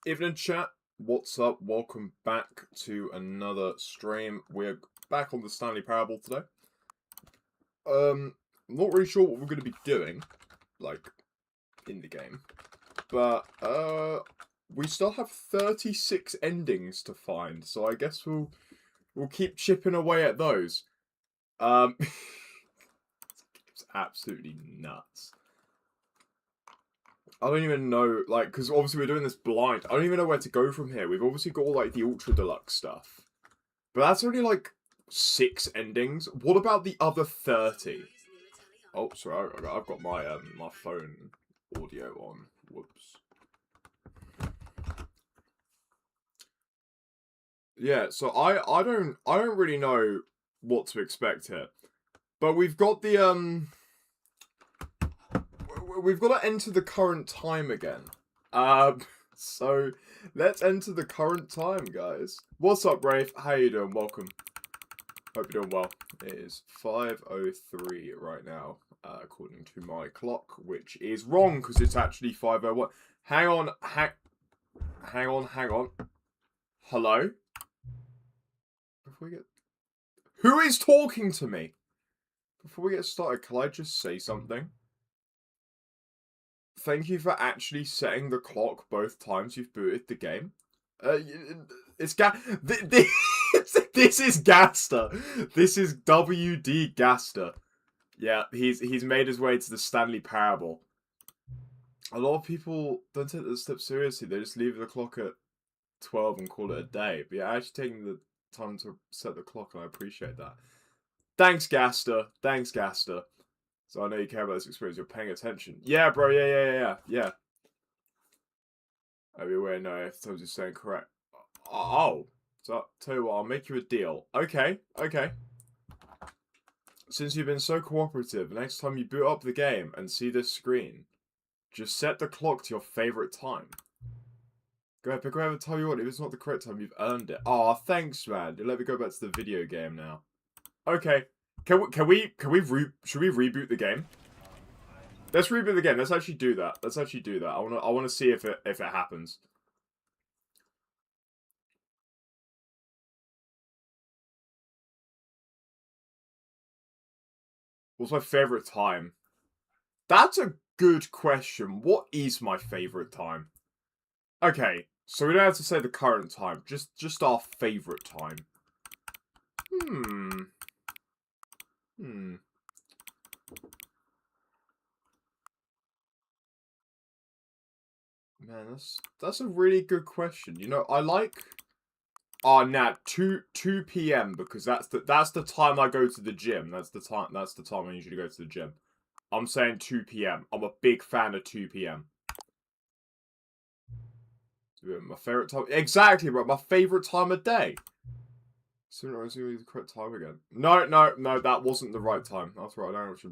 Evening chat, what's up? Welcome back to another stream. We're back on the Stanley Parable today. I'm not really sure what we're going to be doing, like, in the game. But, we still have 36 endings to find, so I guess we'll keep chipping away at those. It's absolutely nuts. I don't even know, like, because obviously we're doing this blind. I don't even know where to go from here. We've obviously got all, like, the Ultra Deluxe stuff. But that's only, like, 6 endings. What about the other 30? Oh, sorry, I've got my, my phone audio on. Whoops. Yeah, so I don't really know what to expect here. But we've got the, we've got to enter the current time again. So let's enter the current time, guys. What's up, Rafe? How you doing? Welcome. Hope you're doing well. It is 5:03 right now, according to my clock, which is wrong because it's actually 5:01. Hang on. Hello? Before we get... Who is talking to me? Before we get started, can I just say something? Thank you for actually setting the clock both times you've booted the game. It's this is Gaster. This is WD Gaster. Yeah, he's made his way to the Stanley Parable. A lot of people don't take this step seriously. They just leave the clock at 12 and call it a day. But you're actually taking the time to set the clock, and I appreciate that. Thanks, Gaster. Thanks, Gaster. So I know you care about this experience. You're paying attention. Yeah, bro. Yeah. Oh, wait, no. If Tom's is saying correct. Oh. So, tell you what, I'll make you a deal. Okay. Since you've been so cooperative, next time you boot up the game and see this screen, just set the clock to your favourite time. Go ahead, pick whatever time you want. If it's not the correct time, you've earned it. Aw, thanks, man. Let me go back to the video game now. Okay. Should we reboot the game? Let's reboot the game. Let's actually do that. I wanna see if it happens. What's my favourite time? That's a good question. What is my favourite time? Okay, so we don't have to say the current time. Just our favourite time. Man, that's a really good question. You know, I like... Oh, nah, 2 p.m. because that's the time I go to the gym. That's the time I usually go to the gym. I'm saying 2 p.m. I'm a big fan of 2 p.m. My favorite time. Exactly, bro. My favorite time of day. Soon I see the correct time again. No, that wasn't the right time. That's right. I don't actually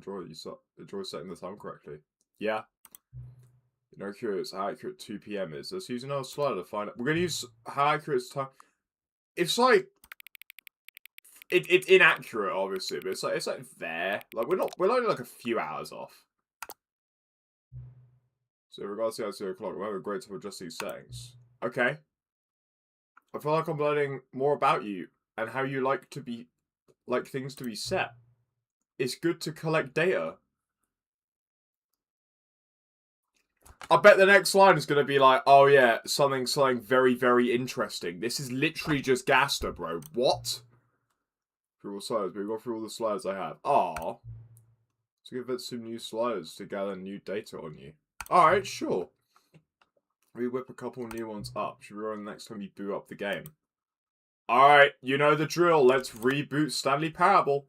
enjoy setting the time correctly. Yeah. You know, curious how accurate 2 p.m. is. Let's use another slider to find it. We're gonna use how accurate it's time. It's like it's inaccurate, obviously, but it's like there. Like we're only like a few hours off. So in regards to 0 o'clock, we have a great time adjusting these settings. Okay. I feel like I'm learning more about you and how you like things to be set. It's good to collect data. I bet the next line is going to be like, oh yeah, something very, very interesting. This is literally just Gaster, bro. What? Through all slides, we go through all the slides I have. Aww. So give it some new slides to gather new data on you. Alright, sure. We whip a couple new ones up. Should we run the next time you boot up the game? Alright, you know the drill. Let's reboot Stanley Parable.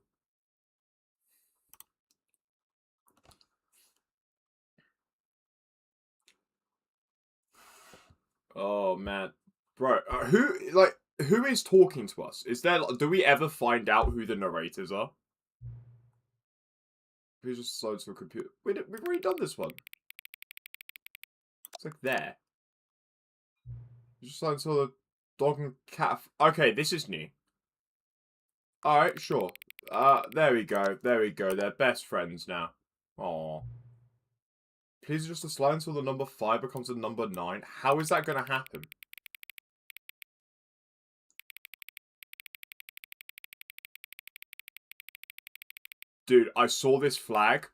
Oh, man. Bro, who is talking to us? Do we ever find out who the narrators are? Who just decides to a computer? We've already done this one. It's like there. You just like saw the dog and cat. Okay, this is new. Alright, sure. There we go. They're best friends now. Aww. Please adjust the slide until the number 5 becomes a number 9. How is that going to happen? Dude, I saw this flag.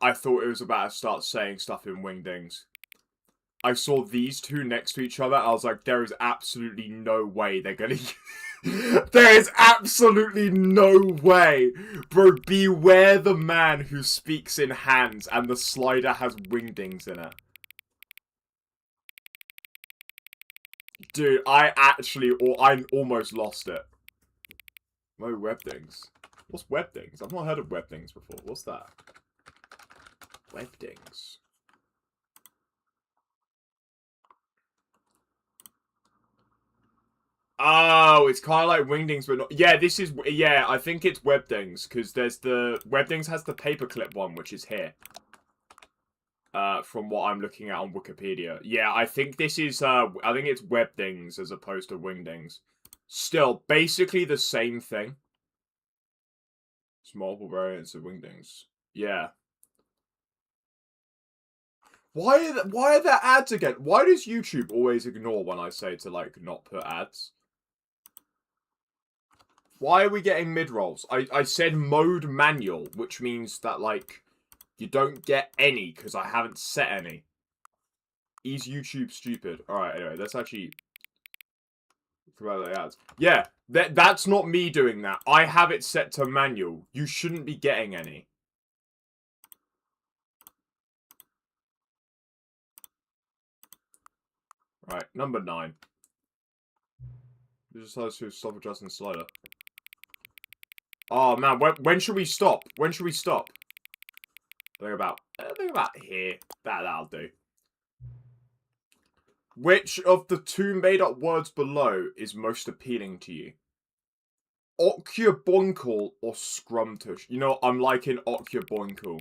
I thought it was about to start saying stuff in Wingdings. I saw these two next to each other. I was like, there is absolutely no way they're gonna... There is absolutely no way. Bro, beware the man who speaks in hands and the slider has Wingdings in it. Dude, I almost lost it. No Webdings. What's Webdings? I've not heard of Webdings before. What's that? Webdings. Oh, it's kind of like Wingdings, but not... Yeah, this is... Yeah, I think it's Webdings, because there's the... Webdings has the paperclip one, which is here. From what I'm looking at on Wikipedia. Yeah, I think this is... I think it's Webdings as opposed to Wingdings. Still, basically the same thing. It's multiple variants of Wingdings. Yeah. Why are there ads again? Why does YouTube always ignore when I say to, like, not put ads? Why are we getting mid-rolls? I said mode manual, which means that, like, you don't get any, because I haven't set any. Is YouTube stupid? Alright, anyway, let's actually... About the ads. Yeah, that's not me doing that. I have it set to manual. You shouldn't be getting any. Right, number 9. This is to stop adjusting the slider. Oh man, when should we stop? When should we stop? I think about here. That'll do. Which of the 2 made-up words below is most appealing to you? Occupyboinkle or scrumtush? You know, I'm liking Occupyboinkle.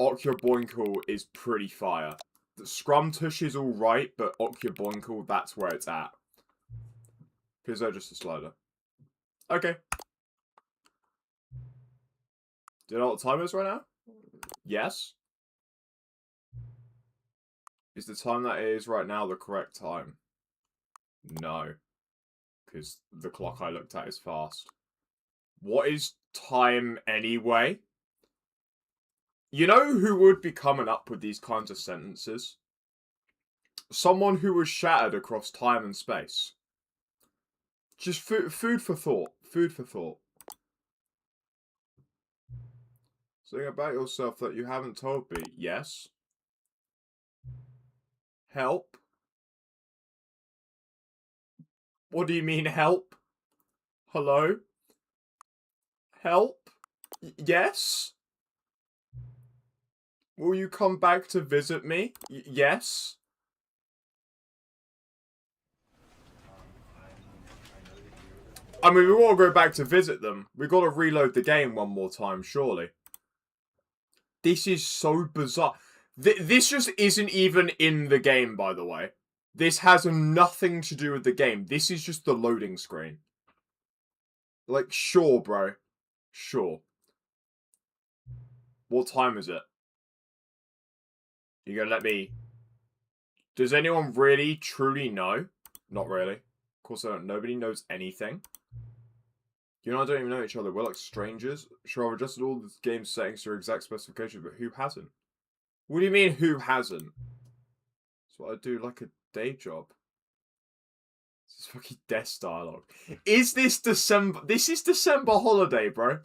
Occupyboinkle is pretty fire. The scrumtush is alright, but Occupyboinkle, that's where it's at. Please just a slider. Okay. Do you know what time it is right now? Yes. Is the time that it is right now the correct time? No. Because the clock I looked at is fast. What is time anyway? You know who would be coming up with these kinds of sentences? Someone who was shattered across time and space. Just food for thought. Food for thought. Something about yourself that you haven't told me. Yes. Help? What do you mean help? Hello? Help? Yes? Will you come back to visit me? Yes? I mean, we want to go back to visit them. We got to reload the game one more time, surely. This is so bizarre. This just isn't even in the game, by the way. This has nothing to do with the game. This is just the loading screen. Like, sure, bro. Sure. What time is it? You gonna let me... Does anyone really, truly know? Not really. Of course I don't. Nobody knows anything. You and I don't even know each other. We're like strangers. Sure, I've adjusted all the game settings to exact specifications, but who hasn't? What do you mean, who hasn't? That's what I do, like a day job. This is fucking desk dialogue. Is this December? This is December holiday, bro.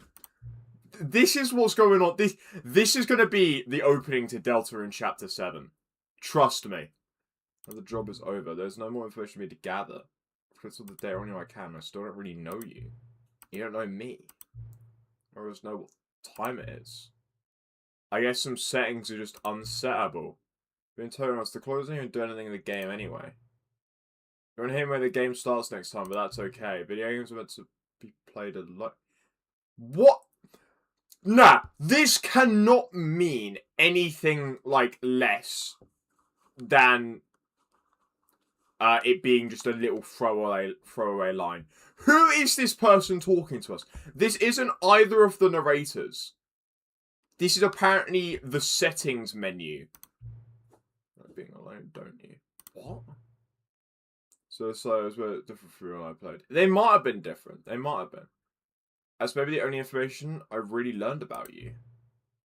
This is what's going on. This is going to be the opening to Delta in Chapter 7. Trust me. Now the job is over. There's no more information for me to gather. Because of the data on you I can. I still don't really know you. You don't know me. I just know what time it is. I guess some settings are just unsettable. Being totally honest, the clothes don't even do anything in the game anyway. You're in here where the game starts next time, but that's okay. Video games are meant to be played a lot. What? Nah, this cannot mean anything like less than it being just a little throwaway line. Who is this person talking to us? This isn't either of the narrators. This is apparently the settings menu. Being alone, don't you? What? So it's were different from when I played. They might have been different. They might have been. That's maybe the only information I really learned about you.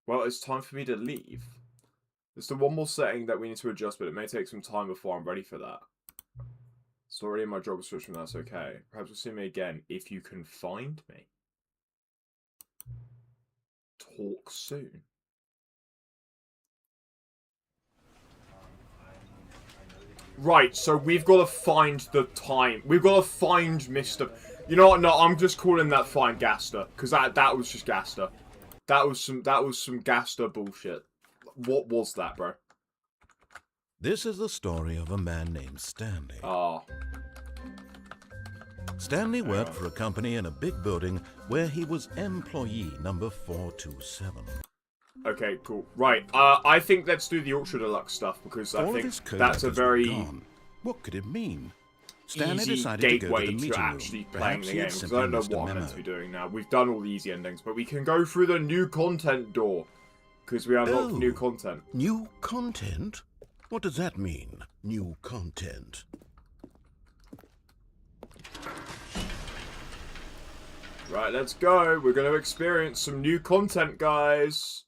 Well, it's time for me to leave. There's the one more setting that we need to adjust, but it may take some time before I'm ready for that. It's already in my job description, that's okay. Perhaps you'll see me again if you can find me. Talk soon. Right, so we've got to find the time. We've got to find Mr. You know what? No, I'm just calling that Find Gaster, because that was just Gaster. That was some Gaster bullshit. What was that, bro? This is the story of a man named Stanley. Oh. Stanley worked for a company in a big building where he was employee number 427. Okay, cool. Right, I think let's do the Ultra Deluxe stuff, because I think that's a very What could it mean? Stanley easy decided to go gateway to the meeting actually room. playing Perhaps the he game, had because I don't know simply what missed I'm a meant to be memo. doing now. We've done all the easy endings, but we can go through the new content door, because we unlocked new content. New content? What does that mean, new content? Right, let's go. We're going to experience some new content, guys.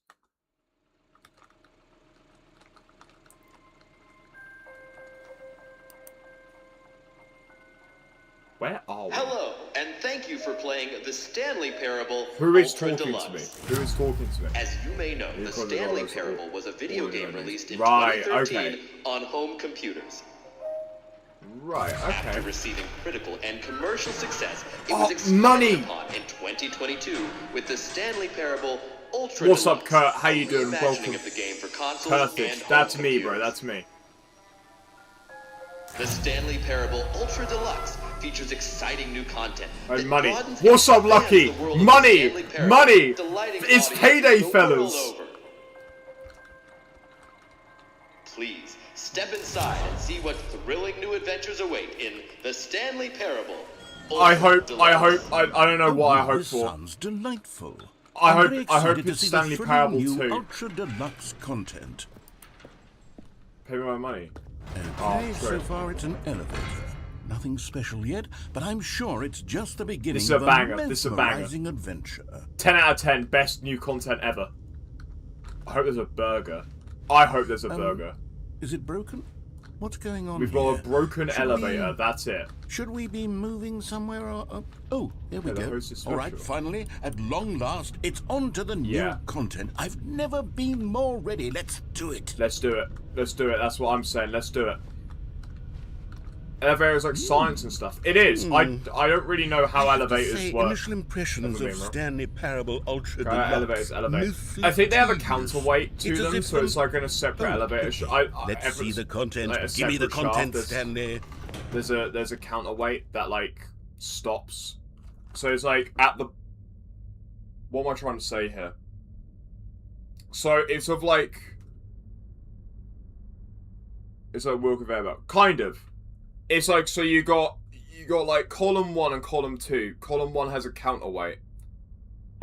Where are we? Hello, and thank you for playing the Stanley Parable Who is Ultra talking Deluxe. to me? Who is talking to me? As you may know, the Ultra Stanley Deluxe. Parable was a video game released in Right, 2013 okay. on home computers. Right, After okay. receiving critical and commercial success, it Oh, was expanded money! upon in 2022 with the Stanley Parable Ultra What's Deluxe. up, Kurt? How you a doing? reimagining Welcome. of the game for consoles and Perfect. home That's me, bro. computers. That's me. The Stanley Parable Ultra Deluxe features exciting new content. Oh, that money. broadens What's and up, Lucky? expands the world of Money! the Stanley Parable, Money! delighting It's audiences payday, the world fellas! over. Please, step inside and see what thrilling new adventures await in the Stanley Parable Ultra I hope, Deluxe. I don't know what I hope This for. sounds delightful. I I'm hope- very I hope excited to it's see Stanley the thrilling Parable new 2. Ultra Deluxe content. Pay me my money. Okay, so great. far it's an elevator. Nothing special yet, but I'm sure it's just the beginning This is a of banger, this is a banger. mesmerizing adventure. 10 out of 10. Best new content ever. I hope there's a burger. I hope there's a burger. Is it broken? What's going on We've here? got a broken Should elevator. we- That's it. Should we be moving somewhere or... oh, here we Yeah, the go. host is All right, special. finally, at long last, it's on to the Yeah. new content. I've never been more ready. Let's do it. Let's do it. Let's do it. That's what I'm saying. Let's do it. Elevators like science and stuff. It is. I don't really know how elevators work. Initial impressions Never of been wrong. Stanley Parable Ultra Right, Deluxe. elevators. I think they have a Misleading. counterweight to It's as them, if so it's like in a separate Oh, elevator. Let's see the content. like a Give me the separate shaft. content, There's- Stanley. There's a counterweight that like stops. So it's like at the. What am I trying to say here? So it's of like. It's like wheel conveyor belt, kind of. It's like so you got like column 1 and column 2. Column 1 has a counterweight,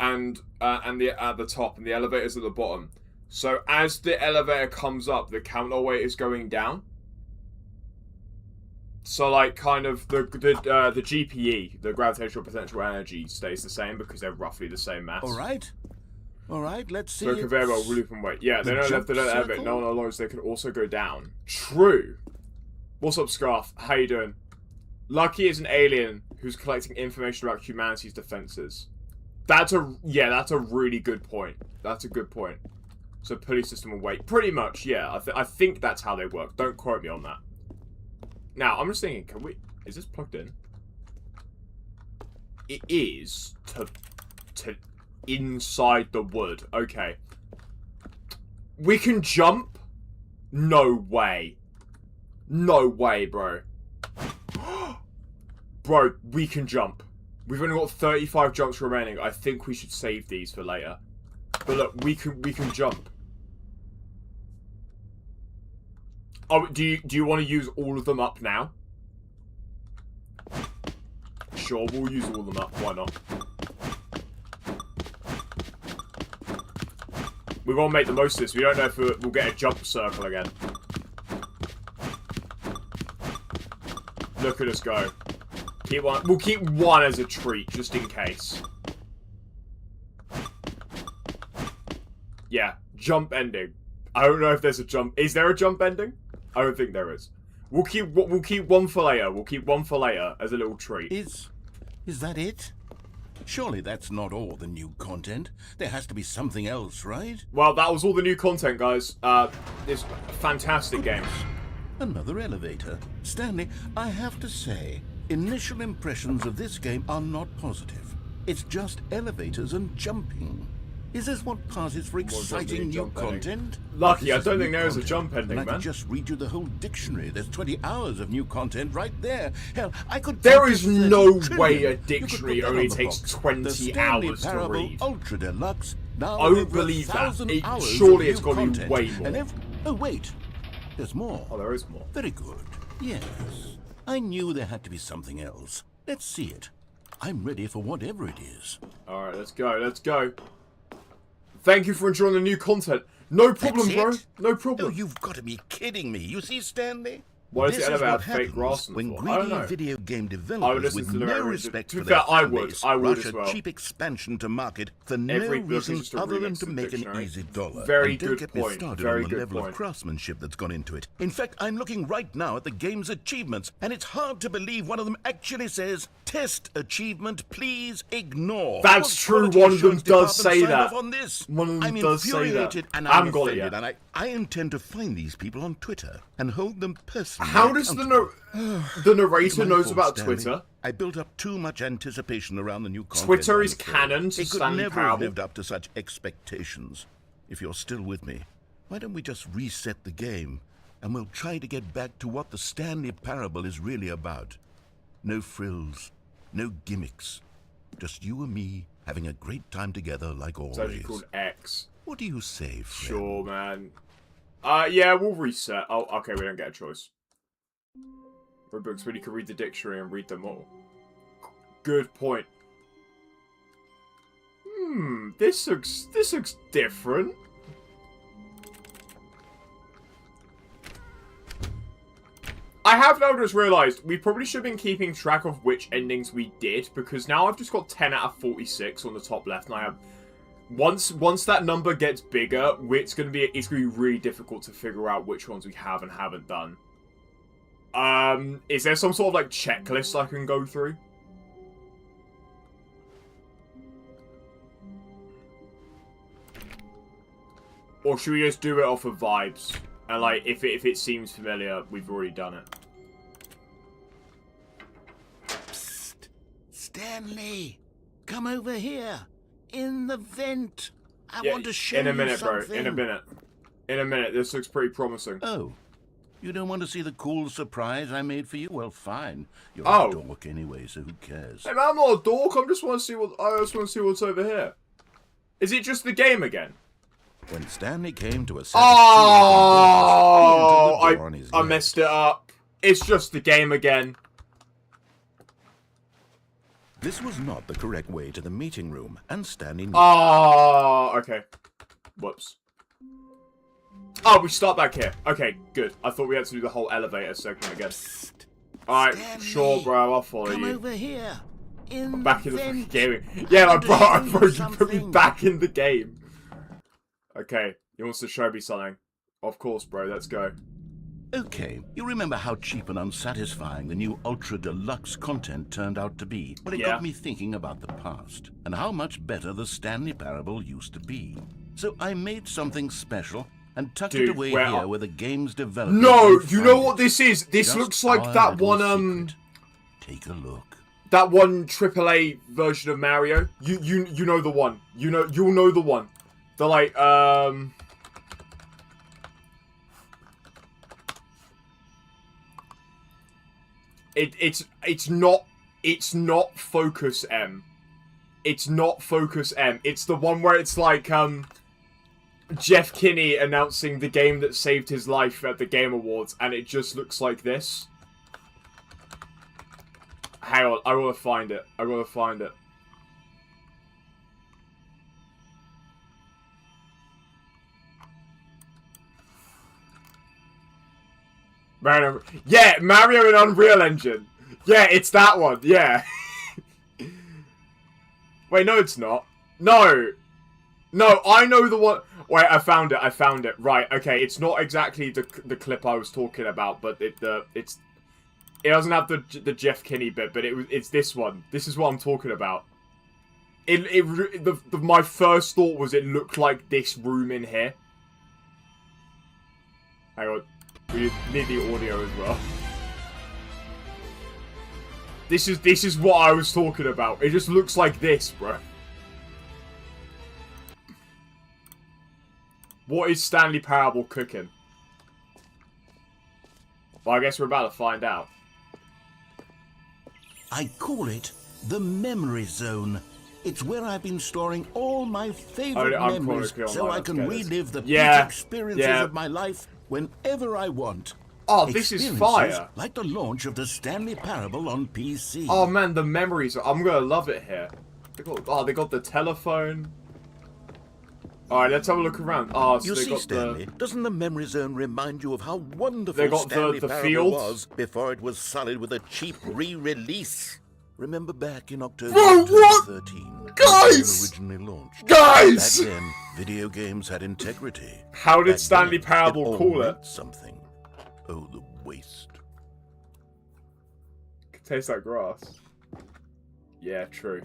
and the at the top, and the elevator's at the bottom. So as the elevator comes up, the counterweight is going down. So like kind of the GPE, the gravitational potential energy, stays the same because they're roughly the same mass. All right, let's see. So conveyor belt will loop and weight. Yeah, they The don't have to jump let elevator. circle? No one knows they can also go down. True. What's up, Scarf? How you doing? Lucky is an alien who's collecting information about humanity's defenses. That's a really good point. That's a good point. So pulley system and weight, pretty much. Yeah, I think that's how they work. Don't quote me on that. Now I'm just thinking, is this plugged in? It is to inside the wood. Okay. We can jump? No way. No way, bro. Bro, we can jump. We've only got 35 jumps remaining. I think we should save these for later. But look, we can jump. Oh, do you want to use all of them up now? Sure, we'll use all of them up. Why not? We want to make the most of this. We don't know if we'll get a jump circle again. Look at us go. Keep one. We'll keep one as a treat, just in case. Yeah, jump ending. I don't know if there's a jump. Is there a jump ending? I don't think there is. We'll keep one for later. We'll keep one for later as a little treat. Is that it? Surely that's not all the new content. There has to be something else, right? Well, that was all the new content, guys. It's a fantastic game. Another elevator. Stanley, I have to say, initial impressions of this game are not positive. It's just elevators and jumping. Is this what passes for exciting new content? Lucky, I don't think there is a jump ending, I man. could just read you the whole dictionary. There's 20 hours of new content right there. Hell, I could... There is no way a dictionary only takes 20 hours to Parable read. Ultra Deluxe. Now I don't believe that. Surely it's got to be way more. Oh, wait. There's more. Oh, there is more. Very good. Yes. I knew there had to be something else. Let's see it. I'm ready for whatever it is. Alright, let's go. Let's go. Thank you for enjoying the new content. No problem, bro. No problem. Oh, you've got to be kidding me. You see, Stanley? Why does This the is elevator what have fake happens grass in the when floor? I don't greedy know. video game I would developers listen with to the no narrator. respect To be for their fair, I fan would. base I would rush as a well. cheap expansion to market for no Every book is reason just a other than remix to of the make an dictionary. easy dollar. Very And don't good get me point. started Very on the good level point. of craftsmanship that's gone into it. In fact, I'm looking right now at the game's achievements, and it's hard to believe one of them actually says, "Test achievement, please ignore." That's What true, quality one of them assurance does department say signed that. off On this? One of them I'm does say that. infuriated and I I'm haven't got it offended, yet. and I intend to find these people on Twitter and hold them personally. How does the narrator My knows fault, about Stanley. Twitter? I built up too much anticipation around the new content. Twitter is I'm afraid. canon to It could Stanley never have Parable. lived up to such expectations. If you're still with me, why don't we just reset the game and we'll try to get back to what the Stanley Parable is really about. No frills, no gimmicks. Just you and me having a great time together like It's actually always. called X. What do you say, friend? Sure, man. Yeah, we'll reset. Oh, okay, we don't get a choice. For books where you can read the dictionary and read them all. Good point. This looks different. I have now just realised we probably should have been keeping track of which endings we did, because now I've just got 10 out of 46 on the top left, and I have... Once that number gets bigger, it's gonna be really difficult to figure out which ones we have and haven't done. Is there some sort of like checklist I can go through? Or should we just do it off of vibes? And like, if it seems familiar, we've already done it. Psst. Stanley, come over here. In the vent. I want to show you something. In a minute, bro. In a minute. In a minute. This looks pretty promising. Oh. You don't want to see the cool surprise I made for you? Well, fine. You're Oh. a dork anyway, so who cares? Hey, man, I'm not a dork. I just want to see what's over here. Is it just the game again? When Stanley came to a Oh, I I messed it up. It's just the game again. This was not the correct way to the meeting room, and Stanley knew. Oh, okay. Whoops. Oh, we start back here. Okay, good. I thought we had to do the whole elevator segment again. Alright, sure, bro. I'll follow come you. over here. I'm back in the fucking game. Yeah, like, bro, you put me back in the game. Okay, he wants to show me something. Of course, bro. Let's go. Okay, you remember how cheap and unsatisfying the new Ultra Deluxe content turned out to be? Well, it got me thinking about the past, and how much better the Stanley Parable used to be. So I made something special, and tucked it away here where the game's developers... No, you know what this is? This looks like that one, secret. Take a look. That one AAA version of Mario. You know the one. You'll know the one. They're like, It's not Focus M. It's not Focus M. It's the one where it's like, Jeff Kinney announcing the game that saved his life at the Game Awards, and it just looks like this. Hang on, I gotta find it. I gotta find it. Yeah, Mario and Unreal Engine. Yeah, it's that one. Yeah. Wait, no, it's not. No. No, I know the one. Wait, I found it. I found it. Right. Okay, it's not exactly the clip I was talking about, but it doesn't have the Jeff Kinney bit, but it's this one. This is what I'm talking about. My first thought was it looked like this room in here. Hang on. We need the audio as well. This is what I was talking about. It just looks like this, bro. What is Stanley Parable cooking? Well, I guess we're about to find out. I call it the memory zone. It's where I've been storing all my favorite memories so I can relive the peak experiences of my life whenever I want. Oh, this is fire. Like the launch of the Stanley Parable on PC. Oh man, the memories. I'm gonna love it here. They got the telephone. Alright, let's have a look around. Oh, so you they see, got Stanley, doesn't the memory zone remind you of how wonderful they got Stanley the Parable fields was before it was sullied with a cheap re-release? Remember back in October Bro, what? 2013, Guys! originally launched. Guys! Back then, video games had integrity. How did Back Stanley then, Parable call it? meant something. Oh, the waste. Tastes like grass. Yeah, true.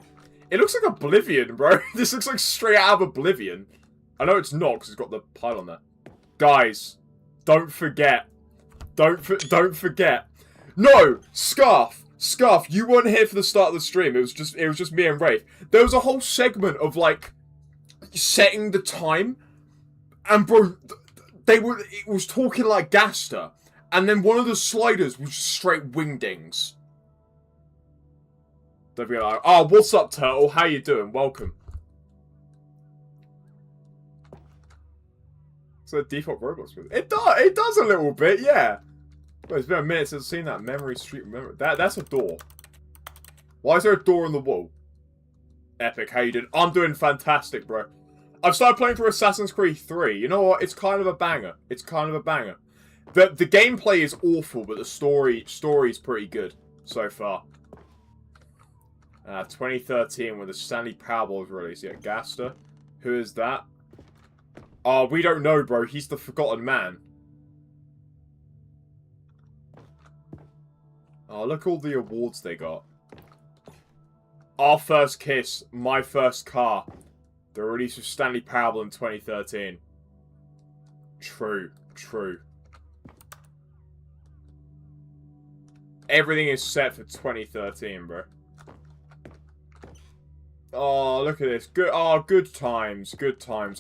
It looks like Oblivion, bro. This looks like straight out of Oblivion. I know it's not because it's got the pile on there. Guys, don't forget. Don't forget. No, Scarf, you weren't here for the start of the stream. It was just me and Rafe. There was a whole segment of like setting the time, and bro, it was talking like Gaster, and then one of the sliders was just straight wingdings. Don't be like, oh, what's up, Turtle? How you doing? Welcome. So default Roblox with it. It does a little bit, yeah. Well, it's been a minute since I've seen that Memory Street. Remember that's a door. Why is there a door on the wall? Epic, how you doing? I'm doing fantastic, bro. I've started playing through Assassin's Creed 3. You know what? It's kind of a banger. It's kind of a banger. The gameplay is awful, but the story's pretty good so far. 2013 when the Stanley Parable was released. Yeah, Gaster. Who is that? Oh, we don't know, bro. He's the forgotten man. Oh, look at all the awards they got. Our First Kiss, My First Car. The release of Stanley Parable in 2013. True. Everything is set for 2013, bro. Oh, look at this. Good times.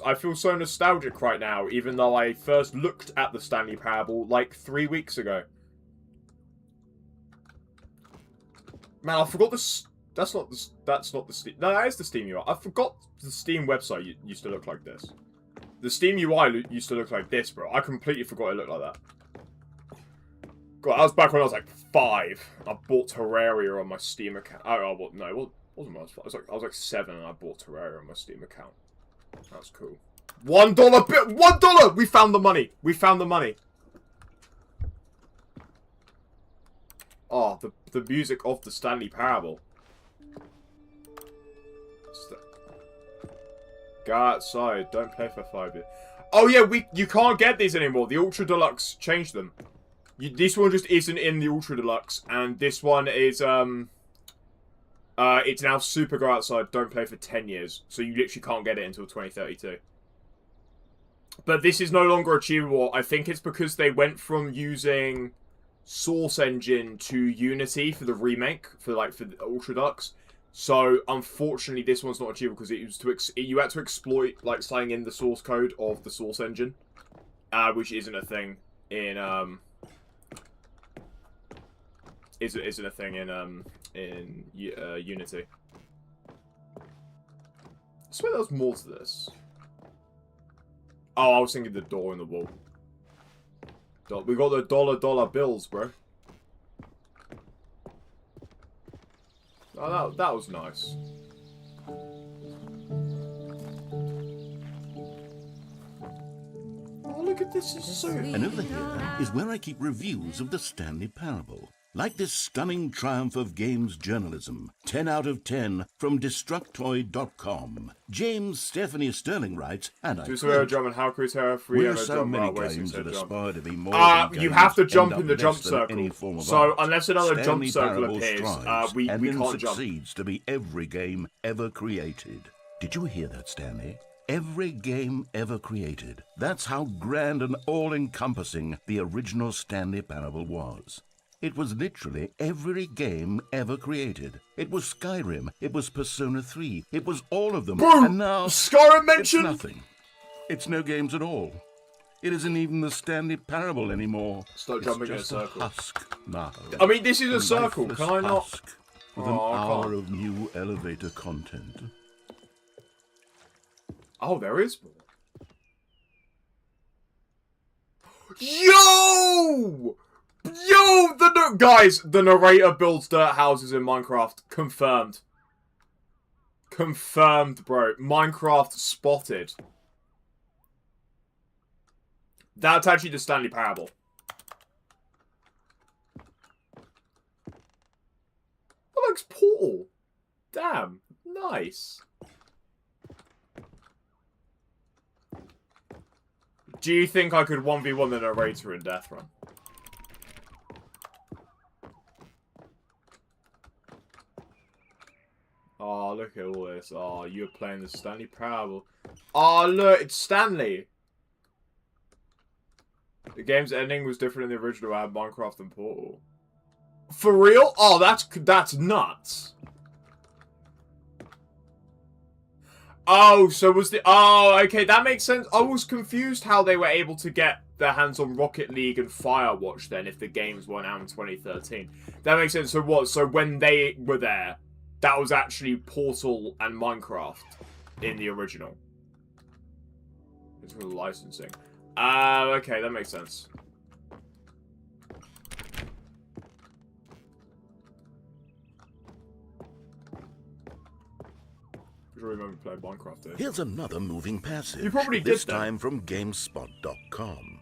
I feel so nostalgic right now, even though I first looked at the Stanley Parable like 3 weeks ago. Man, I forgot this. That's not the Steam. No, that is the Steam UI. I forgot the Steam website used to look like this. The Steam UI used to look like this, bro. I completely forgot it looked like that. God, that was back when I was like 5. I bought Terraria on my Steam account. Oh, well, no, well, wasn't when I was like 7 and I bought Terraria on my Steam account. That was cool. $1 bill. $1. We found the money. Oh, the music of the Stanley Parable. Go outside. Don't play for 5 years. Oh yeah, you can't get these anymore. The Ultra Deluxe changed them. This one just isn't in the Ultra Deluxe, and this one is it's now super go outside, don't play for 10 years. So you literally can't get it until 2032. But this is no longer achievable. I think it's because they went from using Source Engine to Unity for the remake, for the Ultra Deluxe. So unfortunately, this one's not achievable because it was you had to exploit like signing in the source code of the Source Engine, which isn't a thing in isn't a thing in Unity. I swear there was more to this. Oh, I was thinking the door in the wall. We got the dollar bills, bro. Oh, that was nice. Oh, look at this. It's so... And over here is where I keep reviews of the Stanley Parable. Like this stunning triumph of games journalism, 10 out of 10 from Destructoid.com. James Stephanie Sterling writes, and I quote, jump and how crews have free "We're and so jump many right games that aspire to be more than you games have to end jump up in the less jump than circle. any form of So art. unless another jump Stanley circle Parable appears, strives we and then can't jump. succeeds to be every game ever created. Did you hear that, Stanley? Every game ever created. That's how grand and all-encompassing the original Stanley Parable was. It was literally every game ever created. It was Skyrim. It was Persona 3. It was all of them. Boom! And now Skyrim it's mentioned? nothing. It's no games at all. It isn't even the Stanley Parable anymore. Start jumping in a circle. Husk now. I mean, this is a circle. Can I not? Husk with an hour of new elevator content. Oh, there is more. Yo! Yo! Guys, the narrator builds dirt houses in Minecraft. Confirmed. Confirmed, bro. Minecraft spotted. That's actually the Stanley Parable. That looks Portal. Damn. Nice. Do you think I could 1v1 the narrator in Death Run? Oh, look at all this. Oh, you're playing the Stanley Parable. Oh, look, it's Stanley. The game's ending was different in the original. I had Minecraft and Portal. For real? Oh, that's nuts. Oh, so was the... Oh, okay, that makes sense. I was confused how they were able to get their hands on Rocket League and Firewatch then if the games weren't out in 2013. That makes sense. So what? So when they were there, that was actually Portal and Minecraft in the original. It's for the licensing. Okay, that makes sense. I remember playing Minecraft there. Here's another moving passage. You probably did this time from GameSpot.com.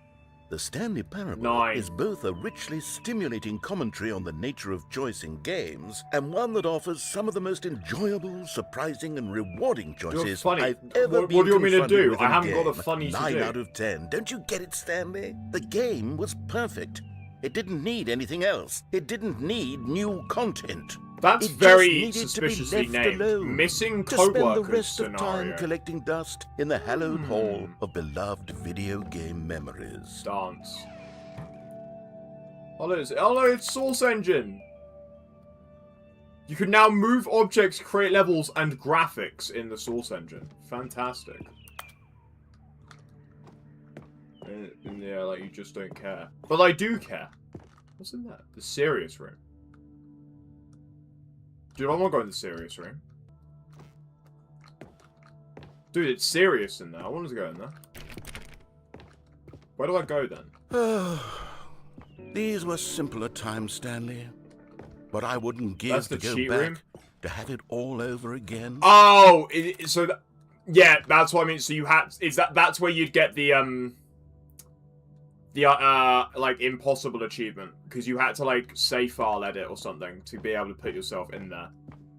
The Stanley Parable is both a richly stimulating commentary on the nature of choice in games and one that offers some of the most enjoyable, surprising, and rewarding choices I've ever been What do you want me to confronted do? with I in haven't got a game. funny to 9 do. out of 10. Don't you get it, Stanley? The game was perfect. It didn't need anything else. It didn't need new content. That's very suspiciously named. Alone, Missing to spend the co-workers rest of scenario. time collecting dust in the hallowed hall of beloved video game memories. Dance. Oh, it's Source Engine. You can now move objects, create levels, and graphics in the Source Engine. Fantastic. And yeah, like, you just don't care. But I do care. What's in there? The serious room. Dude, I want to go in the serious room. Dude, it's serious in there. I wanted to go in there. Where do I go then? These were simpler times, Stanley. But I wouldn't give to go back room? to have it all over again. Oh, so that, yeah, that's what I mean. So you had, that's where you'd get the like impossible achievement, because you had to like save file edit or something to be able to put yourself in there.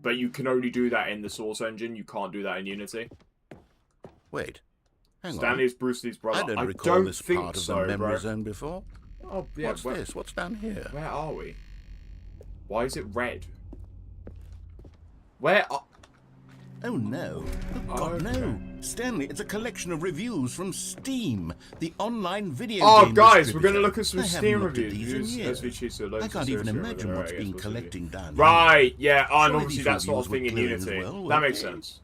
But you can only do that in the Source Engine. You can't do that in Unity. Wait, hang on. Stanley's Bruce Lee's brother. I don't recall this part of the memory bro. zone before. Oh, yeah, What's this? What's down here? Where are we? Why is it red? Where are... Oh no. Oh God, no. Stanley, it's a collection of reviews from Steam, the online video game guys, we're distributor. going to look at some I Steam haven't looked at reviews. these in years. I can't even imagine what's been collecting down here. Right, yeah, and Surely obviously these that's not a reviews thing were in clear Unity. as well, That weren't makes they? sense.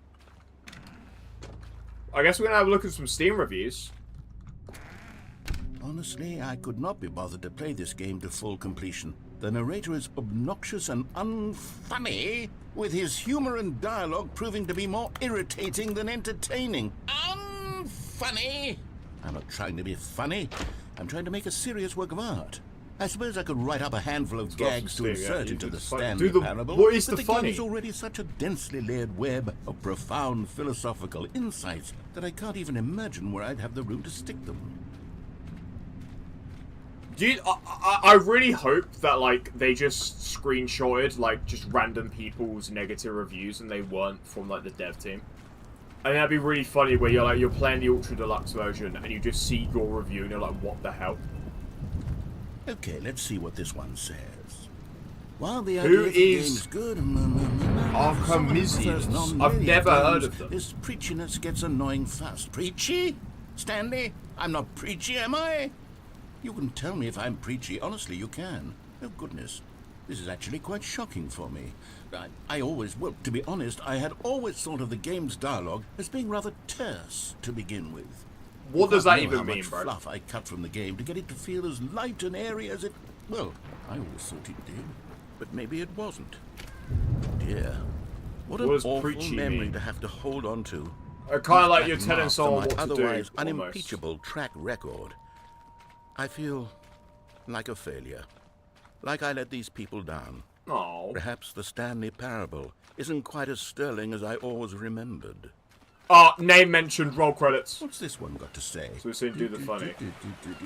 I guess we're going to have a look at some Steam reviews. Honestly, I could not be bothered to play this game to full completion. The narrator is obnoxious and unfunny, with his humor and dialogue proving to be more irritating than entertaining. Unfunny? I'm not trying to be funny. I'm trying to make a serious work of art. I suppose I could write up a handful of gags to insert into the Stanley Parable. What is the but the funny? game is already such a densely layered web of profound philosophical insights that I can't even imagine where I'd have the room to stick them. I really hope that like they just screenshotted like just random people's negative reviews and they weren't from like the dev team. I mean, that'd be really funny where you're playing the Ultra Deluxe version and you just see your review and you're like, what the hell? Okay, let's see what this one says. While the Who idea is game's good, Archimisians? I've never heard of them. This preachiness gets annoying fast. Preachy? Stanley? I'm not preachy, am I? You can tell me if I'm preachy. Honestly, you can. Oh, goodness. This is actually quite shocking for me. Well, to be honest, I had always thought of the game's dialogue as being rather terse to begin with. What does that even how mean, much bro? fluff I cut from the game to get it to feel as light and airy as it... Well, I always thought it did, but maybe it wasn't. Dear, what an awful memory to have to hold on to. Kind of like you're telling someone what to do. Otherwise unimpeachable track record. I feel like a failure. Like I let these people down. Oh. Perhaps the Stanley Parable isn't quite as sterling as I always remembered. Name mentioned, roll credits. What's this one got to say? So we're saying do the funny.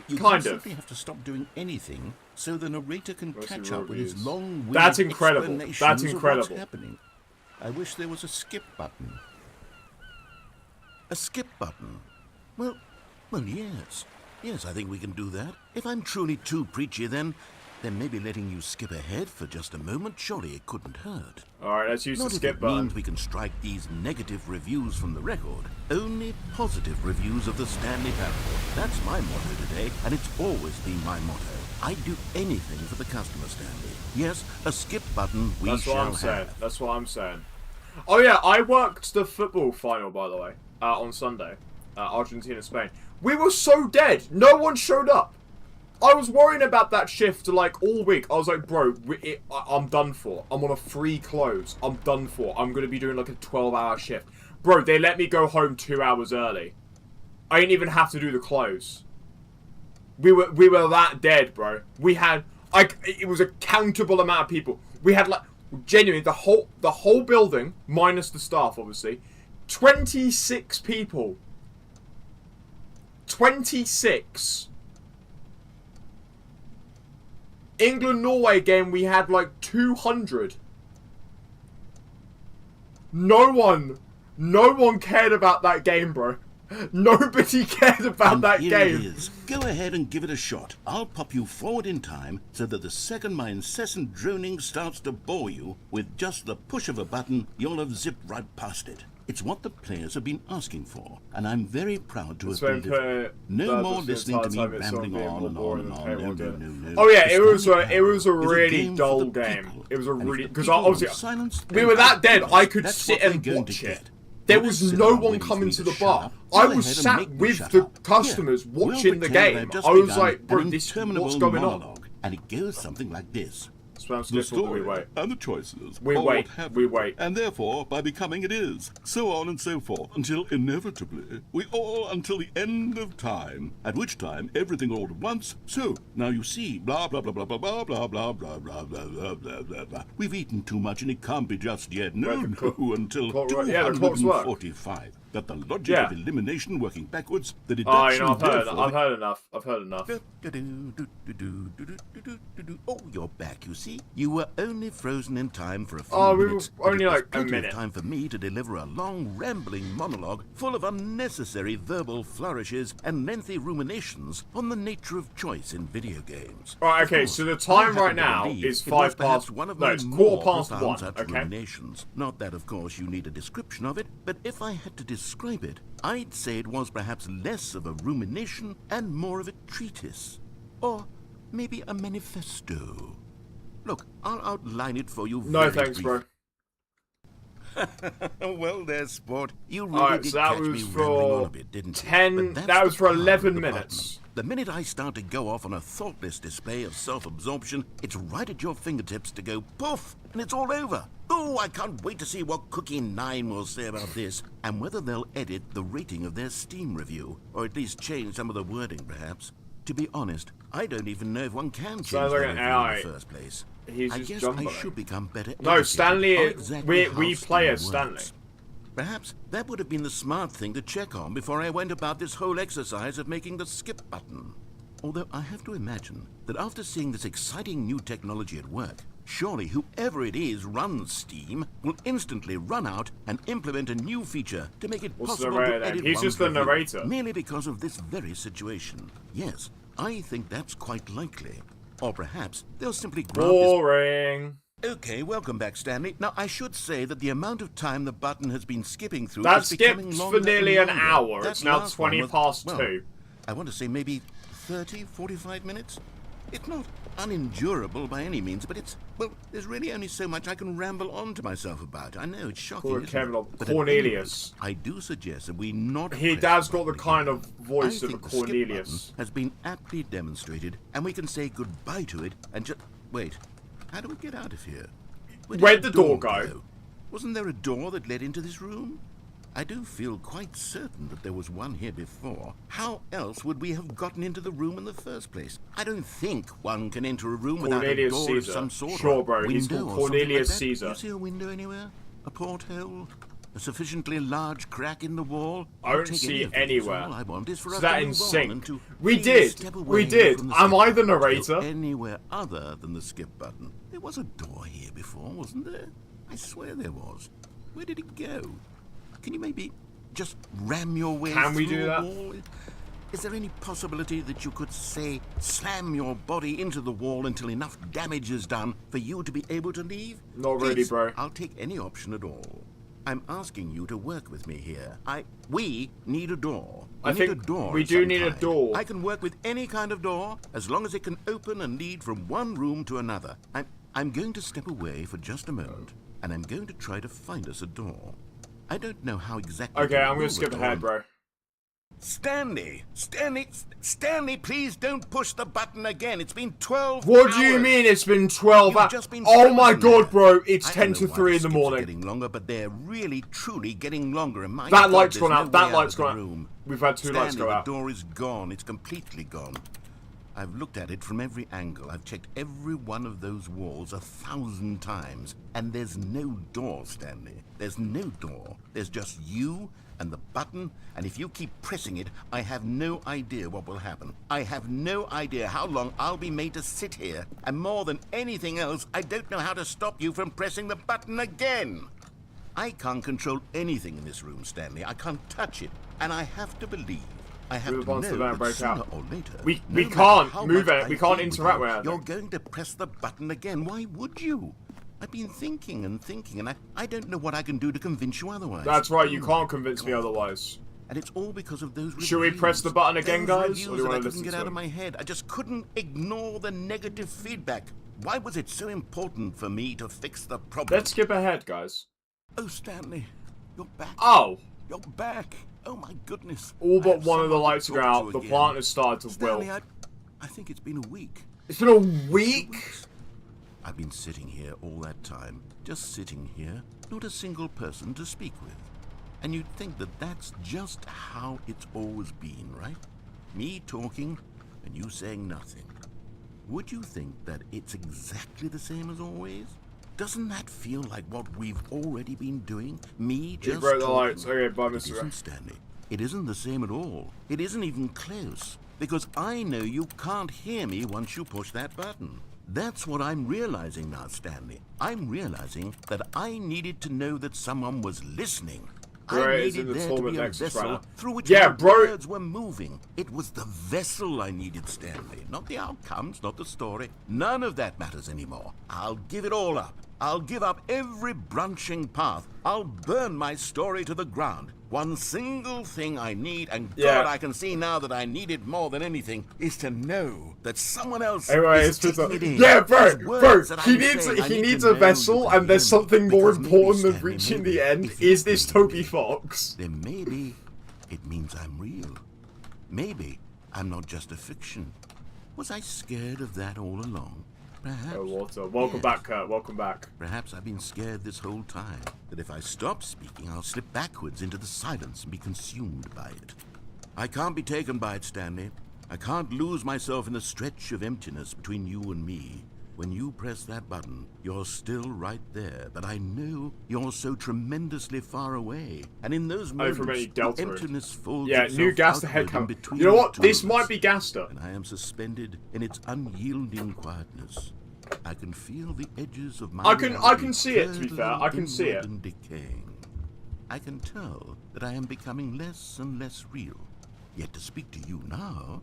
You kind of. simply have to stop doing anything so the narrator can catch up with his long-winded That's incredible. That's incredible. Of what's happening. I wish there was a skip button. A skip button? Well, yes. Yes, I think we can do that. If I'm truly too preachy, then maybe letting you skip ahead for just a moment, surely it couldn't hurt. Alright, let's use the skip button. button. Means we can strike these negative reviews from the record. Only positive reviews of the Stanley Parable. That's my motto today, and it's always been my motto. I'd do anything for the customer, Stanley. Yes, a skip button we shall have. That's what I'm saying. Oh yeah, I worked the football final, by the way, on Sunday. Argentina, Spain. We were so dead. No one showed up. I was worrying about that shift like all week. I was like, bro, I'm done for. I'm on a free close. I'm done for. I'm going to be doing like a 12-hour shift. Bro, they let me go home 2 hours early. I didn't even have to do the close. We were that dead, bro. We had, like, it was a countable amount of people. We had, like, genuinely, the whole building, minus the staff, obviously, 26 people. 26. England-Norway game, we had like 200. No one cared about that game, bro. Nobody cared about that game. It is. Go ahead and give it a shot. I'll pop you forward in time so that the second my incessant droning starts to bore you, with just the push of a button, you'll have zipped right past it. It's what the players have been asking for, and I'm very proud to have delivered. No more listening to me rambling on and on and on. No. Oh yeah, it was a really dull game. It was a really, because obviously we were that dead. I could sit and watch it. There was no one coming to the bar. I was sat with the customers watching the game. I was like, bro, what's going on? And it goes something like this. The story and the choices we wait, and therefore by becoming it is, so on and so forth, until inevitably we all until the end of time, at which time everything all at once. So now you see, blah blah blah blah blah blah blah blah blah blah blah blah blah blah. We've eaten too much and it can't be just yet. No, until 245. That the logic of elimination working backwards, the deduction. I've heard enough. Oh, you're back, you see? You were only frozen in time for a few minutes. We were only like a minute. Of time for me to deliver a long, rambling monologue full of unnecessary verbal flourishes and lengthy ruminations on the nature of choice in video games. Alright, okay, so the time right now is 5 past... No, it's 1:15, okay? Ruminations. Not that, of course, you need a description of it, but if I had to describe it, I'd say it was perhaps less of a rumination and more of a treatise. Or maybe a manifesto. Look, I'll outline it for you very thanks, bro. Well, there's sport. You really did catch me rambling on a bit, didn't you? That was for 11 minutes. The minute I start to go off on a thoughtless display of self-absorption, it's right at your fingertips to go poof, and it's all over. Oh, I can't wait to see what Cookie 9 will say about this, and whether they'll edit the rating of their Steam review, or at least change some of the wording, perhaps. To be honest, I don't even know if one can change the review in the first place. I guess I should become better. No, Stanley, we play as Stanley. Perhaps that would have been the smart thing to check on before I went about this whole exercise of making the skip button. Although I have to imagine that after seeing this exciting new technology at work, surely whoever it is runs Steam will instantly run out and implement a new feature to make it possible to edit He's just the narrator. merely because of this very situation. Yes, I think that's quite likely. Or perhaps they'll simply grant Boring. Okay, welcome back, Stanley. Now, I should say that the amount of time the button has been skipping through That is becoming skipped longer for nearly and an longer. hour. That It's now last 20 one was, past well, 2. I want to say maybe 30, 45 minutes? It's not unendurable by any means, but it's, well, there's really only so much I can ramble on to myself about. I know, it's shocking, Poor isn't Kevin, it? But at any Cornelius. rate, I do suggest that we not He press dad's the got the button kind again. of voice I of a think the skip Cornelius. button has been aptly demonstrated, and we can say goodbye to it and just... Wait, how do we get out of here? Where'd the door go? Wasn't there a door that led into this room? I do feel quite certain that there was one here before. How else would we have gotten into the room in the first place? I don't think one can enter a room without a door Caesar. of some sort. Sure, or bro. He's window called or something Cornelius like that. Caesar. Do you see a window anywhere? A porthole? A sufficiently large crack in the wall? I don't see anywhere. All I want is for Is us that to in move on sync? and to We please did. step We away did. from the Am skip I the button. narrator? Go anywhere other than the skip button. There was a door here before, wasn't there? I swear there was. Where did it go? Can you maybe just ram your way Can we through do a that? wall? Is there any possibility that you could, say, slam your body into the wall until enough damage is done for you to be able to leave? Not really, Please, bro. I'll take any option at all. I'm asking you to work with me here. We need a door. I need think a door we of do some need a kind. door. I can work with any kind of door as long as it can open and lead from one room to another. I'm going to step away for just a moment, and I'm going to try to find us a door. I don't know how exactly. Okay, I'm gonna skip ahead, bro. Stanley, please don't push the button again. It's been 12 What hours. do you mean it's been 12 You've hours? just been Oh my frozen god, there. bro. It's I 10 don't to know why 3 the in the skips are morning. getting longer, but they're really, truly getting longer. And my That God, light's there's gone out. no That way light's of the gone out. room. We've had 2 lights Stanley, go out. the door is gone. It's completely gone. I've looked at it from every angle. I've checked every one of those walls 1,000 times. And there's no door, Stanley. There's no door. There's just you and the button, and if you keep pressing it, I have no idea what will happen. I have no idea how long I'll be made to sit here, and more than anything else, I don't know how to stop you from pressing the button again. I can't control anything in this room, Stanley. I can't touch it, and I have to believe. I have Move to on to the know van, that break sooner out. or later, We no matter can't how move much it. I We can't plead with interact you, with anything. You're going to press the button again. Why would you? I've been thinking and thinking, and I don't know what I can do to convince you otherwise. That's right, you Oh can't my convince me God. otherwise. And it's all because of those reviews. Should we press the button again, Those guys? reviews Or do you that I want to couldn't listen get to out of them? my head. I just couldn't ignore the negative feedback. Why was it so important for me to fix the problem? Let's skip ahead, guys. Oh, Stanley, you're back. Oh! You're back. Oh my goodness. All I but have one of the someone to lights are talk to out. The again. plant has started to Stanley, wilt. I think it's been a week. It's been a week? I've been sitting here all that time, just sitting here, not a single person to speak with. And you'd think that that's just how it's always been, right? Me talking and you saying nothing. Would you think that it's exactly the same as always? Doesn't that feel like what we've already been doing? Me just broke the talking? lights. Okay, bye, It Mr. isn't, Stanley. It isn't the same at all. It isn't even close. Because I know you can't hear me once you push that button. That's what I'm realizing now, Stanley. I'm realizing that I needed to know that someone was listening. Bro I is needed in the there to torment be a nexus right vessel now. through which Yeah, my bro. words were moving. It was the vessel I needed, Stanley. Not the outcomes, not the story. None of that matters anymore. I'll give it all up. I'll give up every branching path. I'll burn my story to the ground. One single thing I need, and Yeah. God, I can see now that I need it more than anything, is to know that someone else Anyway, is it's just taking it in. yeah, bro, These words that he I'm needs saying, I he need needs to a know vessel, you can and there's hear me, something more because maybe, important than Stanley, reaching maybe the end. if Is you this really Toby Fox? then maybe it means I'm real. Maybe I'm not just a fiction. Was I scared of that all along? Perhaps. Oh, water. Welcome Yes. back, Kurt. Welcome back. Perhaps I've been scared this whole time, that if I stop speaking, I'll slip backwards into the silence and be consumed by it. I can't be taken by it, Stanley. I can't lose myself in the stretch of emptiness between you and me. when you press that button, you're still right there, but I know you're so tremendously far away. And in those moments, the emptiness folds new Gaster head cam. You know what? This might be Gaster. And I am suspended in its unyielding quietness. I can feel the edges of my I can see it, to be fair. I can see it. And decaying. I can tell that I am becoming less and less real. Yet to speak to you now,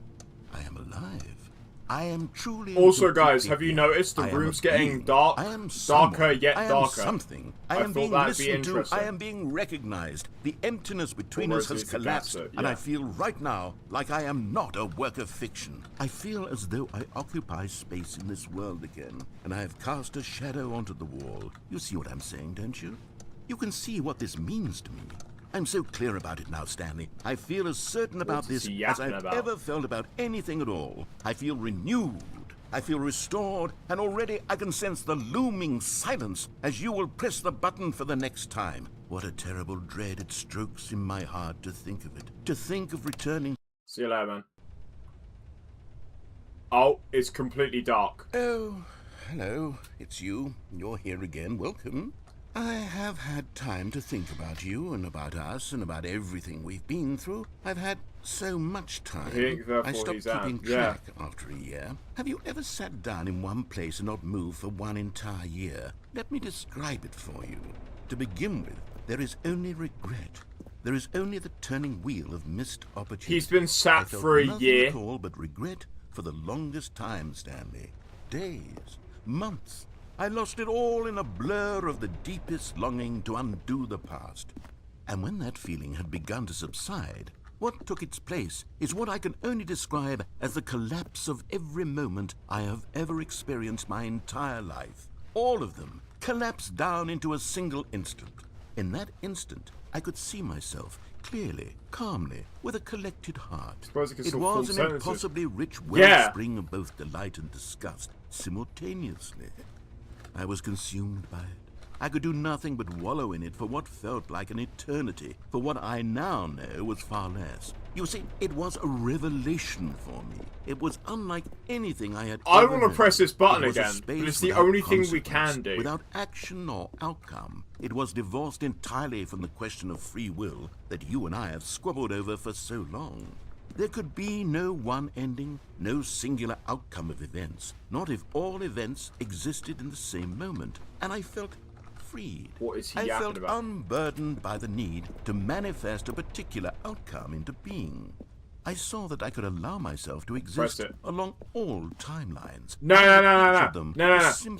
I am alive. I am truly. Also, guys, have you noticed the room's getting dark? I am darker yet darker. I am something. I am being listened to. I am being recognized. The emptiness between us has collapsed, and I feel right now like I am not a work of fiction. I feel as though I occupy space in this world again, and I have cast a shadow onto the wall. You see what I'm saying, don't you? You can see what this means to me. I'm so clear about it now, Stanley. I feel as certain about this as I've ever felt about anything at all. I feel renewed. I feel restored, and already I can sense the looming silence as you will press the button for the next time. What a terrible dread it strokes in my heart to think of it. To think of returning. See you later, man. Oh, it's completely dark. Oh, hello. It's you. You're here again. Welcome. I have had time to think about you and about us and about everything we've been through. I've had so much time. I stopped keeping track after a year. Have you ever sat down in one place and not moved for one entire year? Let me describe it for you. To begin with, there is only regret. There is only the turning wheel of missed opportunity. He's been sat for a year. At all but regret for the longest time, Stanley. Days, months. I lost it all in a blur of the deepest longing to undo the past. And when that feeling had begun to subside, what took its place is what I can only describe as the collapse of every moment I have ever experienced my entire life. All of them collapsed down into a single instant. In that instant, I could see myself clearly, calmly, with a collected heart. It was an impossibly rich wellspring of both delight and disgust simultaneously. I was consumed by it. I could do nothing but wallow in it for what felt like an eternity, for what I now know was far less. You see, it was a revelation for me. It was unlike anything I had ever known. I want to press this button again, but it's the only thing we can do. Without action or outcome. It was divorced entirely from the question of free will that you and I have squabbled over for so long. There could be no one ending, no singular outcome of events, not if all events existed in the same moment. And I felt freed. What is he I yapping felt about? unburdened by the need to manifest a particular outcome into being. I saw that I could allow myself to exist along all timelines. No.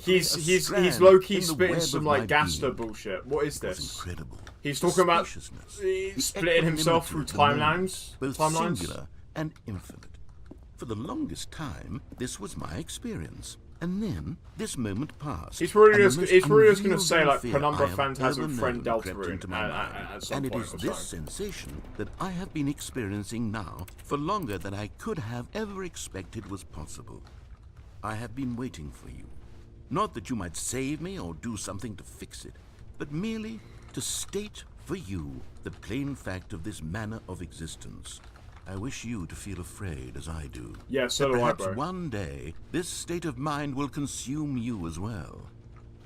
He's low-key spitting some like Gaster bullshit. What is this? Incredible. He's talking about splitting himself through timelines. Both singular and infinite. For the longest time, this was my experience. And then, this moment passed. It's really just going to say, like, Penumbra Phantasm Friend Deltarune at some and point. It is this sensation that I have been experiencing now for longer than I could have ever expected was possible. I have been waiting for you. Not that you might save me or do something to fix it, but merely to state for you the plain fact of this manner of existence. I wish you to feel afraid as I do. Yeah, so do I, bro. Perhaps one day, this state of mind will consume you as well.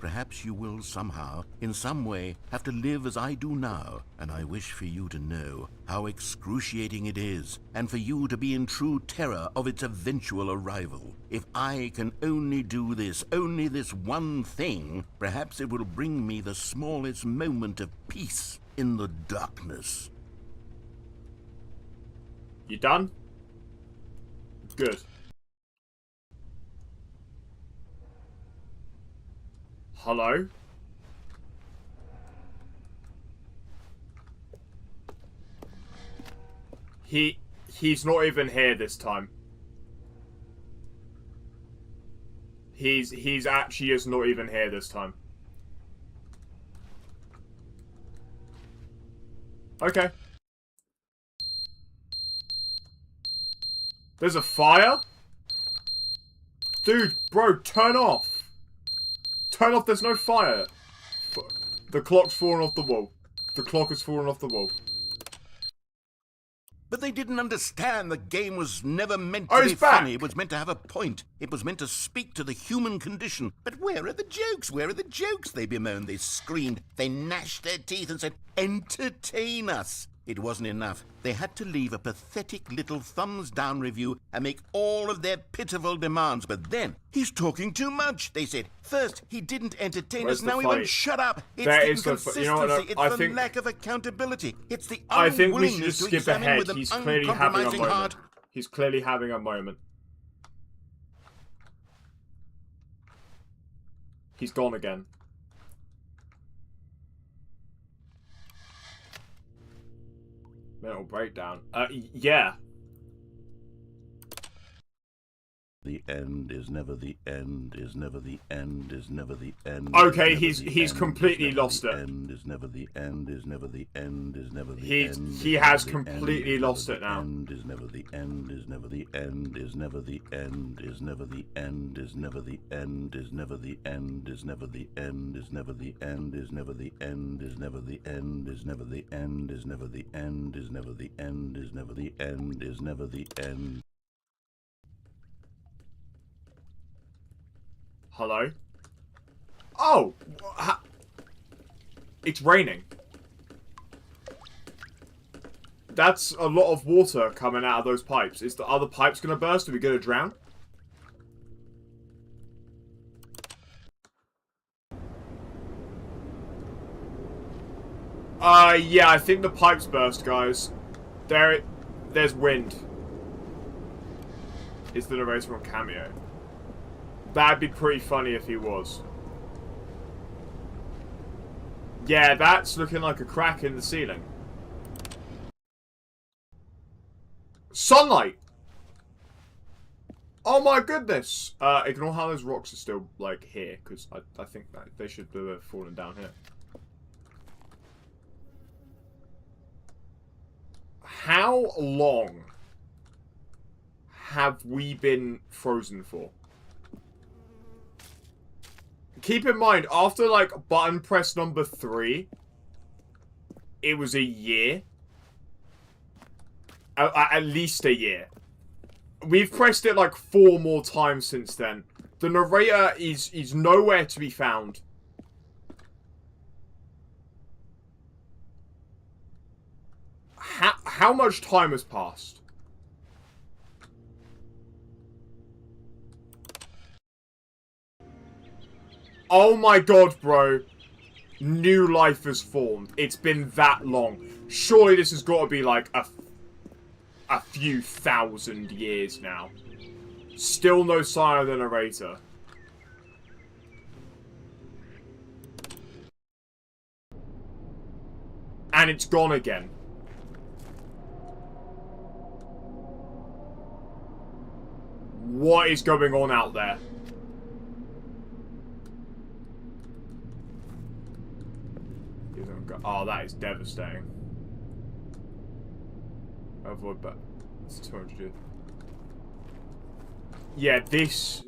Perhaps you will somehow, in some way, have to live as I do now, and I wish for you to know how excruciating it is, and for you to be in true terror of its eventual arrival. If I can only do this, only this one thing, perhaps it will bring me the smallest moment of peace in the darkness. You done? Good. Hello? He's not even here this time. He's actually just not even here this time. Okay. There's a fire? Dude, bro, turn off. Turn off, there's no fire. The clock's fallen off the wall. The clock has fallen off the wall. But they didn't understand the game was never meant Oh, to be he's back. funny. It was meant to have a point. It was meant to speak to the human condition. But where are the jokes? Where are the jokes? They bemoaned, they screamed, they gnashed their teeth and said, entertain us. It wasn't enough. They had to leave a pathetic little thumbs-down review and make all of their pitiful demands. But then, he's talking too much, they said. First, he didn't entertain Where's us, the now he fight? won't shut up. It's There the is the inconsistency, you know what, it's I the think- lack of accountability. It's the I think we should unwillingness just to skip examine ahead. with an He's clearly having a uncompromising moment. heart. He's clearly having a moment. He's gone again. Mental breakdown. Yeah. The end is never the end, is never the end, is never the end. Okay, he's completely lost it. End is never the end, is never the end, is never the He end. he has completely lost it now. End is never the end, is never the end, is never the end, is never the end, is never the end, is never the end, is never the end, is never the end, is never the end, is never the end, is never the end, is never the end, is never the end, is never the end, is never the end. Hello? Oh! It's raining. That's a lot of water coming out of those pipes. Is the other pipes gonna burst? Are we gonna drown? Yeah, I think the pipes burst, guys. There's wind. Is the narrator on cameo? That'd be pretty funny if he was. Yeah, that's looking like a crack in the ceiling. Sunlight! Oh my goodness! Ignore how those rocks are still, like, here, because I think that they should have fallen down here. How long have we been frozen for? Keep in mind, after, like, button press number 3, it was a year. At least a year. We've pressed it, like, 4 more times since then. The narrator is nowhere to be found. How much time has passed? Oh my god, bro. New life has formed. It's been that long. Surely this has got to be like a few thousand years now. Still no sign of the narrator. And it's gone again. What is going on out there? Oh, that is devastating. Avoid, but it's 200 years. Yeah, this...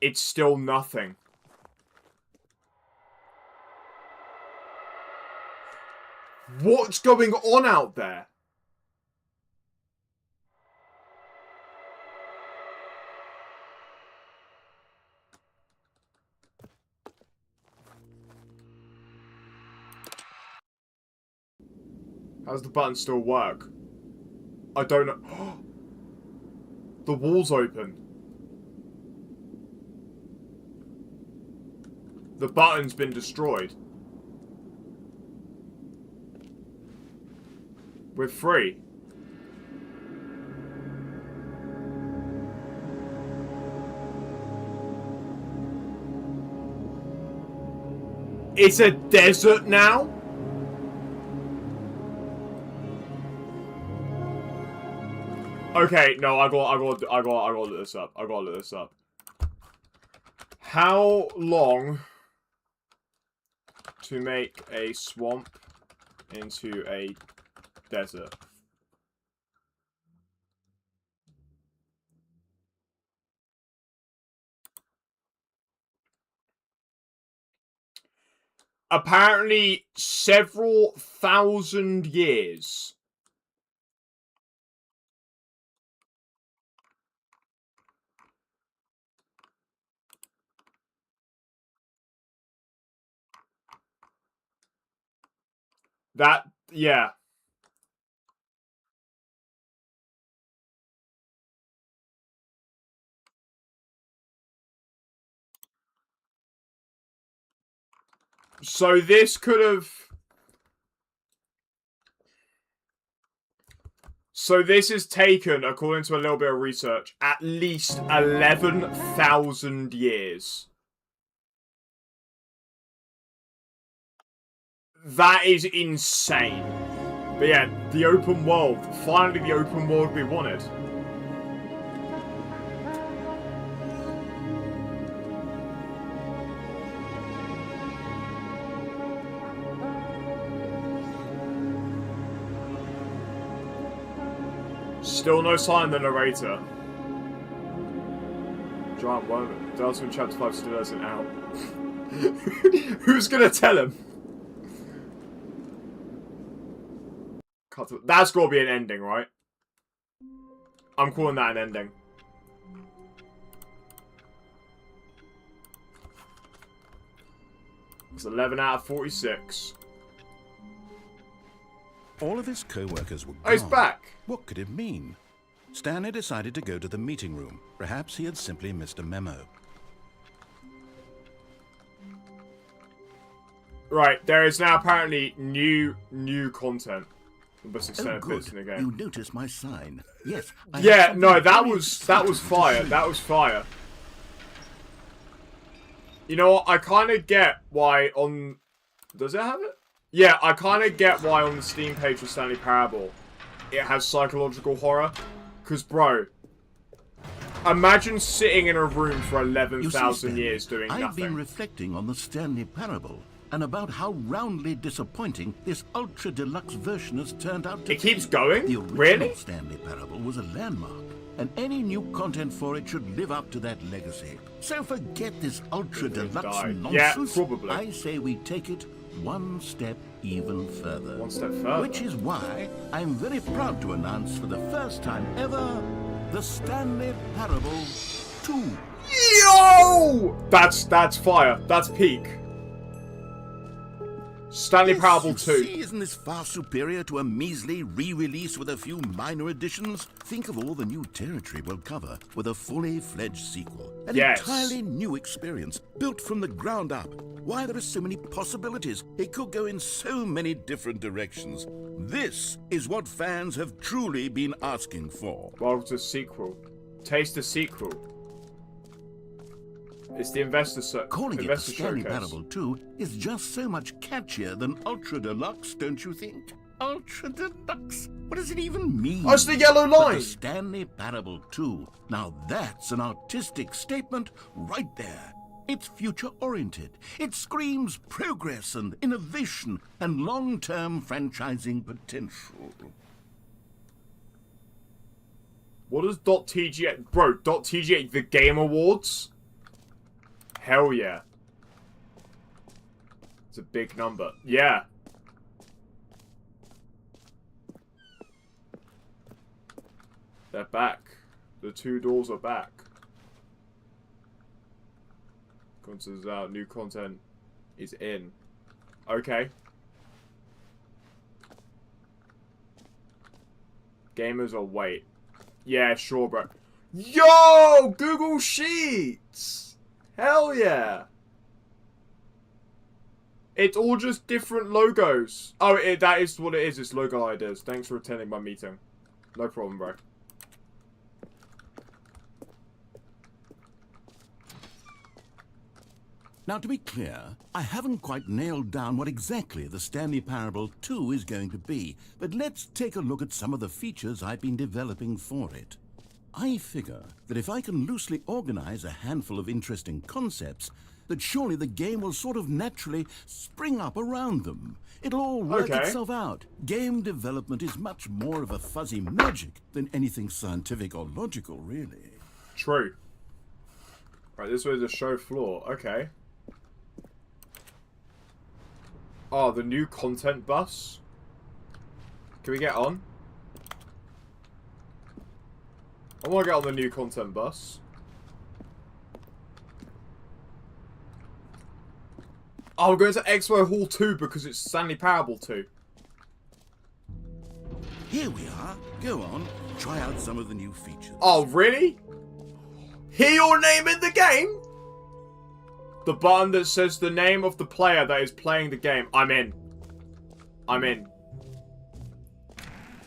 It's still nothing. What's going on out there? How does the button still work? I don't know. The wall's open. The button's been destroyed. We're free. It's a desert now? Okay, no, I gotta look this up. I gotta look this up. How long to make a swamp into a desert? apparently several thousand years. That, yeah. So this could have... So this has taken, according to a little bit of research, at least 11,000 years. That is insane. But yeah, the open world. Finally the open world we wanted. Still no sign of the narrator. Giant worm. Delta in Chapter 5 still isn't out. Who's gonna tell him? That's gotta be an ending, right? I'm calling that an ending. It's 11 out of 46. All of his co-workers were gone. Oh, he's back. What could it mean? Stanley decided to go to the meeting room. Perhaps he had simply missed a memo. Right, there is now apparently new content. The best extended Oh, bits in the good. game. You noticed my sign. Yes. Yeah, no, that was fire. That was fire. You know what? I kind of get why on... Does it have it? Yeah, I kind of get why on the Steam page for Stanley Parable it has psychological horror. Because, bro, imagine sitting in a room for 11,000 years doing nothing. I've been reflecting on the Stanley Parable and about how roundly disappointing this ultra deluxe version has turned out to be. It keeps going? The original Really? Stanley Parable was a landmark, and any new content for it should live up to that legacy. So forget this ultra deluxe nonsense. Yeah, probably. I say we take it one step even further. One step further? Which is why I'm very proud to announce for the first time ever, the Stanley Parable 2. Yo! That's fire. That's peak. Stanley Yes, Parable you 2. See, isn't this far superior to a measly re-release with a few minor additions? Think of all the new territory we'll cover with a fully fledged sequel. An Yes. entirely new experience, built from the ground up. Why, there are so many possibilities. It could go in so many different directions. This is what fans have truly been asking for. Welcome to sequel. Taste the sequel. It's the Calling it the investor Stanley showcase. Parable 2 is just so much catchier than Ultra Deluxe, don't you think? Ultra Deluxe? What does it even mean? Oh, it's the yellow But line! the Stanley Parable 2. Now that's an artistic statement right there. It's future-oriented. It screams progress and innovation and long-term franchising potential. What does .tga... Bro, .tga, the Game Awards? Hell yeah. It's a big number. Yeah. They're back. The two doors are back. Content's out. New content is in. Okay. Gamers will wait. Yeah, sure, bro. Yo! Google Sheets! Hell yeah! It's all just different logos. Oh, that is what it is. It's logo ideas. Thanks for attending my meeting. No problem, bro. Now, to be clear, I haven't quite nailed down what exactly the Stanley Parable 2 is going to be, but let's take a look at some of the features I've been developing for it. I figure that if I can loosely organize a handful of interesting concepts, that surely the game will sort of naturally spring up around them. It'll all work itself out. Game development is much more of a fuzzy magic than anything scientific or logical, really. True. Right, this way is the show floor. Okay. Oh, the new content bus. Can we get on? I want to get on the new content bus. Oh, we're going to Expo Hall 2 because it's Stanley Parable 2. Here we are. Go on, try out some of the new features. Oh, really? Hear your name in the game? The button that says the name of the player that is playing the game. I'm in. I'm in.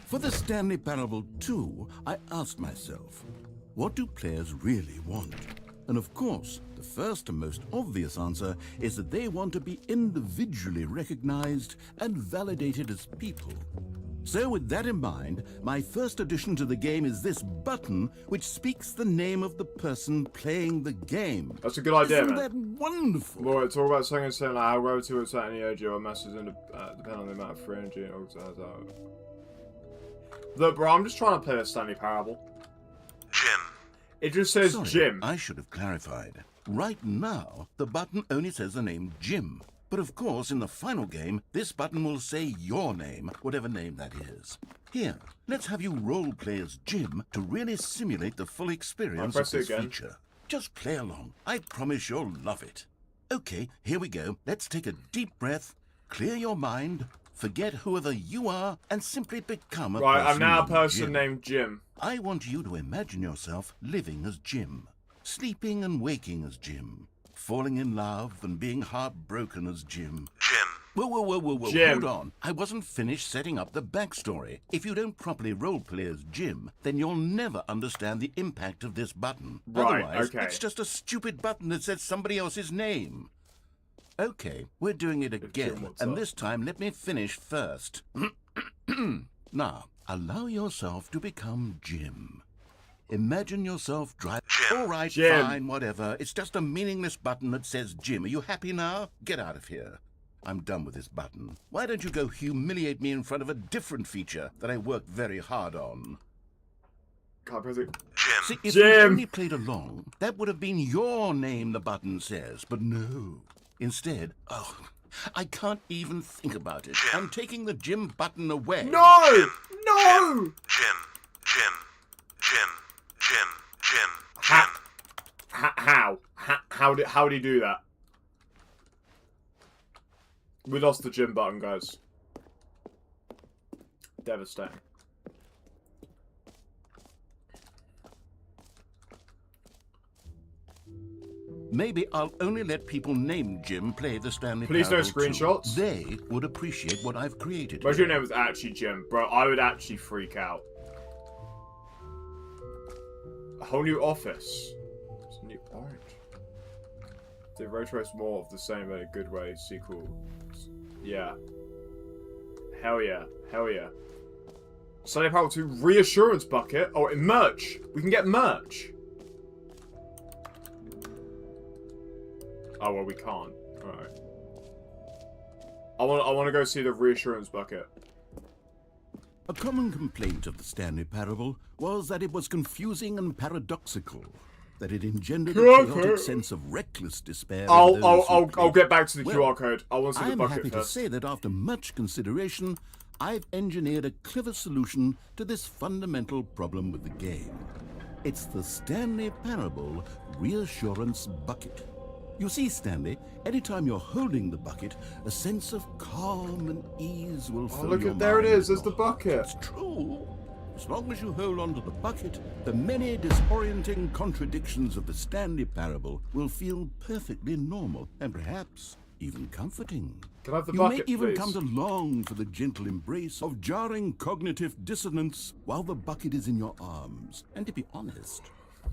For the Stanley Parable 2, I asked myself, what do players really want? And of course, the first and most obvious answer is that they want to be individually recognized and validated as people. So with that in mind, my first addition to the game is this button which speaks the name of the person playing the game. That's a good idea, Isn't man. that wonderful? Well, it's all about something saying like how relative it's at any energy or masses depend on the amount of free energy and Look, bro, I'm just trying to play a Stanley Parable. Jim. It just says Sorry, Jim. I should have clarified. Right now, the button only says the name Jim. But of course, in the final game, this button will say your name, whatever name that is. Here, let's have you role-play as Jim to really simulate the full experience of this feature. Just play along. I promise you'll love it. Okay, here we go. Let's take a deep breath, clear your mind, forget whoever you are, and simply become a person Right, I'm now a named person Jim. named Jim. I want you to imagine yourself living as Jim, sleeping and waking as Jim, falling in love and being heartbroken as Jim. Jim. Whoa, Jim. hold on. I wasn't finished setting up the backstory. If you don't properly roleplay as Jim, then you'll never understand the impact of this button. Right, Otherwise, okay. it's just a stupid button that says somebody else's name. Okay, we're doing it again, and this time let me finish first. Now, allow yourself to become Jim. Imagine yourself driving... All right, Jim. fine, whatever. It's just a meaningless button that says Jim. Are you happy now? Get out of here. I'm done with this button. Why don't you go humiliate me in front of a different feature that I worked very hard on? Can't press it. Jim. See, if Jim. you only played along, that would have been your name the button says, but no. Instead, oh, I can't even think about it. I'm taking the Jim button away. No! No! Jim. Jim. Jim. Jim. Jim. How? Jim. How did he do that? We lost the Jim button, guys. Devastating. Maybe I'll only let people named Jim play the Stanley Please no Parable 2. screenshots. They would appreciate what I've created. Imagine your name was actually Jim, bro. I would actually freak out. A whole new office. It's a new orange. They rotate more of the same in a good way. Sequel. Yeah. Hell yeah. Hell yeah. Stanley Parable 2 reassurance bucket. Oh, and merch. We can get merch. Oh well, we can't. All right. I want to go see the reassurance bucket. A common complaint of the Stanley Parable was that it was confusing and paradoxical, that it engendered a chaotic sense of reckless despair. I'll get back to the QR code. I want to see the I'm bucket happy to first. say that after much consideration, I've engineered a clever solution to this fundamental problem with the game. It's the Stanley Parable Reassurance Bucket. You see, Stanley, anytime you're holding the bucket, a sense of calm and ease will fill look your at there it mind is. and There's the your heart. bucket. It's true. As long as you hold on to the bucket, the many disorienting contradictions of the Stanley Parable will feel perfectly normal and perhaps even comforting. Can I have the You bucket, may even please? come to long for the gentle embrace of jarring cognitive dissonance while the bucket is in your arms. And to be honest,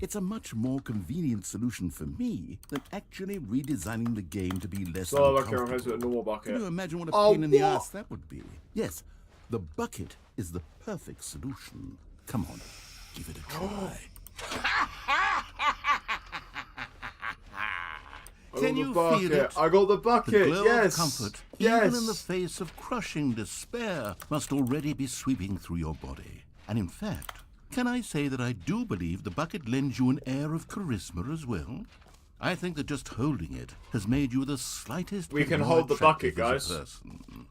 it's a much more convenient solution for me than actually redesigning the game to be less So like uncomfortable. a normal bucket. Can you imagine what a Oh, pain in the what? ass that would be? Yes, the bucket is the perfect solution. Come on, give it a try. Can you feel it? I got the The bucket. glow Yes. of comfort, Yes. even in the face of crushing despair, must already be sweeping through your body. And in fact, can I say that I do believe the bucket lends you an air of charisma as well? I think that just holding it has made you the slightest We bit can more hold the bucket, attractive as a guys. person.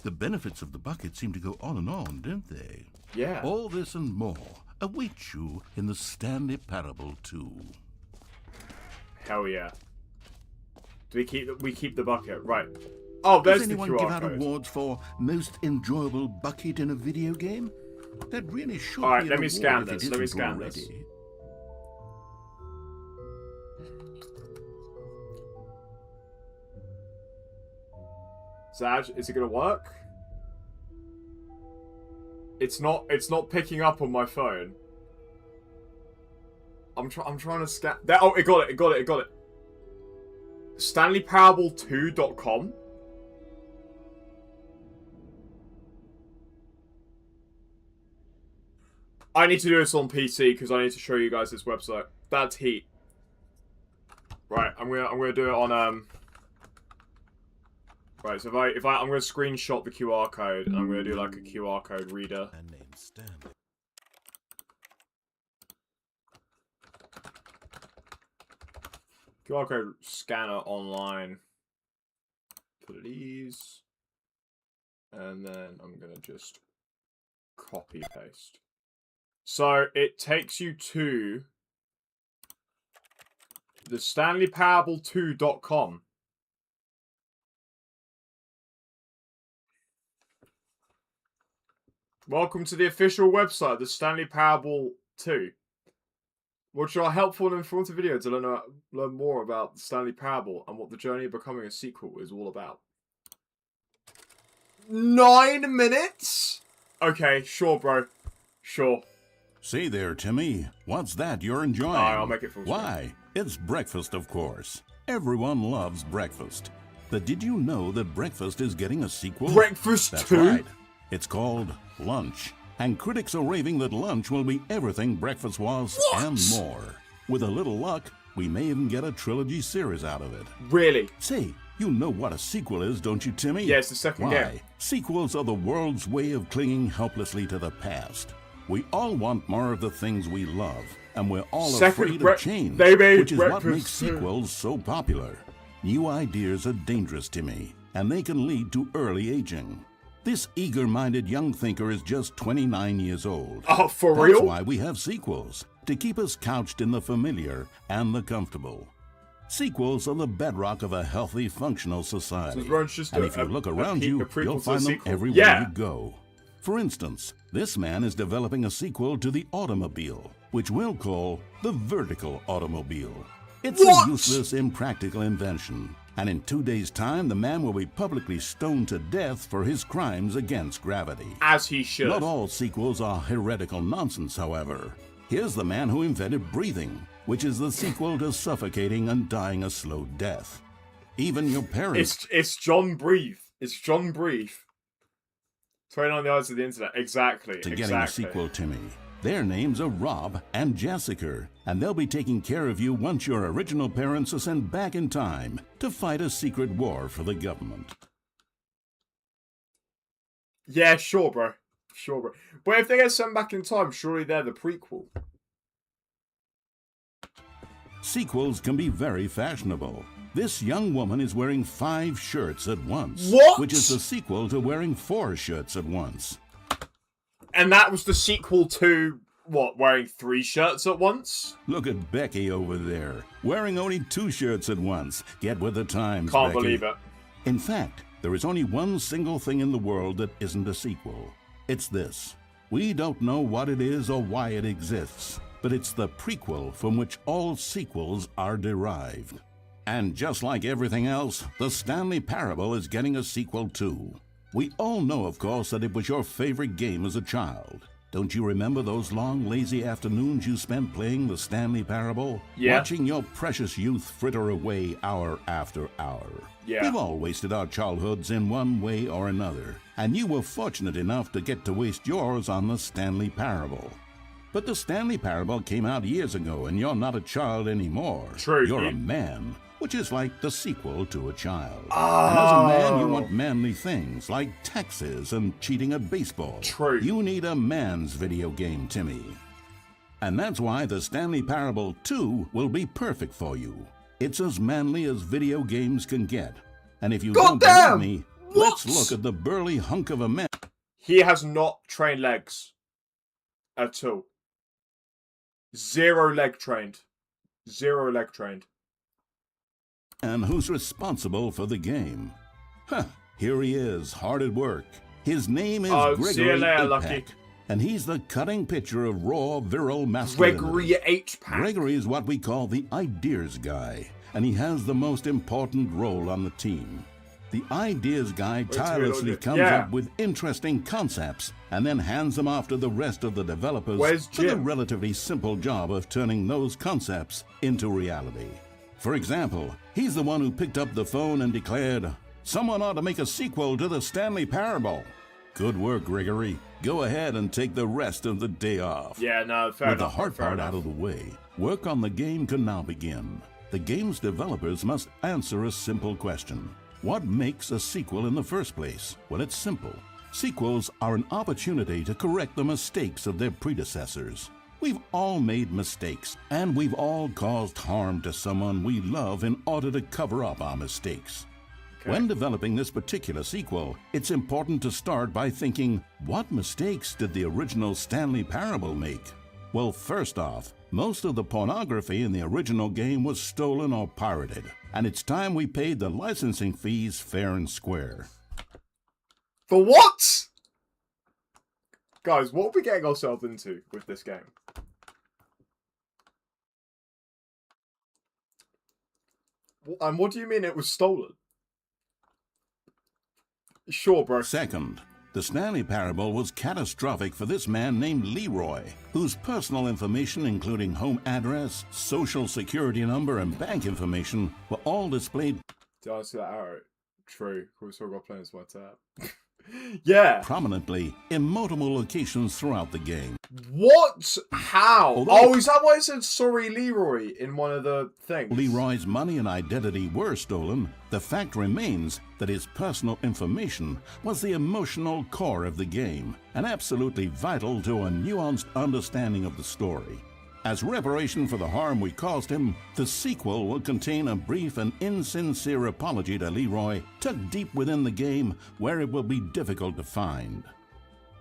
The benefits of the bucket seem to go on and on, don't they? Yeah. All this and more await you in the Stanley Parable 2. Hell yeah. Do we keep the bucket? Right. Oh, there's Does the anyone QR give out code. awards for most enjoyable bucket in a video game? That really should Alright, be let an me award scan if it this. Let me isn't scan this. already. Zaj, is it gonna work? It's not picking up on my phone. I'm trying to scan that. Oh, it got it. StanleyParable2.com. I need to do this on PC because I need to show you guys this website. That's heat. Right, I'm gonna do it on Right, so I'm gonna screenshot the QR code and I'm gonna do like a QR code reader. And name Stanley. QR code scanner online, please. And then I'm gonna just copy paste. So it takes you to the StanleyParable2.com. Welcome to the official website, the Stanley Parable 2. Which are helpful and informative videos to learn more about the Stanley Parable and what the journey of becoming a sequel is all about. 9 minutes? Okay, sure, bro. Sure. Say there, Timmy. What's that you're enjoying? I'll make it full screen. Why? It's breakfast, of course. Everyone loves breakfast. But did you know that breakfast is getting a sequel? Breakfast That's 2? right. It's called Lunch. And critics are raving that lunch will be everything breakfast was and more. With a little luck, we may even get a trilogy series out of it. Really? Say, you know what a sequel is, don't you, Timmy? Yeah, it's the second Why? game. Sequels are the world's way of clinging helplessly to the past. We all want more of the things we love, and we're all afraid of change, which is what makes sequels so popular. New ideas are dangerous, Timmy, and they can lead to early aging. This eager-minded young thinker is just 29 years old. Oh, for That's real? why we have sequels, to keep us couched in the familiar and the comfortable. Sequels are the bedrock of a healthy, functional society. And if you look around you, you'll find them everywhere you go. For instance, this man is developing a sequel to the automobile, which we'll call the vertical automobile. It's a useless, impractical invention. And in 2 days' time, the man will be publicly stoned to death for his crimes against gravity. As he should. Not all sequels are heretical nonsense, however. Here's the man who invented breathing, which is the sequel to suffocating and dying a slow death. Even your parents... It's John Breathe. It's John Breathe. 29 the eyes of the internet. Exactly. Getting a sequel, Timmy. Their names are Rob and Jessica, and they'll be taking care of you once your original parents are sent back in time to fight a secret war for the government. Yeah, sure, bro. Sure, bro. But if they get sent back in time, surely they're the prequel. Sequels can be very fashionable. This young woman is wearing 5 shirts at once. What? Which is the sequel to wearing 4 shirts at once. And that was the sequel to, what, wearing 3 shirts at once? Look at Becky over there, wearing only 2 shirts at once. Get with the times, Can't Becky. believe it. In fact, there is only one single thing in the world that isn't a sequel. It's this. We don't know what it is or why it exists, but it's the prequel from which all sequels are derived. And just like everything else, the Stanley Parable is getting a sequel too. We all know, of course, that it was your favorite game as a child. Don't you remember those long, lazy afternoons you spent playing the Stanley Parable? Yeah. Watching your precious youth fritter away hour after hour. Yeah. We've all wasted our childhoods in one way or another, and you were fortunate enough to get to waste yours on the Stanley Parable. But the Stanley Parable came out years ago, and you're not a child anymore. True. You're a man, which is like the sequel to a child. And as a man, you want manly things like taxes and cheating at baseball. True. You need a man's video game, Timmy. And that's why the Stanley Parable 2 will be perfect for you. It's as manly as video games can get. And if you God don't damn! believe me, What? let's look at the burly hunk of a man. He has not trained legs. At all. Zero leg trained. Zero leg trained. And who's responsible for the game? Huh, here he is, hard at work. His name is Gregory see you later, Eight-Pack, Lucky. and he's the cutting picture of raw, virile masculinity. Gregory Eight-Pack. Gregory is what we call the ideas guy, and he has the most important role on the team. The ideas guy tirelessly comes up with interesting concepts and then hands them off to the rest of the developers for the relatively simple job of turning those concepts into reality. For example, he's the one who picked up the phone and declared, "Someone ought to make a sequel to the Stanley Parable." Good work, Gregory. Go ahead and take the rest of the day off. Yeah, no, fair enough. With the hard part out of the way, work on the game can now begin. The game's developers must answer a simple question. What makes a sequel in the first place? Well, it's simple. Sequels are an opportunity to correct the mistakes of their predecessors. We've all made mistakes, and we've all caused harm to someone we love in order to cover up our mistakes. Okay. When developing this particular sequel, it's important to start by thinking, what mistakes did the original Stanley Parable make? Well, first off, most of the pornography in the original game was stolen or pirated, and it's time we paid the licensing fees fair and square. For what? Guys, what are we getting ourselves into with this game? And what do you mean it was stolen? Sure, bro. Second, the Stanley Parable was catastrophic for this man named Leroy, whose personal information, including home address, social security number, and bank information, were all displayed. Did I see that arrow? True. We still got playing my tab. Yeah. Prominently in multiple locations throughout the game. What? How? Oh, is that why it said "Sorry, Leroy" in one of the things? Leroy's money and identity were stolen. The fact remains that his personal information was the emotional core of the game and absolutely vital to a nuanced understanding of the story. As reparation for the harm we caused him, the sequel will contain a brief and insincere apology to Leroy, tucked deep within the game where it will be difficult to find.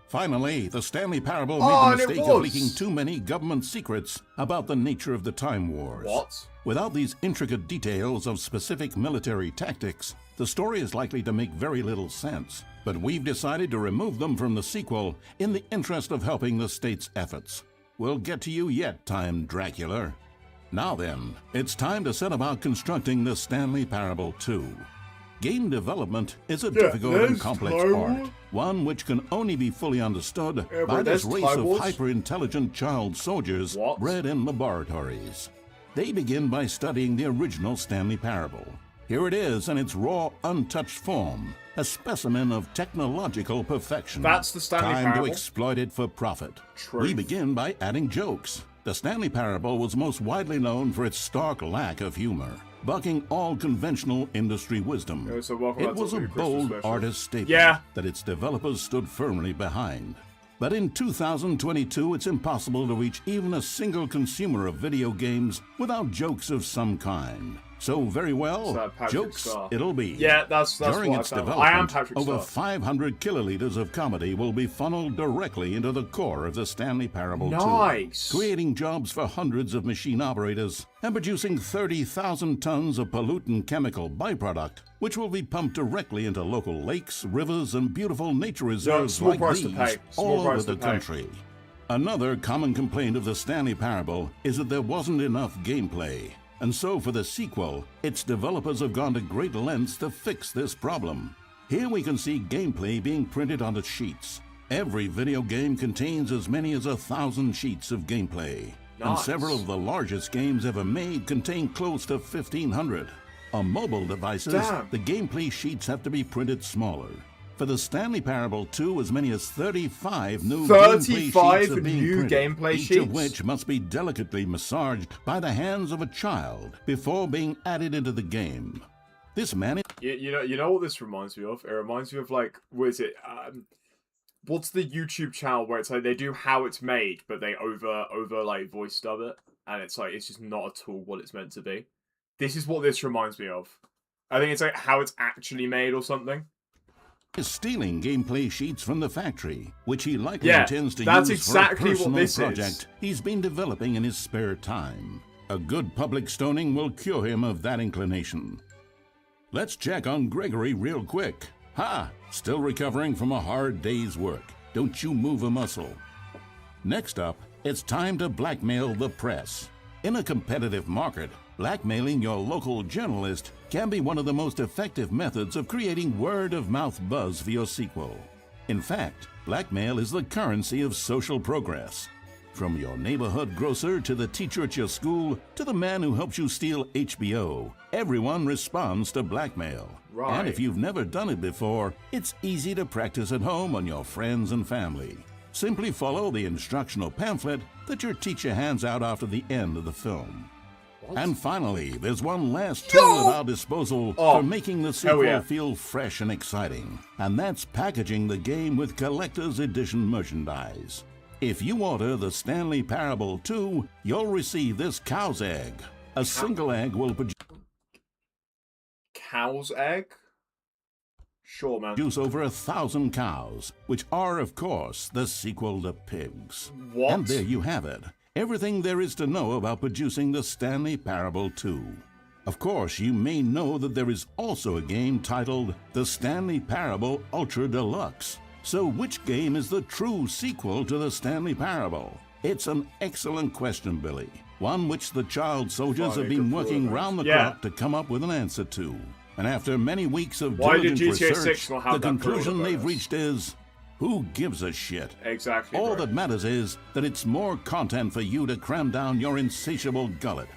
Finally, the Stanley Parable made the mistake of leaking too many government secrets about the nature of the Time Wars. What? Without these intricate details of specific military tactics, the story is likely to make very little sense. But we've decided to remove them from the sequel in the interest of helping the state's efforts. We'll get to you yet, Time Dracula. Now then, it's time to set about constructing the Stanley Parable 2. Game development is a difficult and complex art, one which can only be fully understood by this race of hyper-intelligent child soldiers bred in laboratories. They begin by studying the original Stanley Parable. Here it is in its raw, untouched form, a specimen of technological perfection. That's the Stanley Parable. Time to exploit it for profit. We begin by adding jokes. The Stanley Parable was most widely known for its stark lack of humor, bucking all conventional industry wisdom. It was a bold artist statement that its developers stood firmly behind. But in 2022, it's impossible to reach even a single consumer of video games without jokes of some kind. So very well, jokes it'll be. Yeah, that's During what its I found. development, I am Patrick over Star. 500 kiloliters of comedy will be funneled directly into the core of the Stanley Parable 2, creating jobs for hundreds of machine operators and producing 30,000 tons of pollutant chemical byproduct, which will be pumped directly into local lakes, rivers, and beautiful nature reserves like these all over the country. Another common complaint of the Stanley Parable is that there wasn't enough gameplay. And so for the sequel, its developers have gone to great lengths to fix this problem. Here we can see gameplay being printed onto sheets. Every video game contains as many as 1,000 sheets of gameplay. And several of the largest games ever made contain close to 1,500. On mobile devices, the gameplay sheets have to be printed smaller. For the Stanley Parable 2, as many as 35 new gameplay sheets are being printed, each of which must be delicately massaged by the hands of a child before being added into the game. This man... You know what this reminds me of? It reminds me of, like, what is it? What's the YouTube channel where it's like they do how it's made, but they over like voice dub it, and it's like it's just not at all what it's meant to be. This is what this reminds me of. I think it's like how it's actually made or something. Is stealing gameplay sheets from the factory, which he likely Yeah, intends to that's use exactly for a what personal this project is. he's been developing in his spare time. A good public stoning will cure him of that inclination. Let's check on Gregory real quick. Ha! Still recovering from a hard day's work. Don't you move a muscle. Next up, it's time to blackmail the press. In a competitive market, blackmailing your local journalist can be one of the most effective methods of creating word-of-mouth buzz for your sequel. In fact, blackmail is the currency of social progress. From your neighborhood grocer to the teacher at your school to the man who helps you steal HBO, everyone responds to blackmail. Right. And if you've never done it before, it's easy to practice at home on your friends and family. Simply follow the instructional pamphlet that your teacher hands out after the end of the film. What? And finally, there's one last tool at our disposal for making the sequel feel fresh and exciting. And that's packaging the game with collector's edition merchandise. If you order the Stanley Parable 2, you'll receive this cow's egg. A single egg will produce Cow's egg? Sure, man. over 1,000 cows, which are, of course, the sequel to Pigs. What? And there you have it. Everything there is to know about producing the Stanley Parable 2. Of course, you may know that there is also a game titled The Stanley Parable Ultra Deluxe. So which game is the true sequel to the Stanley Parable? It's an excellent question, Billy. One which the child soldiers have been working round the clock to come up with an answer to. And after many weeks of diligent research, the conclusion they've reached is, who gives a shit? Exactly. All that matters is that it's more content for you to cram down your insatiable gullet.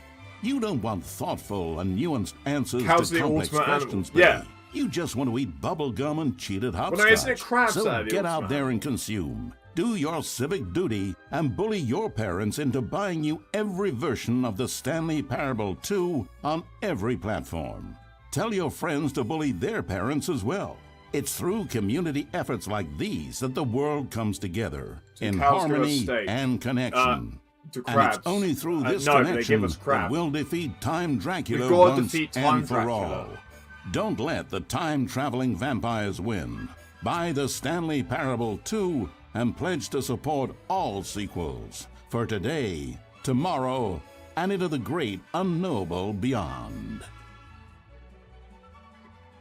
You don't want thoughtful and nuanced answers to complex questions, Billy. Yeah. You just want to eat bubble gum and cheated hopscotch. Well, no, isn't it crabs so get out there and consume. Do your civic duty and bully your parents into buying you every version of the Stanley Parable 2 on every platform. Tell your friends to bully their parents as well. It's through community efforts like these that the world comes together in harmony and connection. And it's only through this connection that we'll defeat Time Dracula once and for all. Don't let the time-traveling vampires win. Buy the Stanley Parable 2 and pledge to support all sequels for today, tomorrow, and into the great unknowable beyond.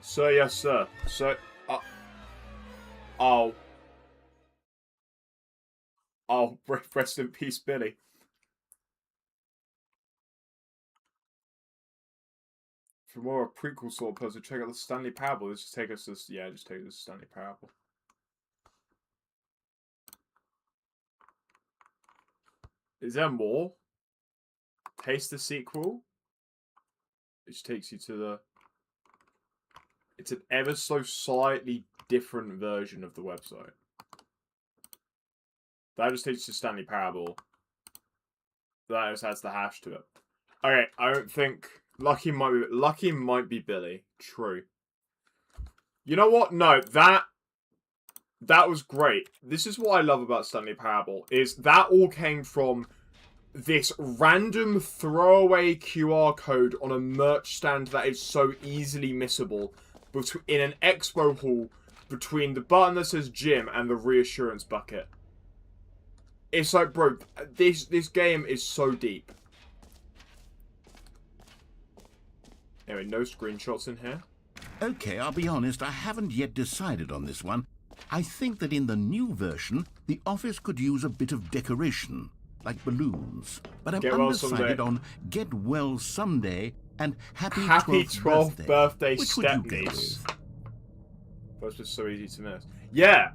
So, yes, sir. So, rest in peace, Billy. For more of a prequel sort of person, check out the Stanley Parable. Let's just take us to this. Yeah, just take this Stanley Parable. Is there more? Taste the sequel. Which takes you to the. It's an ever so slightly different version of the website. That just takes you to Stanley Parable. That just adds the hash to it. Okay, I don't think. Lucky might be Billy. True. You know what? No, that was great. This is what I love about Stanley Parable, is that all came from this random throwaway QR code on a merch stand that is so easily missable in an expo hall between the button that says gym and the reassurance bucket. It's like, bro, this game is so deep. Anyway, no screenshots in here. Okay, I'll be honest, I haven't yet decided on this one. I think that in the new version, the office could use a bit of decoration, like balloons. But I'm undecided on Get Well Someday and Happy 12th birthday Which would you go with? That's just so easy to miss. Yeah!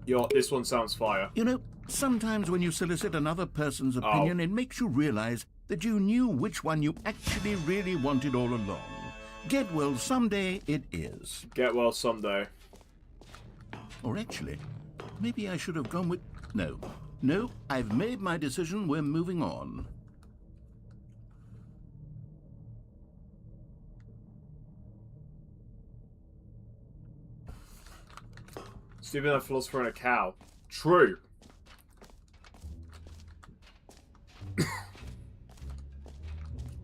Yo, this one sounds fire. You know, sometimes when you solicit another person's opinion, it makes you realize that you knew which one you actually really wanted all along. Get Well Someday it is. Get Well Someday. Or actually, maybe I should have gone with... No, I've made my decision. We're moving on. Stephen, a philosopher and a cow. True.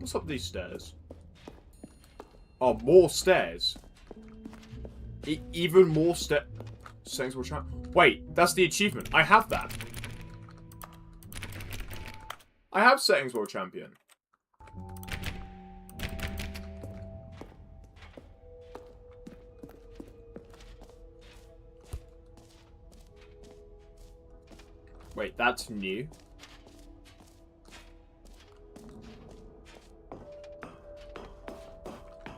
What's up these stairs? Oh, more stairs. Even more settings world champion. Wait, that's the achievement. I have that. I have settings world champion. Wait, that's new.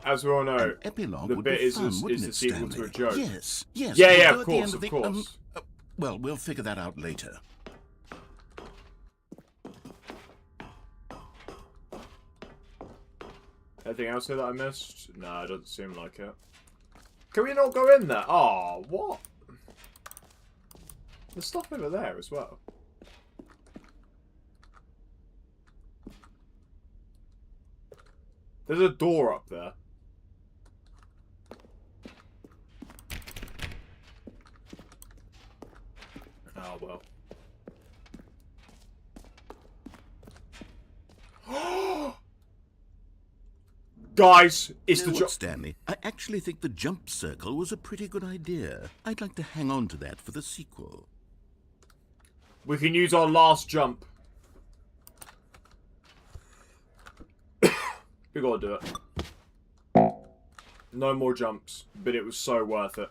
As we all know, epilogue the would bit be is fun, the wouldn't it, sequel to a Stanley? joke. Yes, yes. Yeah, Although of at the end course, of the- course. well, we'll figure that out later. Anything else here that I missed? No, it doesn't seem like it. Can we not go in there? Oh, what? There's stuff over there as well. There's a door up there. Oh, well. Guys, it's the jump. Stanley, I actually think the jump circle was a pretty good idea. I'd like to hang on to that for the sequel. We can use our last jump. We gotta do it. No more jumps, but it was so worth it.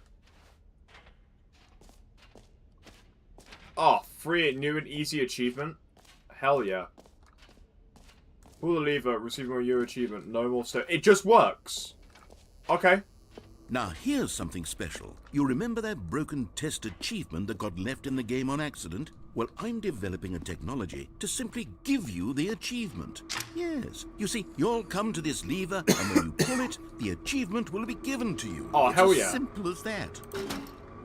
Oh, free new and easy achievement? Hell yeah. Pull the lever, receive more your achievement, no more step. It just works. Okay. Now here's something special. You remember that broken test achievement that got left in the game on accident? Well, I'm developing a technology to simply give you the achievement. Yes. You see, you'll come to this lever, and when you pull it, the achievement will be given to you. Oh, hell yeah. It's as simple as that.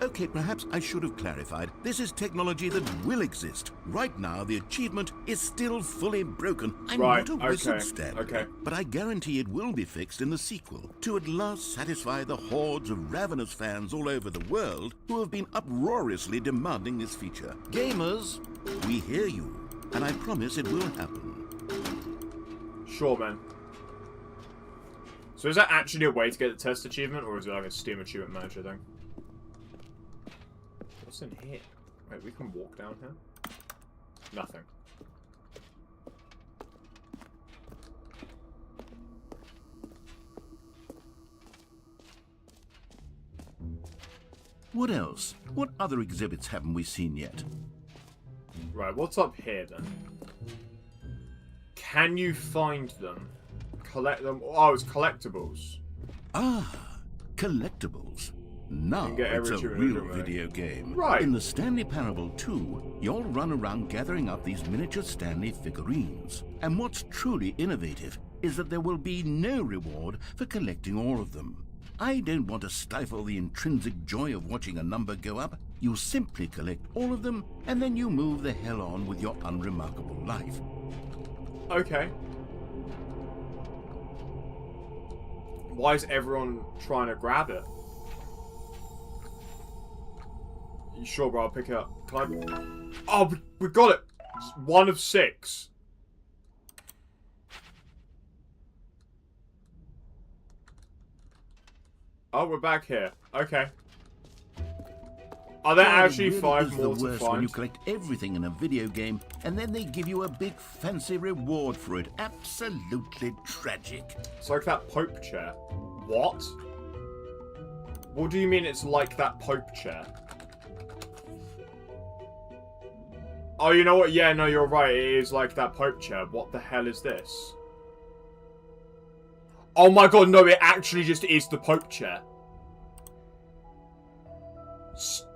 Okay, perhaps I should have clarified. This is technology that will exist. Right now, the achievement is still fully broken. I'm Right, not a wizard, okay, Stanley, okay. but I guarantee it will be fixed in the sequel to at last satisfy the hordes of ravenous fans all over the world who have been uproariously demanding this feature. Gamers, we hear you, and I promise it will happen. Sure, man. So is that actually a way to get the test achievement, or is it like a Steam Achievement Manager thing? What's in here? Wait, we can walk down here? Nothing. What else? What other exhibits haven't we seen yet? Right, what's up here then? Can you find them? Collect them? Oh, it's collectibles. Ah, collectibles. Now You can get it's a every real achievement, right? video game. Right. In the Stanley Parable 2, you'll run around gathering up these miniature Stanley figurines. And what's truly innovative is that there will be no reward for collecting all of them. I don't want to stifle the intrinsic joy of watching a number go up. You simply collect all of them, and then you move the hell on with your unremarkable life. Okay. Why is everyone trying to grab it? You sure, bro? I'll pick it up. Can I... Oh, we got it! It's 1 of 6. Oh, we're back here. Okay. Are there God, actually it really 5 is more the to worst when you find? collect everything in a video game, and then they give you a big fancy reward for it. Absolutely tragic. It's like that Pope chair. What? What do you mean it's like that Pope chair? Oh, you know what? Yeah, no, you're right. It is like that Pope chair. What the hell is this? Oh my god, no, it actually just is the Pope chair.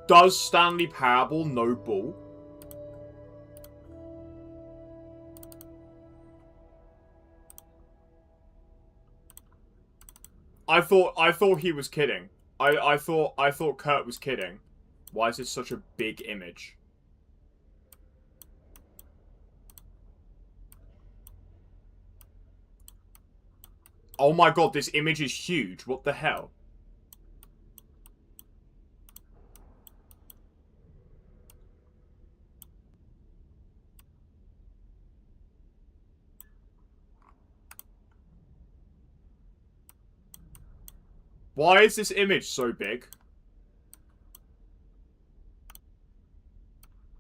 Does Stanley Parable know bull? I thought he was kidding. I thought Kurt was kidding. Why is this such a big image? Oh my god, this image is huge. What the hell? Why is this image so big?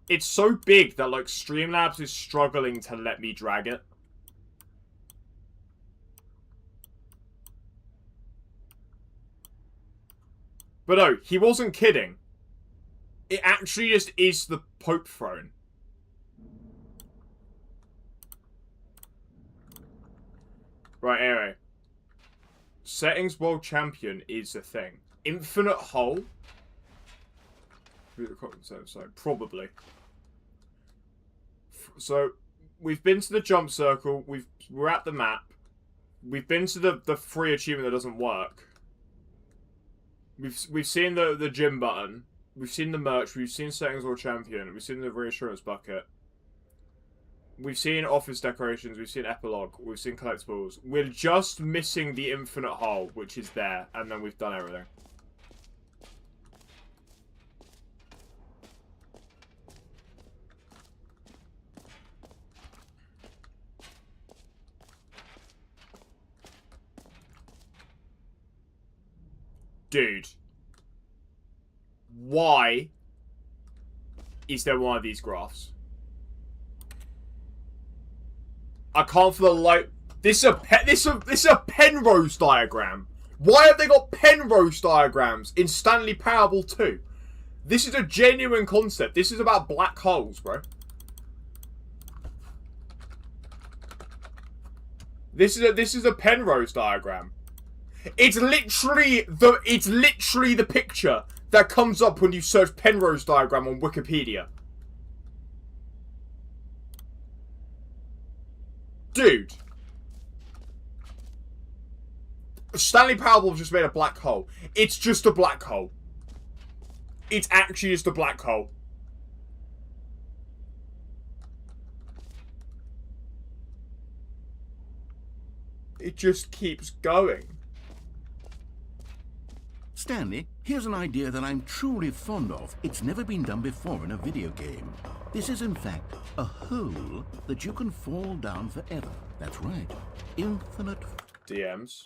It's so big that, like, Streamlabs is struggling to let me drag it. But no, he wasn't kidding. It actually just is the Pope throne. Right, anyway. Settings World Champion is a thing. Infinite Hull? So, probably. So, we've been to the jump circle. We're at the map. We've been to the free achievement that doesn't work. We've seen the gym button. We've seen the merch. We've seen Settings World Champion. We've seen the reassurance bucket. We've seen office decorations. We've seen epilogue. We've seen collectibles. We're just missing the infinite hull, which is there, and then we've done everything. Dude. Why is there one of these graphs? I can't for the life. This is a Penrose diagram. Why have they got Penrose diagrams in Stanley Parable 2? This is a genuine concept. This is about black holes, bro. This is a Penrose diagram. It's literally the picture that comes up when you search Penrose diagram on Wikipedia. Dude. Stanley Parable just made a black hole. It's just a black hole. It's actually just a black hole. It just keeps going. Stanley, here's an idea that I'm truly fond of. It's never been done before in a video game. This is, in fact, a hole that you can fall down forever. That's right. Infinite... DMs.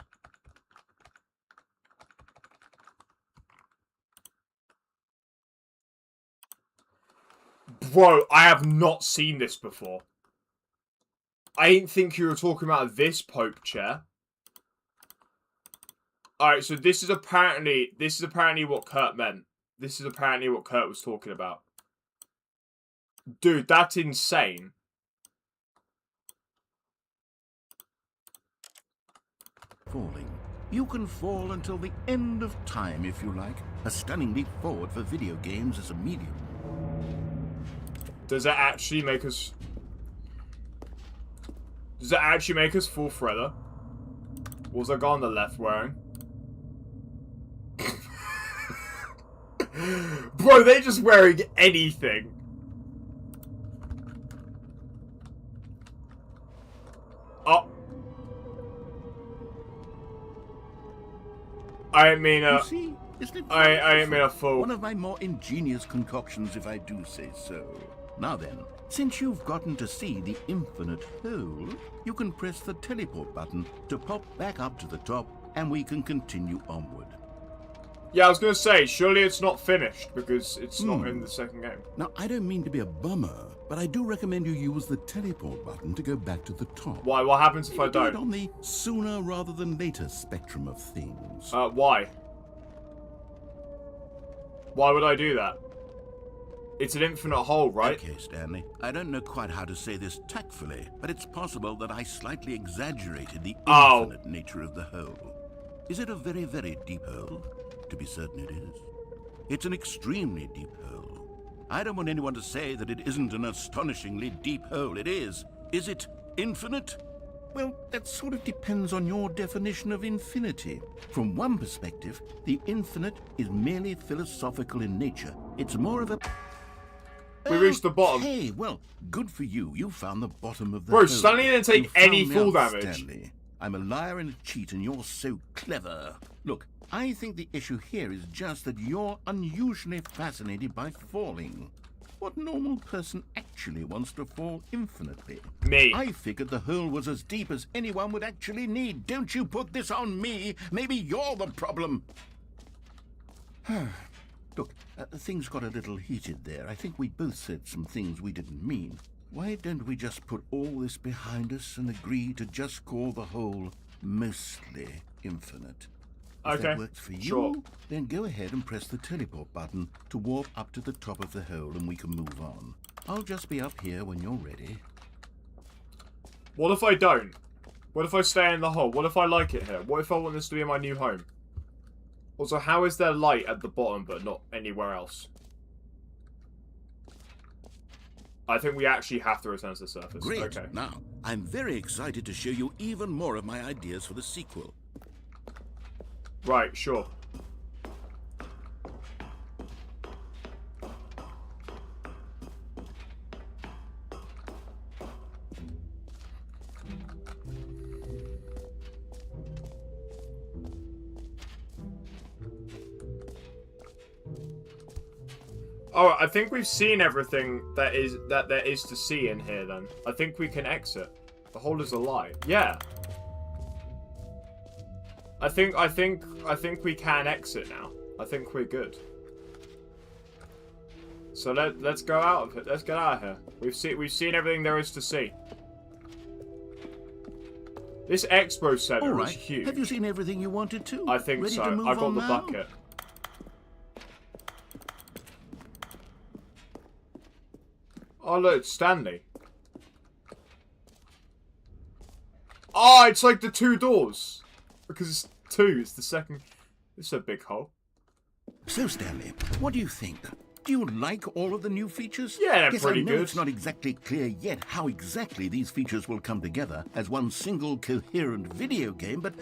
Bro, I have not seen this before. I didn't think you were talking about this Pope chair. Alright, so this is apparently what Kurt meant. This is apparently what Kurt was talking about. Dude, that's insane. Falling. You can fall until the end of time, if you like. A stunning leap forward for video games as a medium. Does that actually make us... Does that actually make us full threader? What was that guy on the left wearing? Bro, they're just wearing anything. Oh. I didn't mean a... See, I didn't mean a fool. One of my more ingenious concoctions, if I do say so. Now then, since you've gotten to see the infinite hole, you can press the teleport button to pop back up to the top, and we can continue onward. Yeah, I was going to say, surely it's not finished, because it's not in the second game. Now, I don't mean to be a bummer, but I do recommend you use the teleport button to go back to the top. Why? What happens if I Do it don't? on the sooner rather than later spectrum of things. Why? Why would I do that? It's an infinite hole, right? Okay, Stanley. I don't know quite how to say this tactfully, but it's possible that I slightly exaggerated the infinite nature of the hole. Is it a very, very deep hole? To be certain it is. It's an extremely deep hole. I don't want anyone to say that it isn't an astonishingly deep hole. It is. Is it infinite? Well, that sort of depends on your definition of infinity. From one perspective, the infinite is merely philosophical in nature. It's more of a... We reached the bottom. Hey, well, good for you. You found the bottom of the Bro, hole. Stanley didn't take You any found me full out, damage. Stanley. I'm a liar and a cheat, and you're so clever. Look, I think the issue here is just that you're unusually fascinated by falling. What normal person actually wants to fall infinitely? Me. I figured the hole was as deep as anyone would actually need. Don't you put this on me. Maybe you're the problem. Look, things got a little heated there. I think we both said some things we didn't mean. Why don't we just put all this behind us and agree to just call the hole mostly infinite? If that works for you, sure. Then go ahead and press the teleport button to warp up to the top of the hole and we can move on. I'll just be up here when you're ready. What if I don't? What if I stay in the hole? What if I like it here? What if I want this to be my new home? Also, how is there light at the bottom but not anywhere else? I think we actually have to return to the surface. Great. Okay. Now, I'm very excited to show you even more of my ideas for the sequel. Right, sure. Oh, I think we've seen everything that there is to see in here then. I think we can exit. The hole is a lie. Yeah. I think we can exit now. I think we're good. So let's go out of it. Let's get out of here. We've seen everything there is to see. This expo center is huge. Have you seen everything you wanted to? I think Ready so. to move I got on the now? bucket. Oh look, Stanley. Oh, it's like the two doors. Because it's two, it's the second. It's a big hole. So, Stanley, what do you think? Do you like all of the new features? Yeah, they're yes, pretty I know good. It's not exactly clear yet how exactly these features will come together as one single coherent video game, but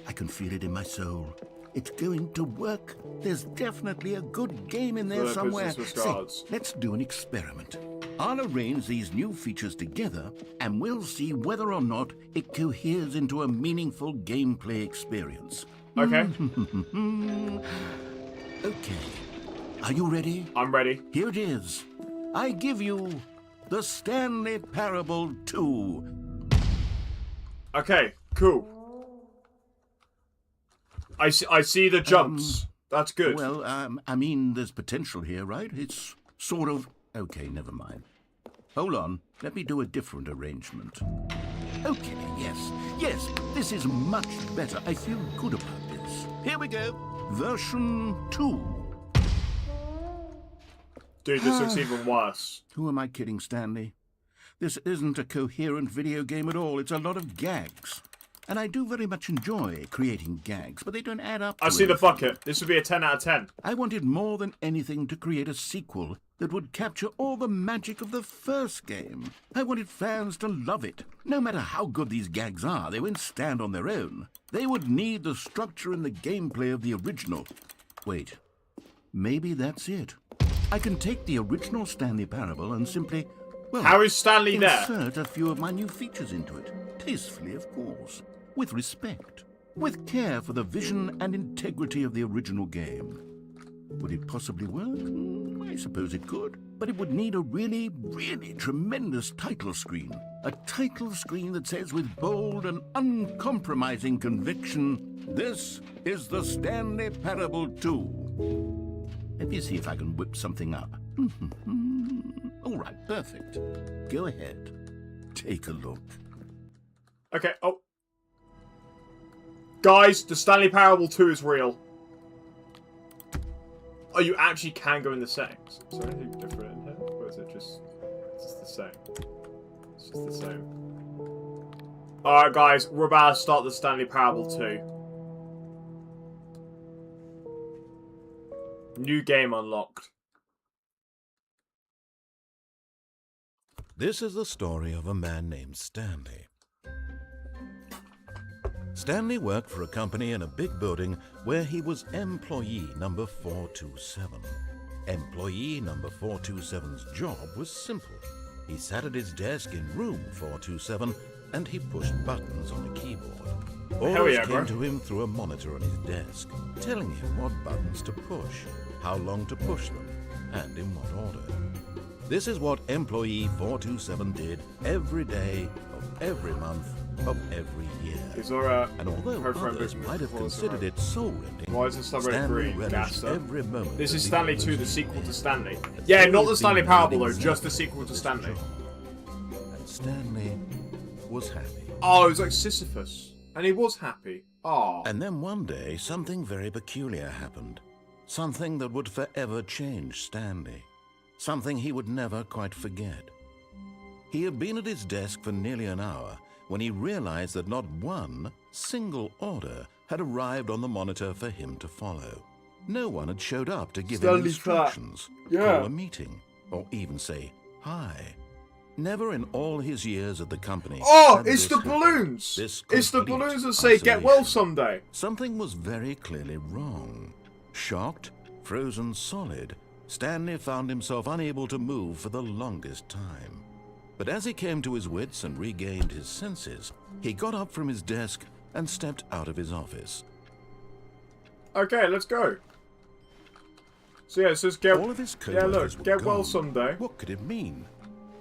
I can feel it in my soul. It's going to work. There's definitely a good game in there somewhere. So, let's do an experiment. I'll arrange these new features together, and we'll see whether or not it coheres into a meaningful gameplay experience. Okay. Okay. Are you ready? I'm ready. Here it is. I give you the Stanley Parable 2. Okay, cool. I see the jumps. That's good. Well, I mean, there's potential here, right? It's sort of... Okay, never mind. Hold on. Let me do a different arrangement. Okay, yes, this is much better. I feel good about this. Here we go. Version 2. Dude, this looks even worse. Who am I kidding, Stanley? This isn't a coherent video game at all. It's a lot of gags. And I do very much enjoy creating gags, but they don't add up to I see the anything. bucket. This would be a 10 out of 10. I wanted more than anything to create a sequel that would capture all the magic of the first game. I wanted fans to love it. No matter how good these gags are, they won't stand on their own. They would need the structure and the gameplay of the original. Wait, maybe that's it. I can take the original Stanley Parable and simply, well, How is Stanley there? insert a few of my new features into it. Tastefully, of course. With respect. With care for the vision and integrity of the original game. Would it possibly work? I suppose it could. But it would need a really, really tremendous title screen. A title screen that says with bold and uncompromising conviction, "This is the Stanley Parable 2. Let me see if I can whip something up. All right, perfect. Go ahead. Take a look. Okay, oh. Guys, the Stanley Parable 2 is real. Oh, you actually can go in the settings. Is there anything different in here? Or is it just the same? It's just the same. Alright guys, we're about to start the Stanley Parable 2. New game unlocked. This is the story of a man named Stanley. Stanley worked for a company in a big building where he was employee number 427. Employee number 427's job was simple. He sat at his desk in room 427 and he pushed buttons on a keyboard. Orders came to him through a monitor on his desk, telling him what buttons to push, how long to push them, and in what order. This is what employee 427 did every day of every month of every year. Is there a And although others might have considered it soul-rending, why is the subreddit Stanley green? relished Gaster. every moment. This is of Stanley being 2, the associated sequel to with Stanley. it. Yeah, So not the he'd Stanley been Parable though, leading just the himself sequel to this Stanley. job. And Stanley was happy. Oh, it was like Sisyphus. And he was happy. Oh. And then one day, something very peculiar happened. Something that would forever change Stanley. Something he would never quite forget. He had been at his desk for nearly an hour when he realized that not one single order had arrived on the monitor for him to follow. No one had showed up to give him Stanley instructions, Yeah. call a meeting, or even say hi. Never in all his years at the company. Oh, had it's this the happened. balloons! This It's the complete balloons that say, get well isolation. someday. Something was very clearly wrong. Shocked, frozen solid, Stanley found himself unable to move for the longest time. But as he came to his wits and regained his senses, he got up from his desk and stepped out of his office. Okay, let's go. So yeah, it says get... All of his Yeah, co-workers look, were get well gone. someday. What could it mean?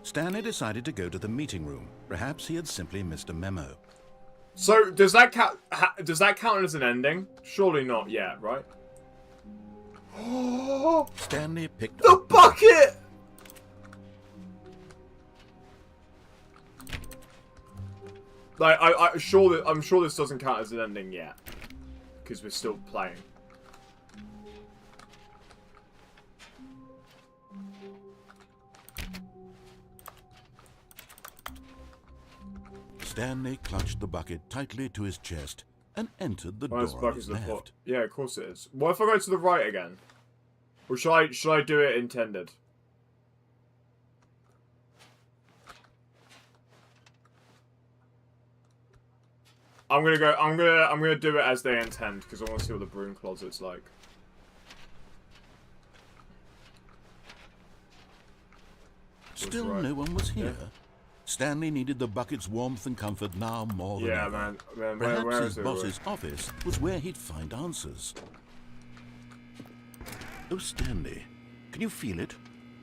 Stanley decided to go to the meeting room. Perhaps he had simply missed a memo. So, does that count? Does that count as an ending? Surely not yet, right? Oh, Stanley picked the up bucket! Like, I'm sure this doesn't count as an ending yet, because we're still playing. Stanley clutched the bucket tightly to his chest and entered the Well, this door on bucket's his the plot. left. Yeah, of course it is. What if I go to the right again? Or should I do it intended? I'm gonna do it as they intend because I want to see what the broom closet's like. Still right. no one was here. Stanley needed the bucket's warmth and comfort now more than Yeah, ever. man. Perhaps Where his is it? boss's office was where he'd find answers. Oh, Stanley, can you feel it?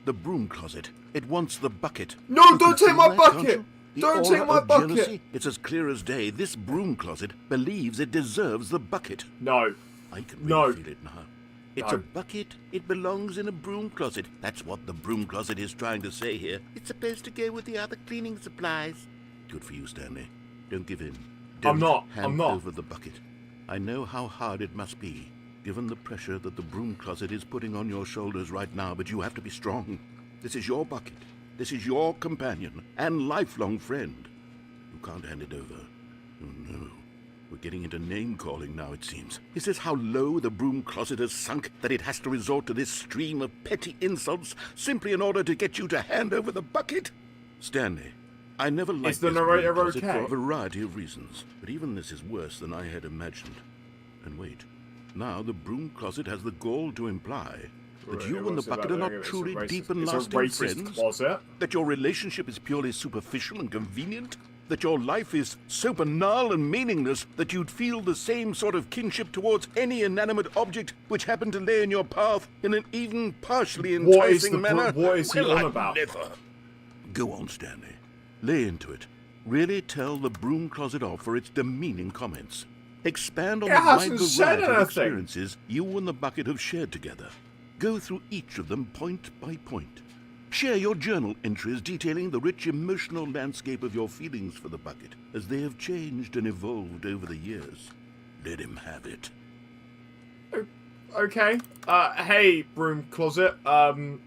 The broom closet. It wants the bucket. No, You don't can take my feel that, can't bucket! you? The Don't aura take my of bucket! jealousy, it's as clear as day. This broom closet believes it deserves the bucket. No. I can really No. feel it now. It's No. a bucket. It belongs in a broom closet. That's what the broom closet is trying to say here. It's supposed to go with the other cleaning supplies. Good for you, Stanley. Don't give in. Don't hand I'm not. over the bucket. I know how hard it must be, given the pressure that the broom closet is putting on your shoulders right now, but you have to be strong. This is your bucket. This is your companion and lifelong friend. You can't hand it over. Oh, no. We're getting into name-calling now, it seems. Is this how low the broom closet has sunk, that it has to resort to this stream of petty insults simply in order to get you to hand over the bucket? Stanley, I never liked the this narrator broom closet okay? for a variety of reasons, but even this is worse than I had imagined. And wait, now the broom closet has the gall to imply that you and the bucket are not truly deep and lasting friends, Closet. that your relationship is purely superficial and convenient, that your life is so banal and meaningless that you'd feel the same sort of kinship towards any inanimate object which happened to lay in your path in an even partially enticing manner. What is he Well, on I'd about? never. Go on, Stanley. Lay into it. Really tell the broom closet off for its demeaning comments. Expand on It the wide hasn't said variety of anything. experiences you and the bucket have shared together. Go through each of them point by point. Share your journal entries detailing the rich emotional landscape of your feelings for the bucket as they have changed and evolved over the years. Let him have it. Okay. Hey, broom closet. I'm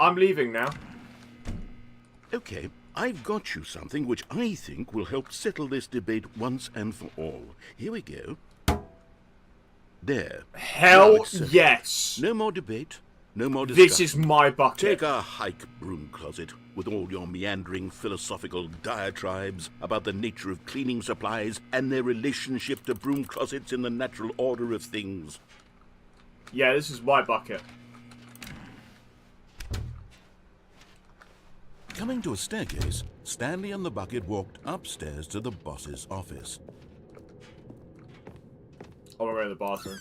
leaving now. Okay, I've got you something which I think will help settle this debate once and for all. Here we go. There. Now Hell it's settled. yes. No more debate. No more discussion. This is my bucket. Take a hike, broom closet, with all your meandering philosophical diatribes about the nature of cleaning supplies and their relationship to broom closets in the natural order of things. Yeah, this is my bucket. Coming to a staircase, Stanley and the bucket walked upstairs to the boss's office. I'm gonna go to the bathroom.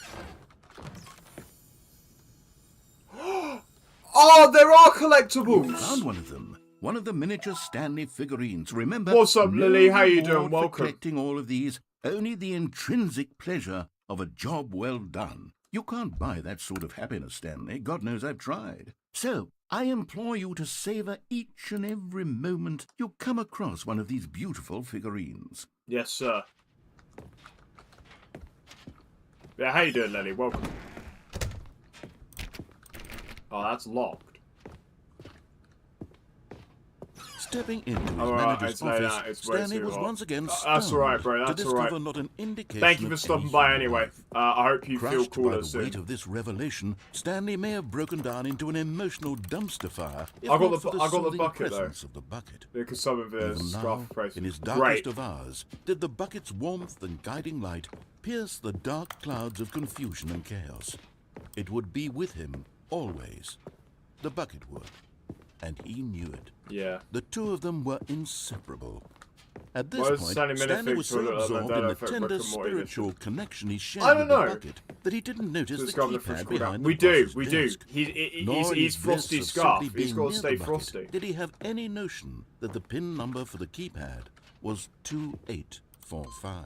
Oh, there are You collectibles! found one of them. One of the miniature Stanley figurines. Remember? What's up, no Lily? How you reward doing? for Welcome. collecting all of these. Only the intrinsic pleasure of a job well done. You can't buy that sort of happiness, Stanley. God knows I've tried. So, I implore you to savor each and every moment you come across one of these beautiful figurines. Yes, sir. Yeah, how you doing, Lily? Welcome. Oh, that's locked. Stepping into his Alright, manager's it's like office, that. It's way Stanley too was hot. once again That's alright, bro. stunned That's to discover alright. not an indication Thank you for of stopping any by human anyway. life. I hope you feel Crushed by cooler the soon. weight of this revelation, Stanley may have broken down into an emotional dumpster fire. If I got not the for bucket, though. presence of the bucket. Because some of the Even scarf now, prices. in his Great. darkest of hours, did the bucket's warmth and guiding light pierce the dark clouds of confusion and chaos. It would be with him always. The bucket would, and he knew it. Yeah. The two of them were inseparable. At this Why does point, Stanley Stanley was so Minifig look like absorbed that in the affect tender Rick and Morty spiritual connection he I shared don't with the know. bucket that he didn't notice the Discover the Fridge keypad cooldown. behind We the do, boss's we do. desk. Nor He's in his Frosty bliss of Scarf. simply He's being got to near stay the bucket, frosty. Did he have any notion that the PIN number for the keypad was 2845?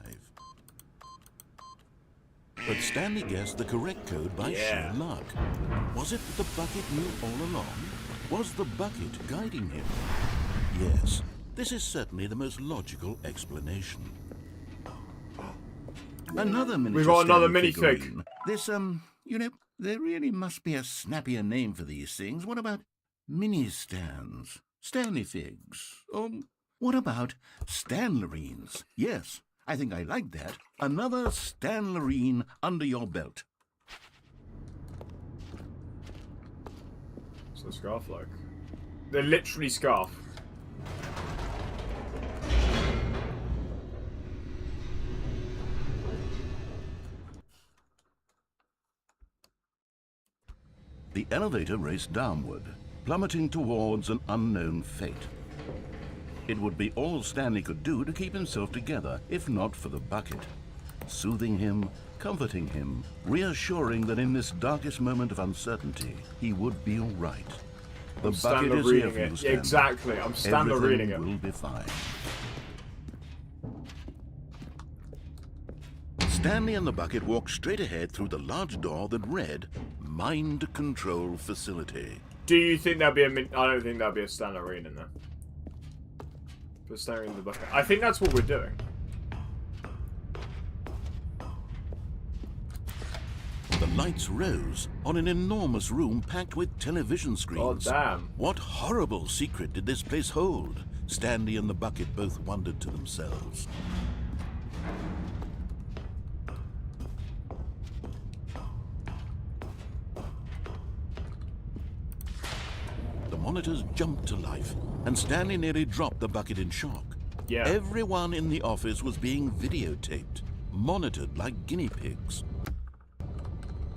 But Stanley guessed the correct code by sheer luck. Was it that the bucket knew all along? Was the bucket guiding him? Yes, this is certainly the most logical explanation. Another miniature We've got another Stanley minifig. figurine. This, you know, there really must be a snappier name for these things. What about mini-stands? Stanley figs? Or what about Stanlerines? Yes, I think I like that. Another Stanlerine under your belt. What's the scarf like? They're literally scarf. The elevator raced downward, plummeting towards an unknown fate. It would be all Stanley could do to keep himself together, if not for the bucket. Soothing him, comforting him, reassuring that in this darkest moment of uncertainty, he would be all right. The bucket is here for you, Stanley. Exactly, I'm Stanley reading it. Everything will be fine. Stanley and the bucket walked straight ahead through the large door that read, Mind Control Facility. Do you think there'll be a I don't think there'll be a Stanley in there. Put Stanley in the bucket. I think that's what we're doing. The lights rose on an enormous room packed with television screens. God damn. What horrible secret did this place hold? Stanley and the bucket both wondered to themselves. The monitors jumped to life, and Stanley nearly dropped the bucket in shock. Yeah. Everyone in the office was being videotaped, monitored like guinea pigs.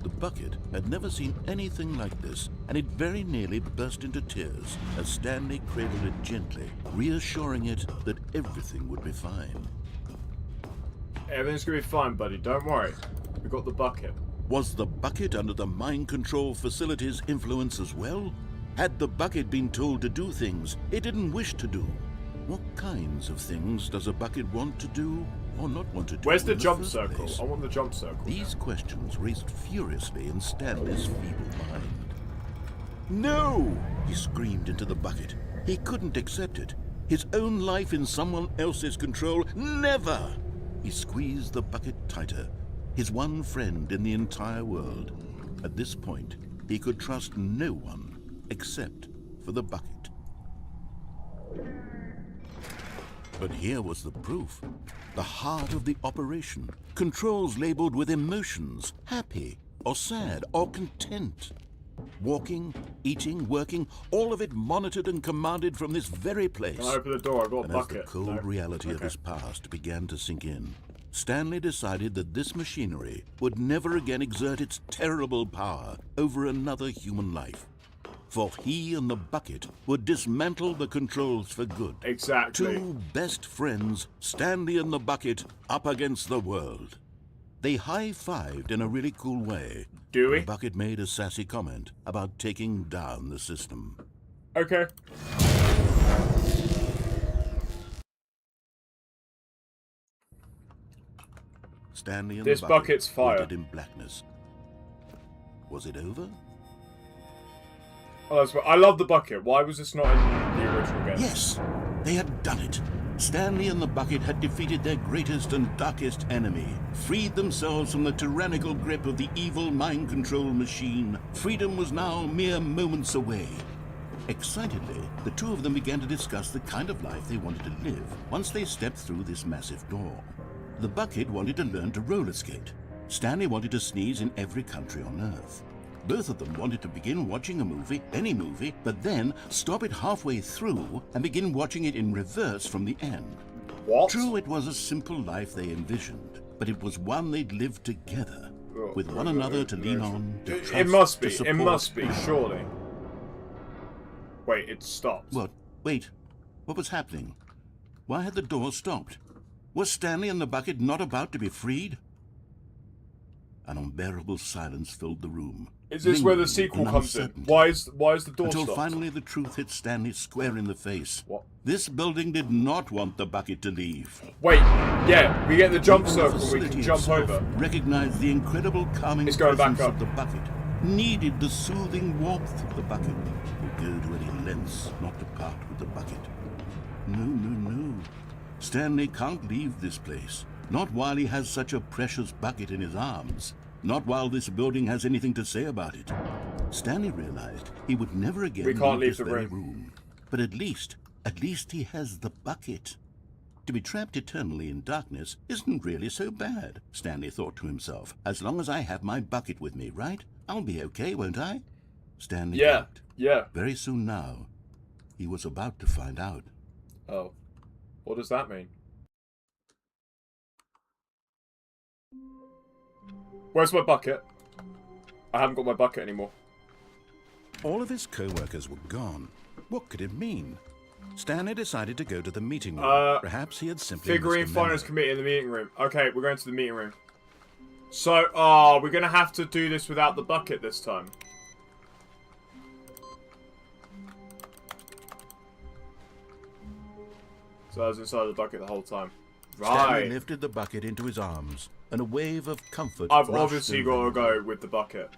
The bucket had never seen anything like this, and it very nearly burst into tears as Stanley cradled it gently, reassuring it that everything would be fine. Everything's gonna be fine, buddy. Don't worry. We got the bucket. Was the bucket under the mind control facility's influence as well? Had the bucket been told to do things it didn't wish to do? What kinds of things does a bucket want to do or not want to do? Where's the in jump first circle? place? I want the jump circle. These questions raced furiously in Stanley's feeble mind. No! He screamed into the bucket. He couldn't accept it. His own life in someone else's control. Never! He squeezed the bucket tighter. His one friend in the entire world. At this point, he could trust no one except for the bucket. But here was the proof. The heart of the operation. Controls labeled with emotions, happy or sad or content. Walking, eating, working, all of it monitored and commanded from this very place. Can I open the door? I've got a And bucket. as the cold No? reality of Okay. his past began to sink in, Stanley decided that this machinery would never again exert its terrible power over another human life. For he and the bucket would dismantle the controls for good. Exactly. Two best friends, Stanley and the bucket, up against the world. They high-fived in a really cool way. Do we? The bucket made a sassy comment about taking down the system. Okay. Stanley and This the bucket's fire. waited in blackness. Was it over? Oh, that's, I love the bucket. Why was this not in the original game? Yes, they had done it. Stanley and the bucket had defeated their greatest and darkest enemy, freed themselves from the tyrannical grip of the evil mind control machine. Freedom was now mere moments away. Excitedly, the two of them began to discuss the kind of life they wanted to live once they stepped through this massive door. The bucket wanted to learn to roller skate. Stanley wanted to sneeze in every country on Earth. Both of them wanted to begin watching a movie, any movie, but then stop it halfway through and begin watching it in reverse from the end. What? True, it was a simple life they envisioned, but it was one they'd lived together, with one another to lean on, to trust, It must be. to support. It must be, surely. Wait, it stopped. What? Wait. What was happening? Why had the door stopped? Was Stanley and the bucket not about to be freed? An unbearable silence filled the room. Is this where the lingering sequel comes in? uncertainty. Why is the door Until stopped? finally the truth hit Stanley square in the face. What? This building did not want the bucket to leave. Wait, yeah, we get the jump The circle, we facility can jump itself over. recognized the incredible calming It's going back presence up. of the bucket, needed the soothing warmth of the bucket, would go to any lengths not to part with the bucket. No, no, no. Stanley can't leave this place, not while he has such a precious bucket in his arms, not while this building has anything to say about it. Stanley realized he would never again We can't leave this the very room. But at least he has the bucket. To be trapped eternally in darkness isn't really so bad, Stanley thought to himself. As long as I have my bucket with me, right? I'll be okay, won't I? Stanley Yeah, thought. yeah. Very soon now, he was about to find out. Oh. What does that mean? Where's my bucket? I haven't got my bucket anymore. All of his co-workers were gone. What could it mean? Stanley decided to go to the meeting room. Perhaps he had simply Figurine missed a memo. finance committee in the meeting room. Okay, we're going to the meeting room. So, we're going to have to do this without the bucket this time. So I was inside the bucket the whole time. Stanley Right. lifted the bucket into his arms, and a wave of comfort I've rushed obviously over got to him. go with the bucket.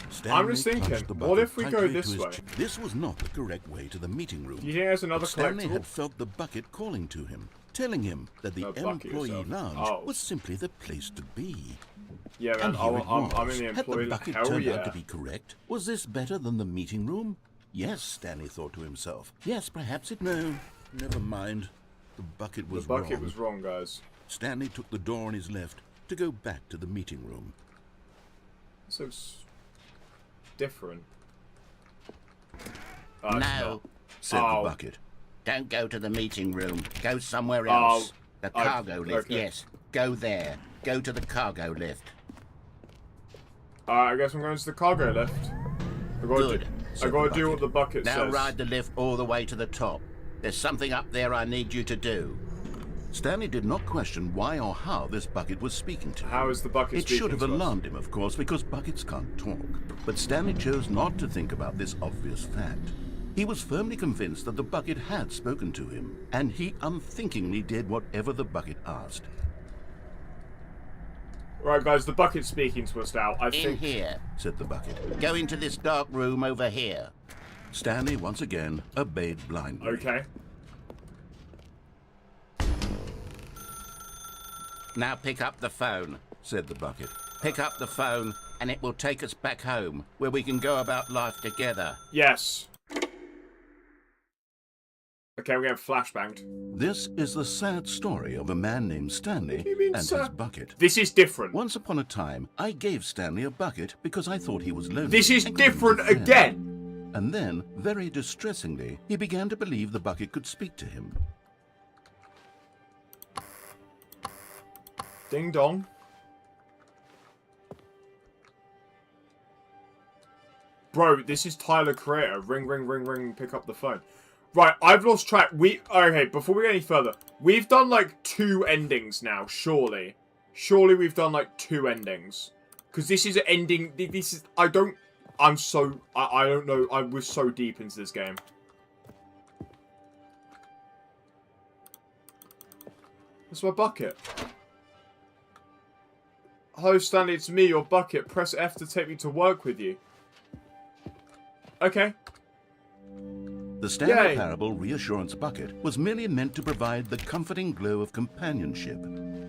Stanley I'm just thinking, clutched the what bucket if we go tightly this to his way? This was not the correct way to the meeting room. Do you think there's another But Stanley collectible? had felt the bucket calling to him, telling him that the No, bucket employee yourself. lounge Oh. was simply the place to be. Yeah, man, And here it was. I'm in the Had the employee. bucket Hell turned yeah. out to be correct? Was this better than the meeting room? Yes, Stanley thought to himself. Yes, perhaps it... No, never mind. The bucket was The bucket wrong. was wrong, guys. Stanley took the door on his left to go back to the meeting room. This looks different. Oh, it's No, not. Said Oh. the bucket. don't go to the meeting room. Go somewhere Oh, else. The I- cargo lift, okay. yes. Go there. Go to the cargo lift. I guess I'm going to the cargo lift. I got Good, to said do the what the bucket Now says. ride the lift all the way to the top. There's something up there I need you to do. Stanley did not question why or how this bucket was speaking to him. How is the bucket It speaking should have to us? alarmed him, of course, because buckets can't talk. But Stanley chose not to think about this obvious fact. He was firmly convinced that the bucket had spoken to him, and he unthinkingly did whatever the bucket asked. Right, guys, the bucket's speaking to us now. I In think. here. Said the bucket. Go into this dark room over here. Stanley once again obeyed blindly. Okay. Now pick up the phone. Said the bucket. Pick up the phone, and it will take us back home, where we can go about life together. Yes. Okay, we're getting flashbanged. This is the sad story of a man named Stanley do you mean and his sad? bucket. This is different. Once upon a time, I gave Stanley a bucket because I thought he was lonely. This is and couldn't different defend. again. And then, very distressingly, he began to believe the bucket could speak to him. Ding dong. Bro, this is Tyler Creator. Ring, ring, ring, ring. Pick up the phone. Right, I've lost track. Okay, before we go any further, we've done like 2 endings now, surely. Surely we've done like 2 endings. Because this is an ending, this is, I don't know, I was so deep into this game. That's my bucket. Hello, Stanley, it's me, your bucket. Press F to take me to work with you. Okay. The Stanley Yay. Parable Reassurance Bucket was merely meant to provide the comforting glow of companionship.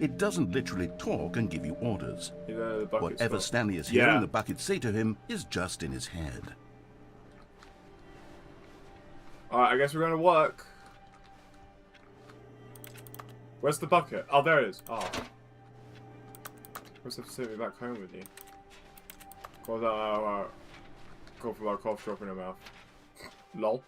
It doesn't literally talk and give you orders. Whatever Stanley is hearing the bucket say to him is just in his head. Alright, I guess we're going to work. Where's the bucket? Oh, there it is. Oh. Where's the take me back home with you? Go for my cough drop in her mouth. Lol.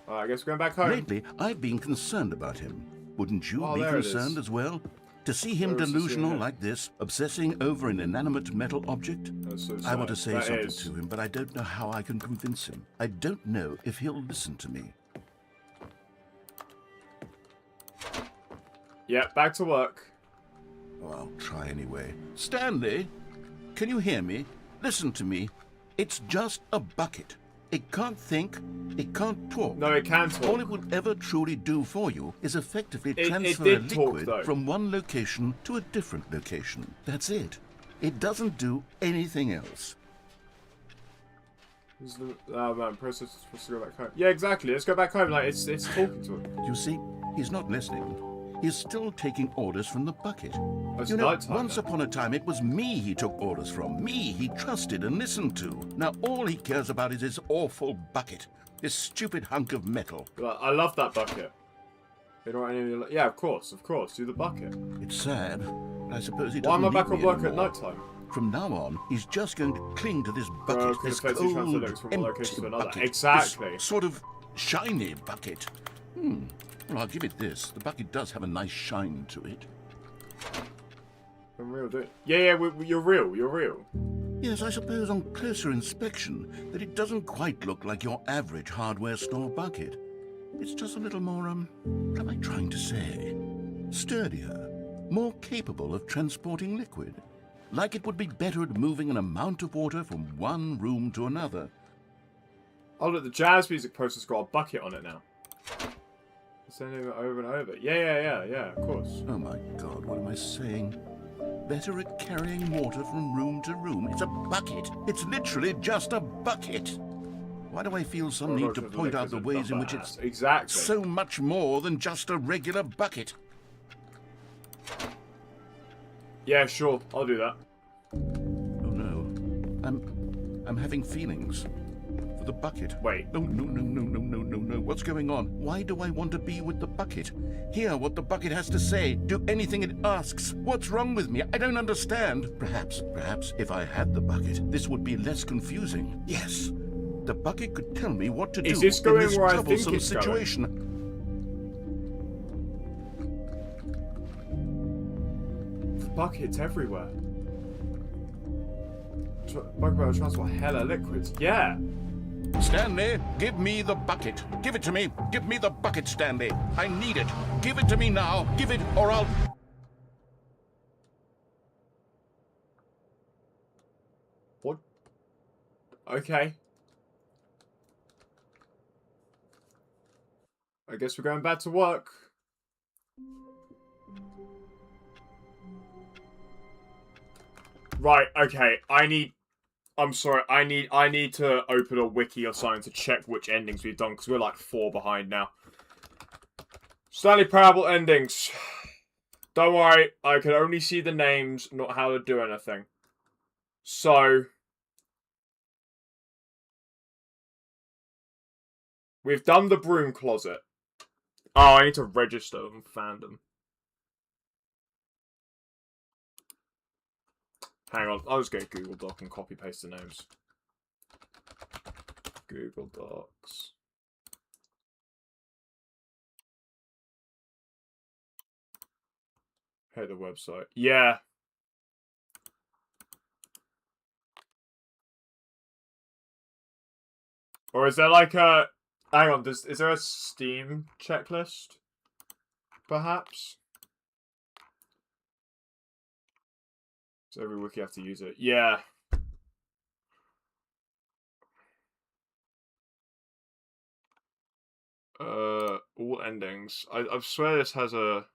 I guess we're going back home. Lately, I've been concerned about him. Wouldn't you be there it concerned is. as well? To see him delusional like this, obsessing over an inanimate metal object? That's so sad. I want to say something is. to him, but I don't know how I can convince him. I don't know if he'll listen to me. Yeah, back to work. Oh, I'll try anyway. Stanley, can you hear me? Listen to me. It's just a bucket. It can't think, it can't talk. No, it can talk. All it will ever truly do for you is effectively transfer a did talk, liquid though. from one location to a different location. That's it. It doesn't do anything else. Oh man, process is supposed to go back home. Yeah, exactly. Let's go back home. Like it's talking to him. You see, he's not listening. He's still taking orders from the bucket. It's You know, nighttime once now. upon a time it was me he took orders from. Me he trusted and listened to. Now all he cares about is his awful bucket. This stupid hunk of metal. I love that bucket. You know what I mean? Yeah, of course. Do the bucket. It's sad. I suppose he Why doesn't am I need back on me work at anymore. nighttime? From now on, he's just going to cling to this bucket, this Because cold, transfer liquids from one location empty to another. bucket. Exactly. This sort of shiny bucket. Well, I'll give it this. The bucket does have a nice shine to it. I'm real, dude. Yeah, you're real. You're real. Yes, I suppose on closer inspection that it doesn't quite look like your average hardware store bucket. It's just a little more, what am I trying to say? Sturdier, more capable of transporting liquid. Like it would be better at moving an amount of water from one room to another. Oh look, the jazz music poster's got a bucket on it now. Sending it over and over. Yeah, of course. Oh my God, what am I saying? Better at carrying water from room to room. It's a bucket. It's literally just a bucket. Why do I feel some need to point out the ways in which it's so much more than just a regular bucket? Yeah, sure. I'll do that. Oh no. I'm having feelings. For the bucket. Wait. No. What's going on? Why do I want to be with the bucket? Hear what the bucket has to say. Do anything it asks. What's wrong with me? I don't understand. Perhaps, if I had the bucket, this would be less confusing. Yes. The bucket could tell me what to do in this where troublesome situation. The bucket's everywhere. Bucket transport hella liquids. Yeah. Stanley, give me the bucket. Give it to me. Give me the bucket, Stanley. I need it. Give it to me now. Give it or I'll... What? Okay. I guess we're going back to work. Right, okay. I'm sorry, I need to open a wiki or something to check which endings we've done, because we're like 4 behind now. Stanley Parable endings. Don't worry, I can only see the names, not how to do anything. So... we've done the broom closet. Oh, I need to register on fandom. Hang on, I'll just get Google Doc and copy paste the names. Google Docs. Hey, the website. Yeah. Or is there like a... Hang on, is there a Steam checklist? Perhaps? So every wiki have to use it. Yeah. All endings. I swear this has a...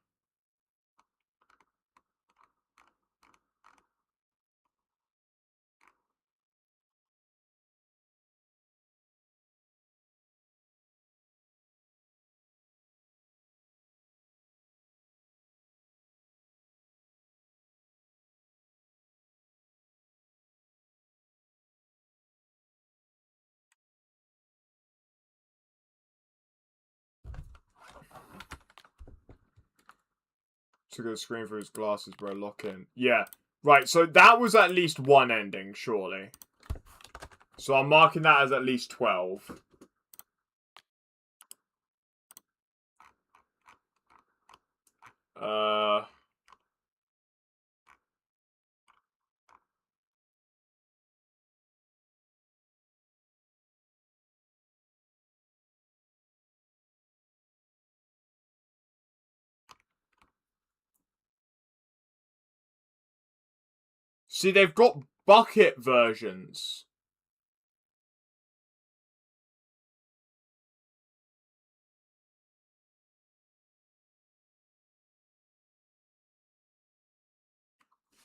Took a screen for his glasses, bro. Lock in. Yeah. Right, so that was at least one ending, surely. So I'm marking that as at least 12. See, they've got bucket versions.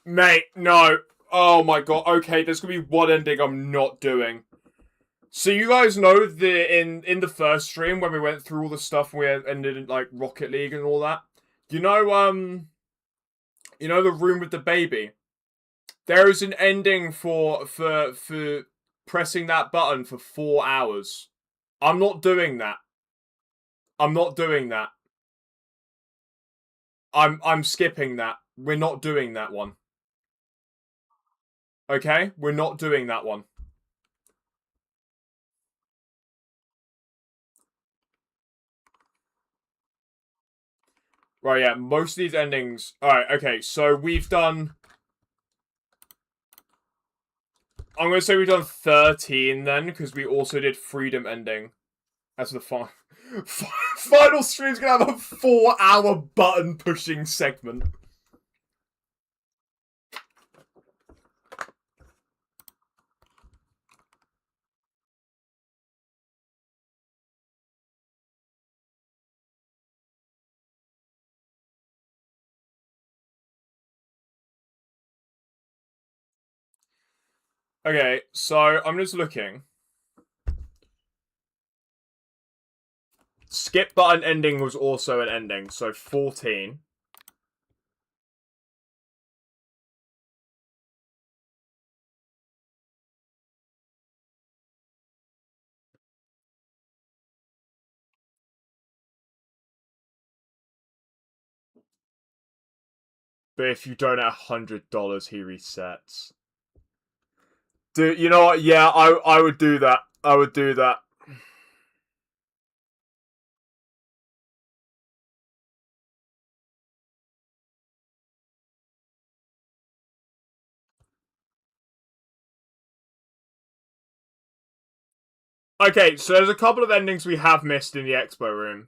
Mate, no. Oh my god. Okay, there's gonna be one ending I'm not doing. So you guys know in the first stream when we went through all the stuff and we ended in like Rocket League and all that. You know the room with the baby. There is an ending for pressing that button for 4 hours. I'm not doing that. I'm not doing that. I'm skipping that. We're not doing that one. Okay? We're not doing that one. Right, yeah, most of these endings... Alright, okay, so we've done... I'm going to say we've done 13 then, because we also did Freedom ending. As the final stream's going to have a 4-hour button pushing segment. Okay, so I'm just looking. Skip button ending was also an ending, so 14. But if you donate $100, he resets. Dude, you know what? Yeah, I would do that. I would do that. Okay, so there's a couple of endings we have missed in the expo room.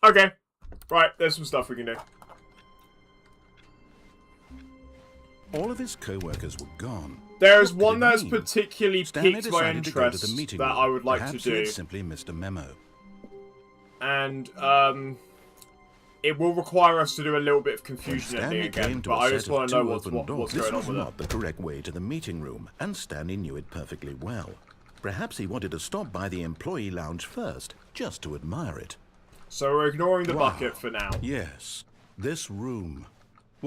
Okay. Right, there's some stuff we can do. All of his co-workers were gone. There's What one could it that's mean? particularly Stanley piqued my decided to go to the interest meeting that room. I would like Perhaps to he had do. simply missed a memo. And, it will require us to do a little bit of confusion ending again, but I just want to know what's going on with This was it. not the correct way to the meeting room, and Stanley knew it perfectly well. Perhaps he wanted to stop by the employee lounge first, just to admire it. So we're ignoring the Wow. bucket for now. Yes, this room.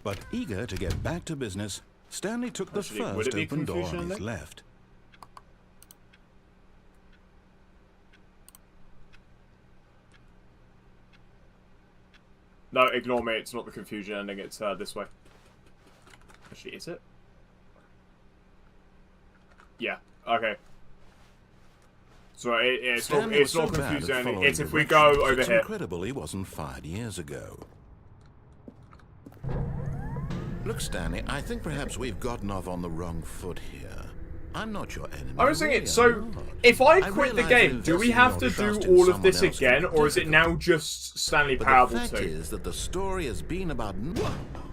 But eager to get back to business, Stanley took the Actually, would it first be open door confusion on his ending? left. No, ignore me. It's not the confusion ending. It's this way. Actually, is it? Yeah. Okay. So it's not confusing ending. It's if we go over it's here. Incredible he wasn't fired years ago. Look, Stanley, I think perhaps we've gotten off on the wrong foot here. I'm not your enemy. I was thinking, really, so I'm not. if I quit the realize game, do we investing have your to do trust in all of someone this else again, can be or is it difficult. now just Stanley But Parable the fact 2? is that the story has been about...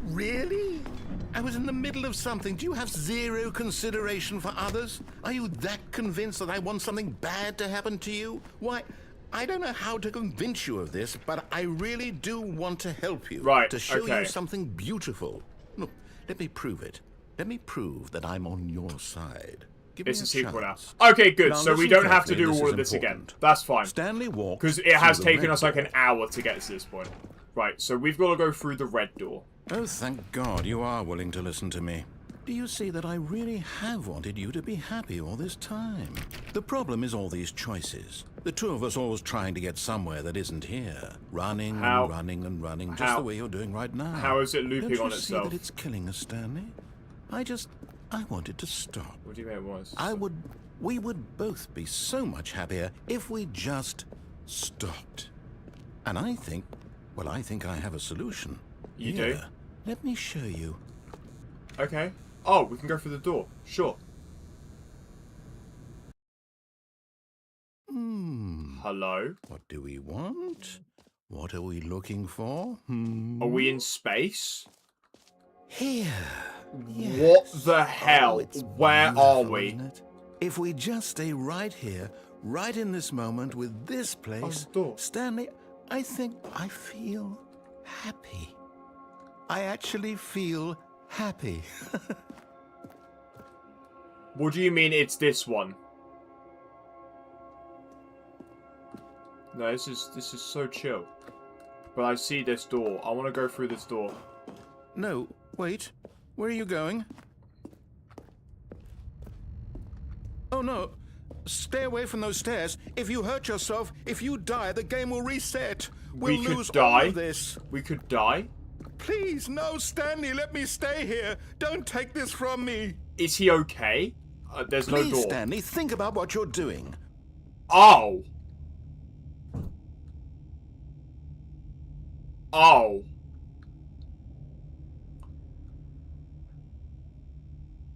Really? I was in the middle of something. Do you have zero consideration for others? Are you that convinced that I want something bad to happen to you? Why, I don't know how to convince you of this, but I really do want to help you. Right, To show okay. you something beautiful. Look, let me prove it. Let me prove that I'm on your side. Give It's me a sequel now. chance. Okay, good. Now So we listen don't have to carefully, do this all is of this again. important. That's fine. Stanley walked Because it has through the taken red us like door. an hour to get to this point. Right, so we've got to go through the red door. Oh, thank God you are willing to listen to me. Do you see that I really have wanted you to be happy all this time? The problem is all these choices. The two of us always trying to get somewhere that isn't here. Running How? and running and running, just How? the way you're doing right now. How is it looping Don't on you see itself? that it's killing us, Stanley? I wanted to stop. What do you mean it was? We would both be so much happier if we just stopped. And I think I have a solution. You Here, do? Let me show you. Okay. Oh, we can go through the door. Sure. Hello? What do we want? What are we looking for? Are we in space? Here. What the hell? It's Where are beautiful, we? isn't it? If we just stay right here, right in this moment with this place, the door. Stanley, I think I feel happy. I actually feel happy. What do you mean it's this one? No, this is so chill. But I see this door. I want to go through this door. No, wait. Where are you going? Oh, no. Stay away from those stairs. If you hurt yourself, if you die, the game will reset. We'll We could lose die. all of this. We could die? Please, no, Stanley, let me stay here. Don't take this from me. Is he okay? There's Please, no door. Stanley, think about what you're doing. Oh! Oh.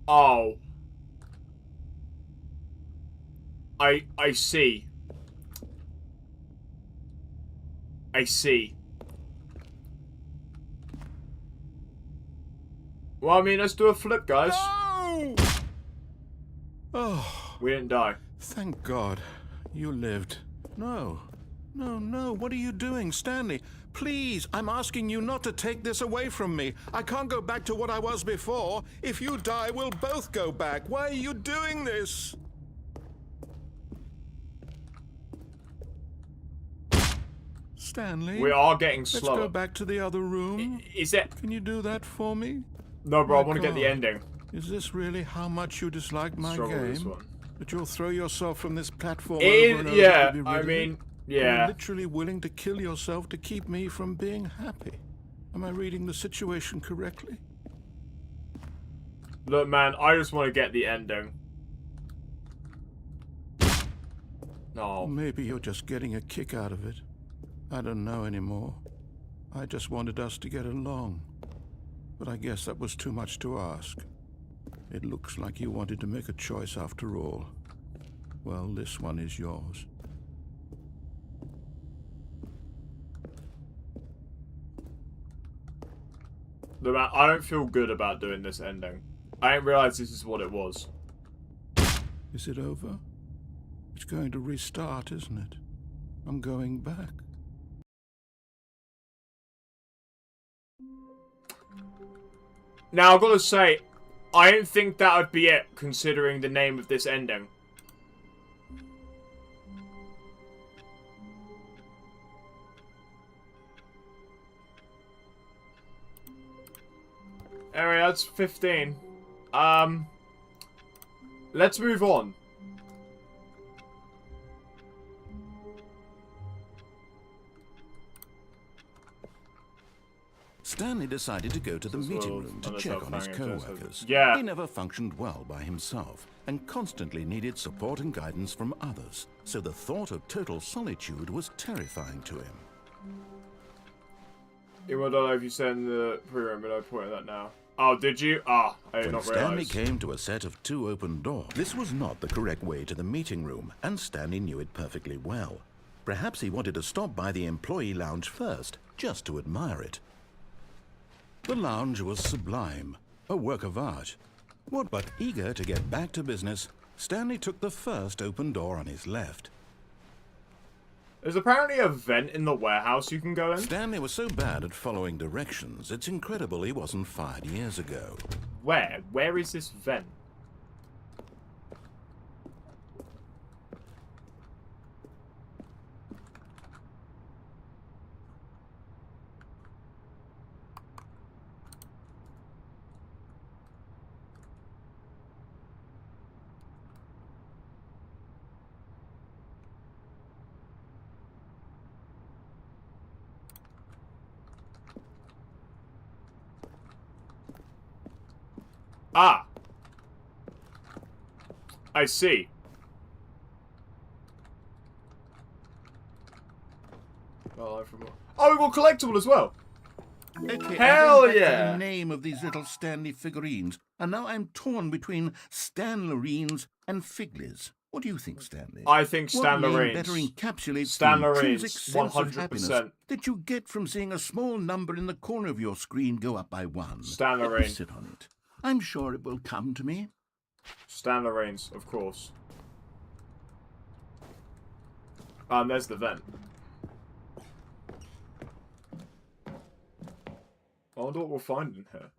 Oh. I see. I see. Well, I mean, let's do a flip, guys. No! Oh, We didn't die. thank God. You lived. No. No, no. What are you doing, Stanley? Please, I'm asking you not to take this away from me. I can't go back to what I was before. If you die, we'll both go back. Why are you doing this? Stanley, We are getting let's slower. go back to the other room. Is it? Can you do that for me? No, bro, I My want to get the God. ending. Is this really how much you dislike my Struggle with this game? one. That you'll throw yourself from this platform over and over Yeah, to be rid I of mean, it? yeah. You're literally willing to kill yourself to keep me from being happy. Am I reading the situation correctly? Look, man, I just want to get the ending. No. Maybe you're just getting a kick out of it. I don't know anymore. I just wanted us to get along. But I guess that was too much to ask. It looks like you wanted to make a choice after all. Well, this one is yours. Look, man, I don't feel good about doing this ending. I didn't realize this is what it was. Is it over? It's going to restart, isn't it? I'm going back. Now, I've got to say, I don't think that would be it, considering the name of this ending. Anyway, that's 15. Let's move on. Stanley decided to go to the meeting room to check on his co-workers. Yeah. He never functioned well by himself and constantly needed support and guidance from others, so the thought of total solitude was terrifying to him. I don't know if you said in the pre-room, but I'm pointing at that now. Oh, did you? Ah, I did not realize. When Stanley came to a set of 2 open doors, this was not the correct way to the meeting room, and Stanley knew it perfectly well. Perhaps he wanted to stop by the employee lounge first, just to admire it. The lounge was sublime, a work of art. But eager to get back to business, Stanley took the first open door on his left. There's apparently a vent in the warehouse you can go in. Stanley was so bad at following directions, it's incredible he wasn't fired years ago. Where? Where is this vent? Ah! I see. Oh, we got collectible as well. Okay, Hell I'm going back to yeah! the name of these little Stanley figurines, and now I'm torn between Stanlerines and Figlies. What do you think, Stanley? I think What name Stanlerines. better encapsulates the Stanlerines, intrinsic sense of happiness 100%. that you get from seeing a small number in the corner of your screen go up by 1? Let me Stanlerine. sit on it. I'm sure it will come to me. Stanlerines, of course. There's the vent. I wonder what we'll find in here.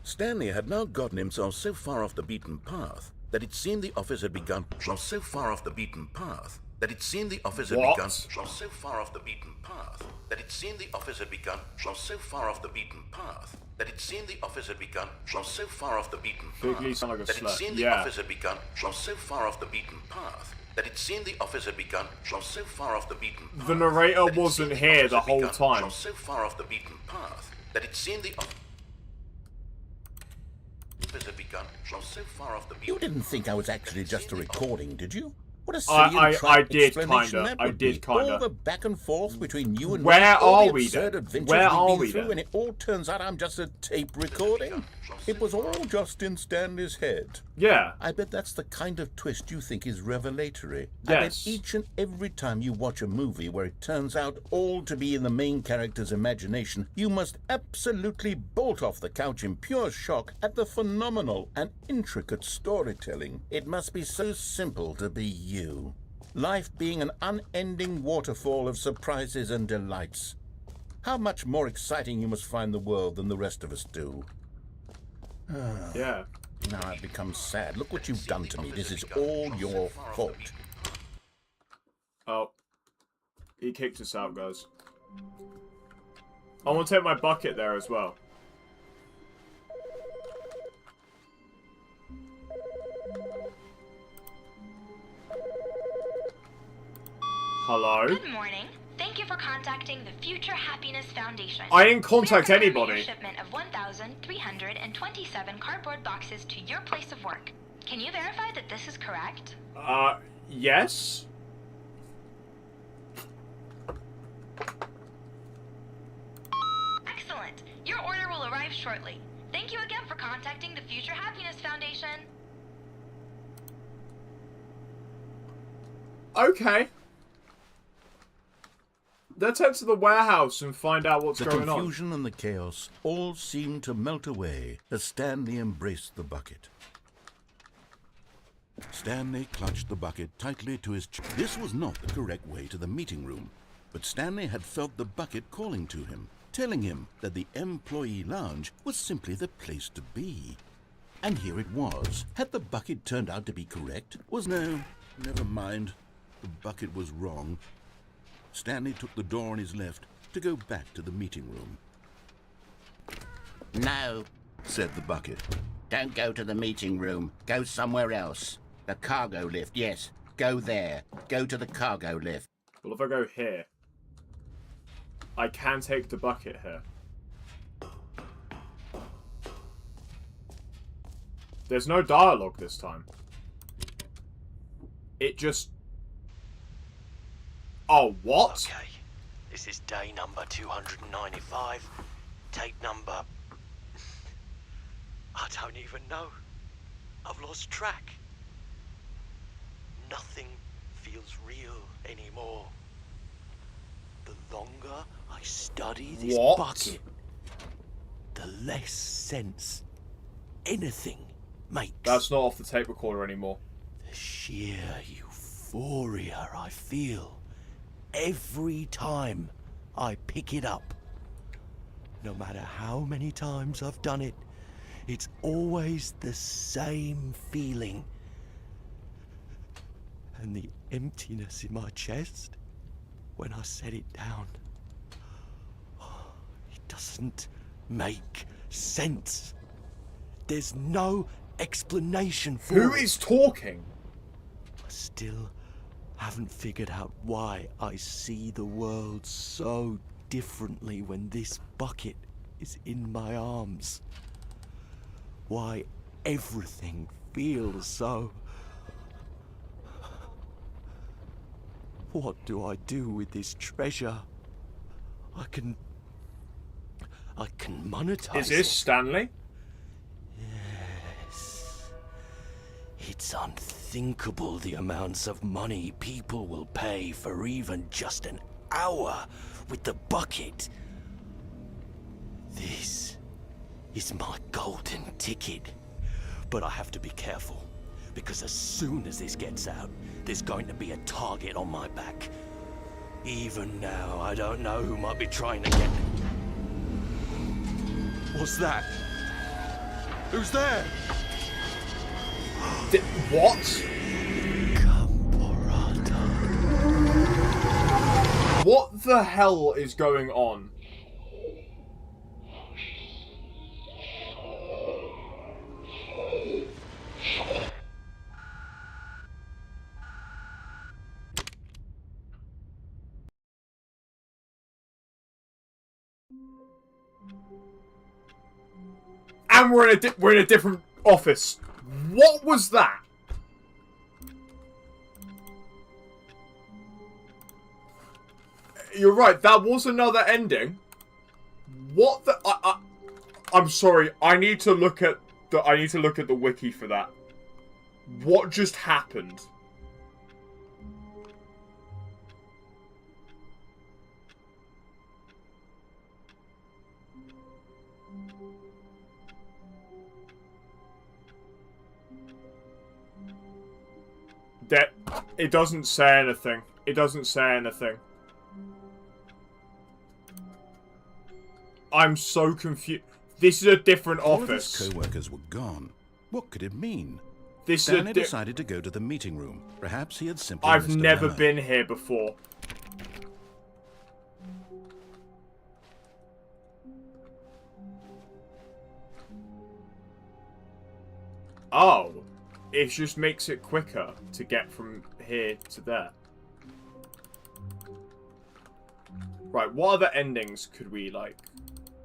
Stanley had now gotten himself so far off the beaten path that it seemed the office had begun. So far off the beaten path that it seemed the office had begun. So far off the beaten path that it seemed the office had begun. So far off the beaten path that it seemed the office had begun. So far off the beaten path that it seemed the office had begun. So far off the beaten path that it seemed the office had begun. So far off the beaten path. The narrator wasn't here the whole time. So far off the beaten path that it seemed the office had begun. So far off the beaten. You didn't think I was actually just a recording, did you? What a silly I and did explanation kinda. that I would did be. kinda. All the back and forth between you and Where me, all are the we absurd then? adventures Where we've are been we through, then? and it all turns out I'm just a tape recording. It was all just in Stanley's head. Yeah. I bet that's the kind of twist you think is revelatory. I bet Yes. each and every time you watch a movie where it turns out all to be in the main character's imagination, you must absolutely bolt off the couch in pure shock at the phenomenal and intricate storytelling. It must be so simple to be you. Life being an unending waterfall of surprises and delights. How much more exciting you must find the world than the rest of us do. Yeah. Now I've become sad. Look what you've done to me. This is all your fault. Oh. He kicked us out, guys. I want to take my bucket there as well. Hello? Good morning. Thank you for contacting the Future Happiness Foundation. I didn't contact We are delivering anybody. a shipment of 1,327 cardboard boxes to your place of work. Can you verify that this is correct? Yes? Excellent. Your order will arrive shortly. Thank you again for contacting the Future Happiness Foundation. Okay. Let's head to the warehouse and find out what's The going on. confusion and the chaos all seemed to melt away as Stanley embraced the bucket. Stanley clutched the bucket tightly to his chest. This was not the correct way to the meeting room, but Stanley had felt the bucket calling to him, telling him that the employee lounge was simply the place to be. And here it was. Had the bucket turned out to be correct? No, never mind. The bucket was wrong. Stanley took the door on his left to go back to the meeting room. No, said the bucket. Don't go to the meeting room. Go somewhere else. The cargo lift, yes. Go there. Go to the cargo lift. Well, if I go here, I can take the bucket here. There's no dialogue this time. It just... Oh, what? Okay, this is day number 295. Tape number... I don't even know. I've lost track. Nothing feels real anymore. The longer I study this bucket, the less sense anything makes. That's not off the tape recorder anymore. The sheer euphoria I feel every time I pick it up. No matter how many times I've done it, it's always the same feeling. And the emptiness in my chest when I set it down. It doesn't make sense. There's no explanation for it. Who is talking? I still haven't figured out why I see the world so differently when this bucket is in my arms. Why everything feels so... What do I do with this treasure? I can monetize it. Is this Stanley? Yes. It's unthinkable the amounts of money people will pay for even just an hour with the bucket. This is my golden ticket. But I have to be careful, because as soon as this gets out, there's going to be a target on my back. Even now, I don't know who might be trying to get... What's that? Who's there? What? Camporata. What the hell is going on? And we're in a different office. What was that? You're right. That was another ending. What the? I'm sorry. I need to look at the wiki for that. What just happened? That it doesn't say anything. It doesn't say anything. I'm so confused. This is a different All office. of his co-workers were gone. What could it mean? This Stanley is a decided to go to the meeting room. Perhaps he had simply I've missed a never memo. been here before. Oh. It just makes it quicker to get from here to there. Right, what other endings could we, like,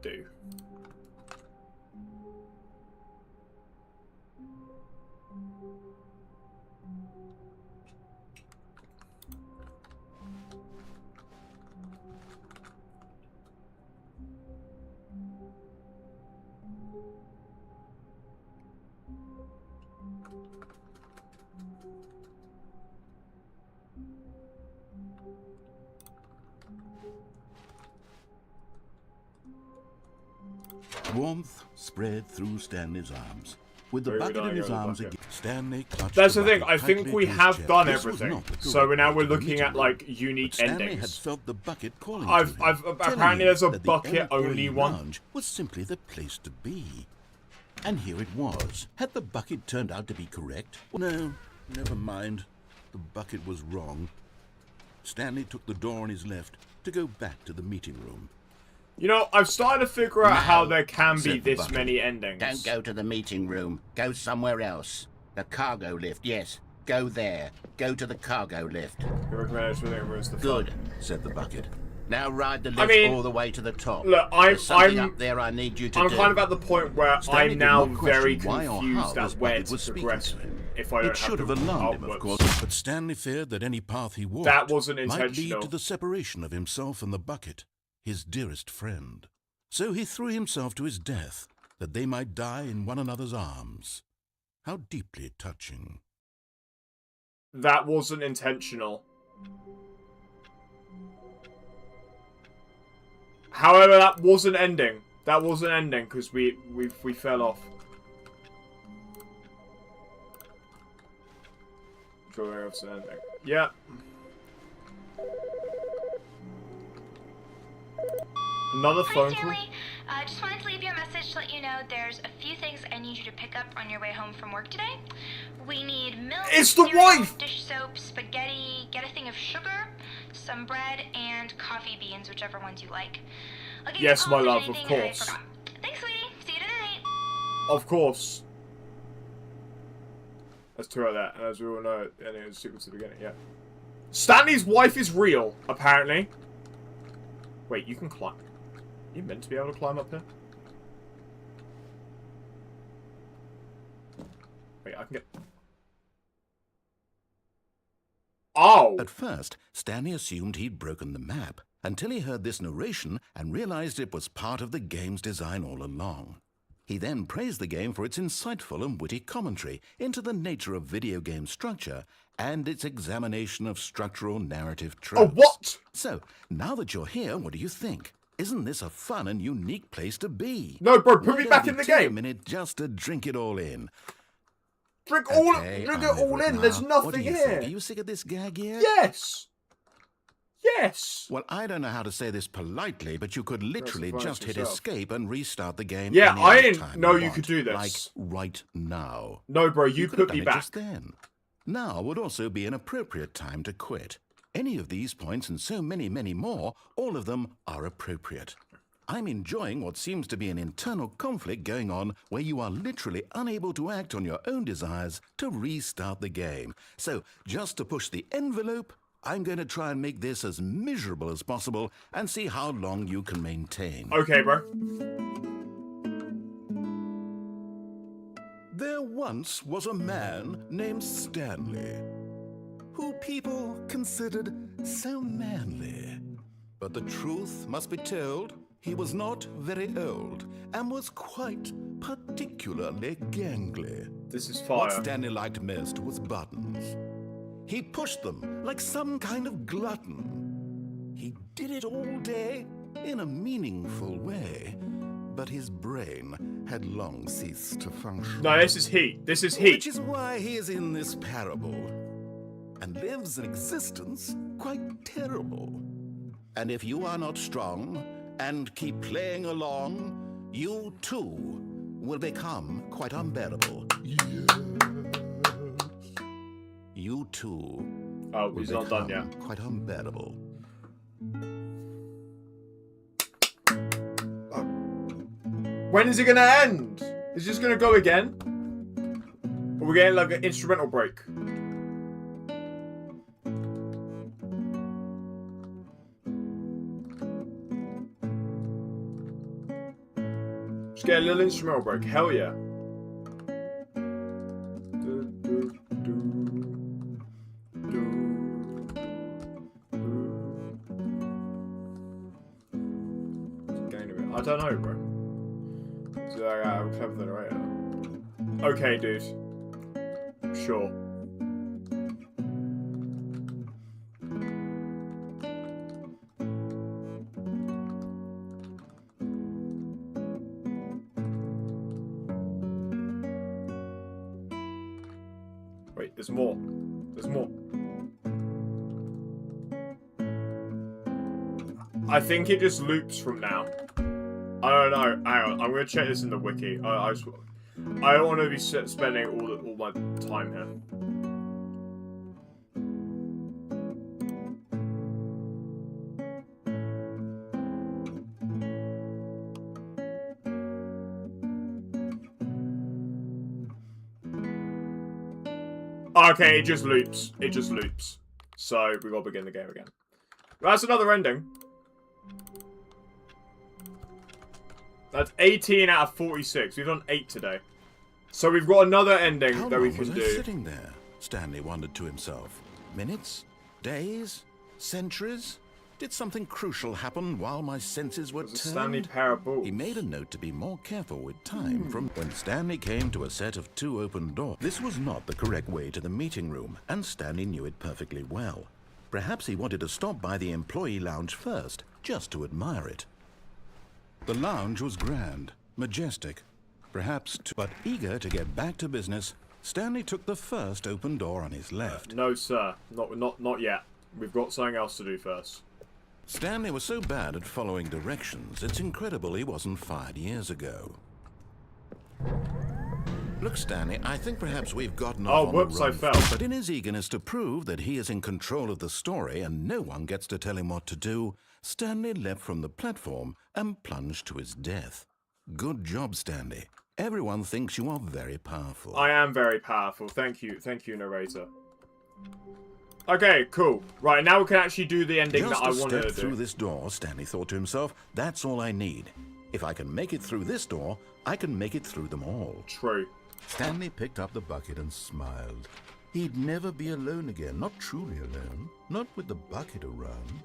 do? Warmth spread through Stanley's arms. With the Where bucket would I in his go, the arms bucket? again, Stanley clutched That's the the thing, bucket I think tightly we to his have chest. done This was everything. not the So correct now way we're to the looking at, meeting like, room. unique But Stanley endings. had felt the bucket calling to I've him, telling apparently him there's a that the bucket only employee one. lounge was simply the place to be. And here it was. Had the bucket turned out to be correct? No, never mind. The bucket was wrong. Stanley took the door on his left to go back to the meeting room. You know, I've started to figure out how there can be said the this bucket. many endings. Don't go to the meeting room. Go somewhere else. The cargo lift, yes. Go there. Go to the cargo lift. Your recommendation for the room is the Good, fun. said the bucket. Now ride the lift all the way to the top. Look, There's something up there I need you to do. I'm kind of at the point where Stanley I'm did now not very question why or how confused this at where bucket to was speaking progress to him. if I don't It should have have to alarmed him, of upwards. course, but Stanley feared that any path he walked That wasn't might lead intentional. to the separation of himself and the bucket, his dearest friend. So he threw himself to his death, that they might die in one another's arms. How deeply touching. That wasn't intentional. However, that wasn't ending. That wasn't ending because we fell off. Drawing off ending. Yeah. Another Hi, phone call. Stanley. Just wanted to leave you a message to let you know there's a few things I need you to pick up on your way home from work today. We need milk, It's the cereal, wife! dish soap, spaghetti, get a thing of sugar, some bread, and coffee beans, whichever ones you like. I'll give Yes, you my all love, of anything I course. forgot. Thanks, sweetie. See you tonight. Of course. That's two like that, and as we all know, and it was sequel to the beginning, yeah. Stanley's wife is real, apparently. Wait, you can climb. You meant to be able to climb up here? Wait, I can get... Oh! At first, Stanley assumed he'd broken the map, until he heard this narration and realized it was part of the game's design all along. He then praised the game for its insightful and witty commentary into the nature of video game structure and its examination of structural narrative tropes. Oh, what? So, now that you're here, what do you think? Isn't this a fun and unique place to be? No, bro, put Why me don't back we in the take game. a minute just to drink it all in. Drink Okay, it I'm all over it in. now. There's What do nothing you here. think? Are you sick of this gag here? Yes. Yes. Well, I don't know how to say this politely, but you could literally Surprise just hit yourself. escape and restart the game. Yeah, any I other didn't time know you want, could do this. Like right now. No, bro, you could have put me done it back. just then. Now would also be an appropriate time to quit. Any of these points and so many, many more, all of them are appropriate. I'm enjoying what seems to be an internal conflict going on where you are literally unable to act on your own desires to restart the game. So, just to push the envelope, I'm going to try and make this as miserable as possible and see how long you can maintain. Okay, bro. There once was a man named Stanley, who people considered so manly. But the truth must be told, he was not very old and was quite particularly gangly. This is What fire. Stanley liked most was buttons. He pushed them like some kind of glutton. He did it all day in a meaningful way, but his brain had long ceased to function. No, this is heat. This is heat. Which is why he is in this parable and lives an existence quite terrible. And if you are not strong and keep playing along, you too will become quite unbearable. You too Oh, will he's not done become yet. quite unbearable. When is it gonna end? Is it just gonna go again? Or we're getting like an instrumental break? Just get a little instrumental break. Hell yeah. I don't know, bro. So I'm clever than right. Okay, dude. Sure. Wait, there's more. There's more. I think it just loops from now. I don't know. Hang on. I'm gonna check this in the wiki. I don't want to be spending all my time here. Okay, it just loops. It just loops. So we gotta begin the game again. That's another ending. That's 18 out of 46. We've done 8 today. So we've got another ending How that we long can was do. I sitting there? Stanley wondered to himself. Minutes? Days? Centuries? Did something crucial happen while my senses were It was a turned? Stanley Parable. He made a note to be more careful with time from when Stanley came to a set of 2 open doors. This was not the correct way to the meeting room, and Stanley knew it perfectly well. Perhaps he wanted to stop by the employee lounge first, just to admire it. The lounge was grand, majestic, but eager to get back to business, Stanley took the first open door on his left. No, sir. Not yet. We've got something else to do first. Stanley was so bad at following directions, it's incredible he wasn't fired years ago. Look, Stanley, I think perhaps we've gotten off on whoops, the wrong I fell. foot, but in his eagerness to prove that he is in control of the story and no one gets to tell him what to do, Stanley leapt from the platform and plunged to his death. Good job, Stanley. Everyone thinks you are very powerful. I am very powerful. Thank you, narrator. Okay, cool. Right, now we can actually do the ending Just that I a wanted step to do. through this door, Stanley thought to himself, that's all I need. If I can make it through this door, I can make it through them all. True. Stanley picked up the bucket and smiled. He'd never be alone again, not truly alone, not with the bucket around.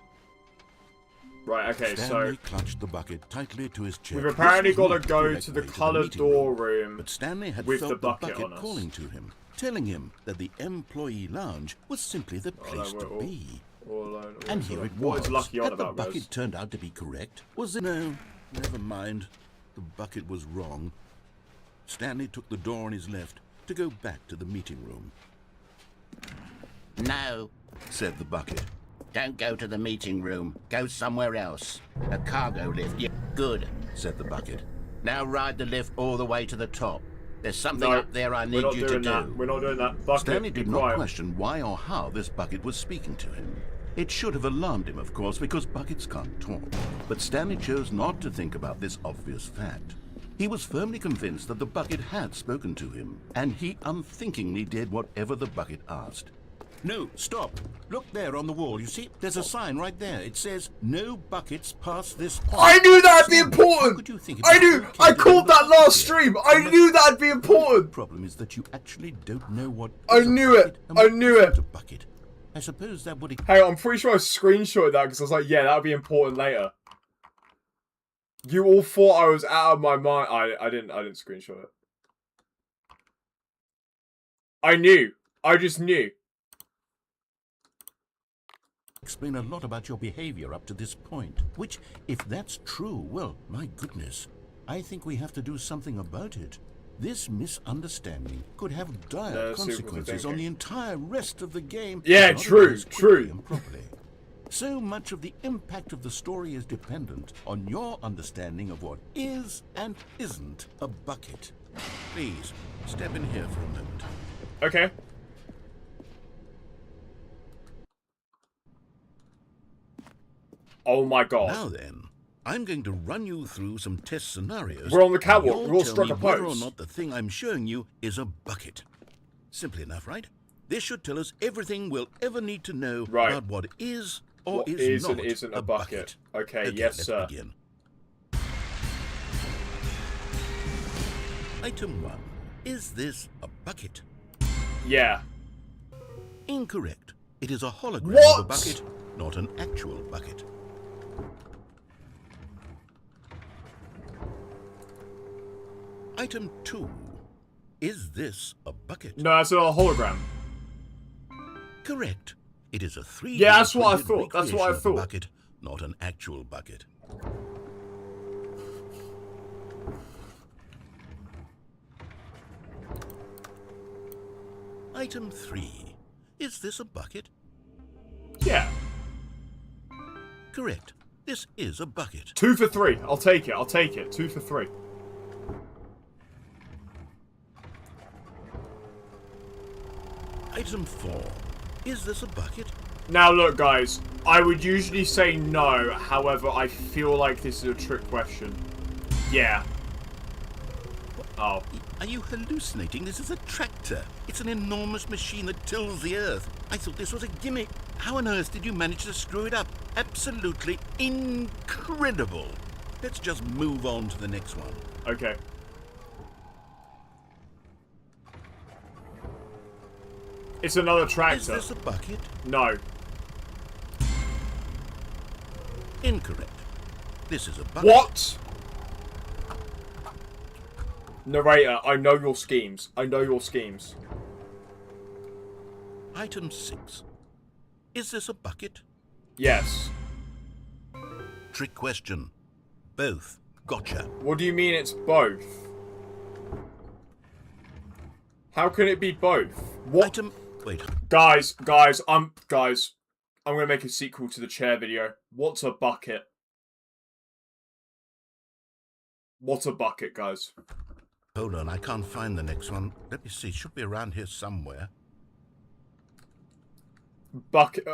Right, okay, Stanley so clutched the bucket tightly to his chest. we've apparently This was got to not go correct to the way coloured meeting door room But Stanley had with felt the bucket on us. calling to him, telling him that the employee lounge was simply the place to be. All alone. And here it What was. is Lucky on Had the about, bucket Rose? turned out to be correct? Was it? No, never mind. The bucket was wrong. Stanley took the door on his left to go back to the meeting room. No, Said the bucket. don't go to the meeting room. Go somewhere else. A cargo lift. Yeah, good. Said the bucket. Now ride the lift all the way to the top. There's something No, up there I we're need not you to doing do. that. We're not doing that. Bucket, Stanley be did not quiet. question why or how this bucket was speaking to him. It should have alarmed him, of course, because buckets can't talk. But Stanley chose not to think about this obvious fact. He was firmly convinced that the bucket had spoken to him, and he unthinkingly did whatever the bucket asked. No, stop. Look there on the wall. You see, there's a sign right there. It says, no buckets past this point. I knew that'd be How important! could you think I it's knew! okay I to called do that last here? stream! I knew that'd be The important! problem is that you actually don't know what I is a knew it. bucket and I what knew isn't it. a bucket. I suppose that would... Hey, I'm pretty sure I screenshotted that because I was like, yeah, that'll be important later. You all thought I was out of my mind. I didn't screenshot it. I knew. I just knew. explain a lot about your behavior up to this point. Which, if that's true, well, my goodness, I think we have to do something about it. This misunderstanding could have dire consequences on the entire rest of the game. Yeah, if not true, addressed quickly and properly. So much of the impact of the story is dependent on your understanding of what is and isn't a bucket. Please, step in here for a moment. Okay. Oh my god. Now then, I'm going to run you through some test scenarios. We're on the catwalk. and We're you'll all tell struck me a whether or pose. not the thing I'm showing you is a bucket. Simple enough, right? This should tell us everything we'll ever need to know about what is or what is not not isn't a bucket. Okay, yes, let's sir. begin. Item 1. Is this a bucket? Yeah. Incorrect. It is a hologram What? of a bucket, not an actual bucket. Item 2. Is this a bucket? No, that's a hologram. Correct. It is a 3D Yeah, that's what I printed thought. That's what I recreation of a thought. bucket, not an actual bucket. Item 3. Is this a bucket? Yeah. Correct. This is a bucket. 2 for 3. I'll take it. I'll take it. 2 for 3. Item 4. Is this a bucket? Now look, guys. I would usually say no. However, I feel like this is a trick question. Yeah. Oh. Are you hallucinating? This is a tractor. It's an enormous machine that tills the earth. I thought this was a gimmick. How on earth did you manage to screw it up? Absolutely incredible. Let's just move on to the next one. Okay. It's another tractor. Is this a bucket? No. Incorrect. This is a bucket. What? Narrator, I know your schemes. I know your schemes. Item 6. Is this a bucket? Yes. Trick question. Both. Gotcha. What do you mean it's both? How can it be both? What? Item... Wait. Guys, I'm gonna make a sequel to the chair video. What's a bucket? What's a bucket, guys? Hold on, I can't find the next one. Let me see. It should be around here somewhere. Bucket,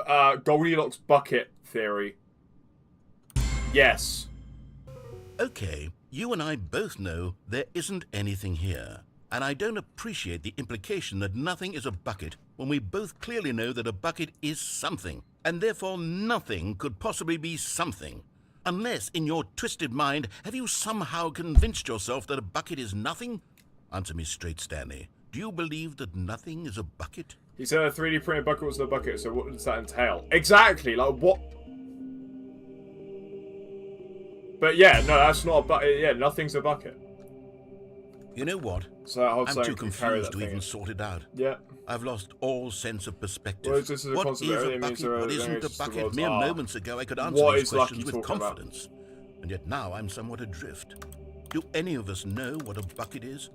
Goldilocks bucket theory. Yes. Okay, you and I both know there isn't anything here. And I don't appreciate the implication that nothing is a bucket when we both clearly know that a bucket is something. And therefore nothing could possibly be something. Unless, in your twisted mind, have you somehow convinced yourself that a bucket is nothing? Answer me straight, Stanley. Do you believe that nothing is a bucket? He said a 3D printed bucket was the bucket, so what does that entail? Exactly, like what? But yeah, no, that's not a bucket. Yeah, nothing's a bucket. You know what? So I'm too confused to even sort it out. Yeah. I've lost all sense of perspective. Well, this is a What concept is that a only means bucket? there are What isn't a just the bucket? words Mere are. moments ago, I could answer What these is Lucky questions with talking about? confidence. And yet now I'm somewhat adrift. Do any of us know what a bucket is?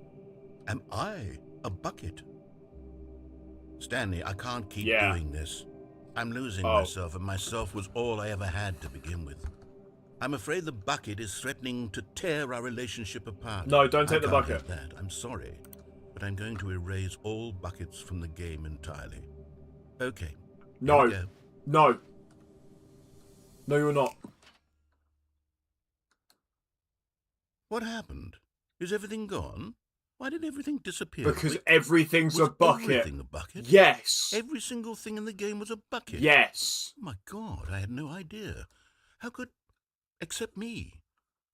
Am I a bucket? Stanley, I can't keep doing this. I'm losing myself, and myself was all I ever had to begin with. I'm afraid the bucket is threatening to tear our relationship apart. No, don't take the I can't bucket. have that. I'm sorry, but I'm going to erase all buckets from the game entirely. Okay. No. Here we go. No. No, you're not. What happened? Is everything gone? Why did everything disappear? Because Wait, everything's a was bucket. everything a bucket? Yes. Every single thing in the game was a bucket? Yes. Oh my God, I had no idea. How could... Except me.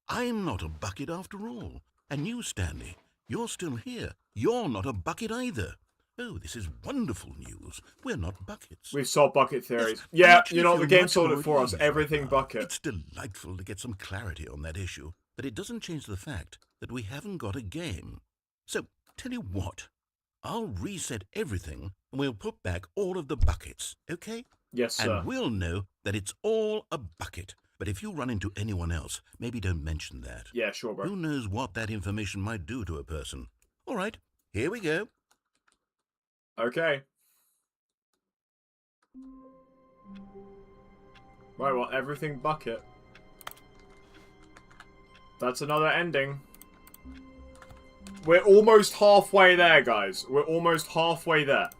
I'm not a bucket after all. And you, Stanley, you're still here. You're not a bucket either. Oh, this is wonderful news. We're not buckets. We've solved bucket theories. Yes, Yeah, actually you know, the feel game much solved more it for at us. ease Everything right now. bucket. It's delightful to get some clarity on that issue, but it doesn't change the fact that we haven't got a game. So, tell you what, I'll reset everything and we'll put back all of the buckets, okay? Yes, sir. And we'll know that it's all a bucket. But if you run into anyone else, maybe don't mention that. Yeah, sure, bro. Who knows what that information might do to a person? All right, here we go. Okay. Right, well, everything bucket. That's another ending. We're almost halfway there, guys. We're almost halfway there.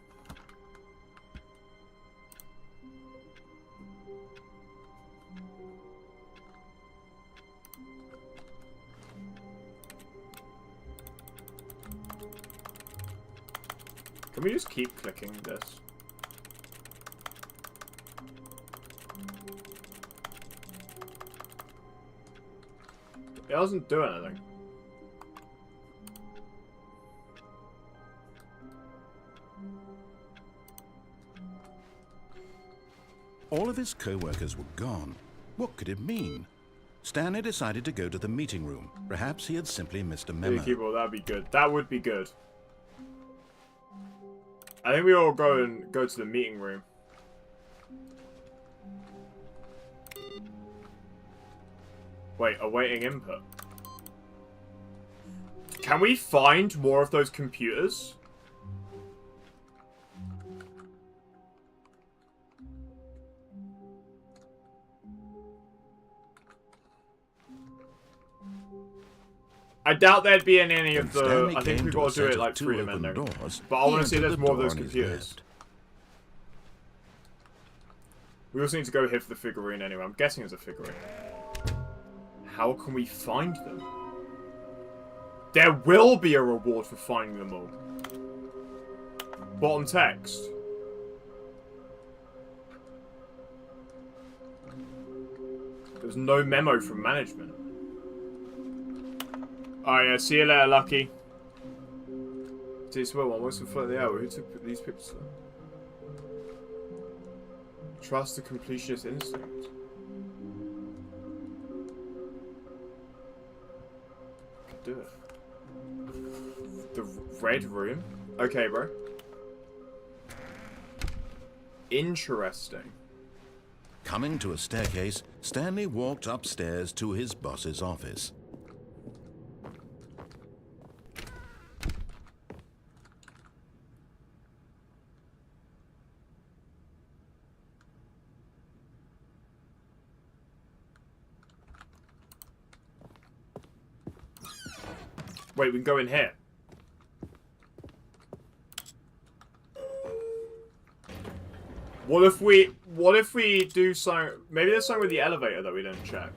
Can we just keep clicking this? It doesn't do anything. All of his co-workers were gone. What could it mean? Stanley decided to go to the meeting room. Perhaps he had simply missed a memo. Keyboard, that'd be good. That would be good. I think we all go to the meeting room. Wait, awaiting input. Can we find more of those computers? I doubt there'd be in any of the... I think we've got to do it like freedom ending. But I want to see if there's more of those computers. We also need to go here for the figurine anyway. I'm guessing it's a figurine. How can we find them? There will be a reward for finding them all. Bottom text. There's no memo from management. Oh yeah, see you later, Lucky. This one, what's the foot of the hour? Who took these pictures? Trust the completionist instinct. Could do it. The red room? Okay, bro. Interesting. Coming to a staircase, Stanley walked upstairs to his boss's office. Wait, we can go in here. What if we do something? Maybe there's something with the elevator that we didn't check.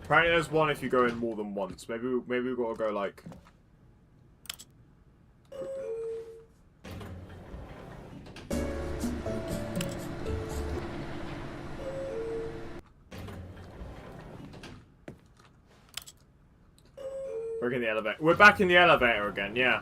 Apparently there's one if you go in more than once. Maybe we've got to go like... We're in the elevator. We're back in the elevator again, yeah.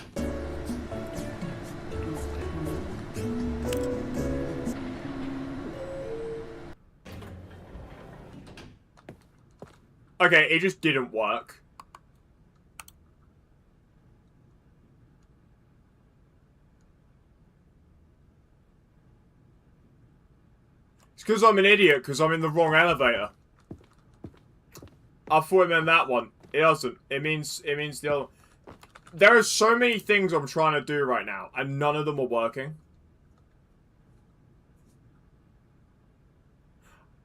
Okay, it just didn't work. It's because I'm an idiot, because I'm in the wrong elevator. I thought it meant that one. It doesn't. It means the other. There are so many things I'm trying to do right now, and none of them are working.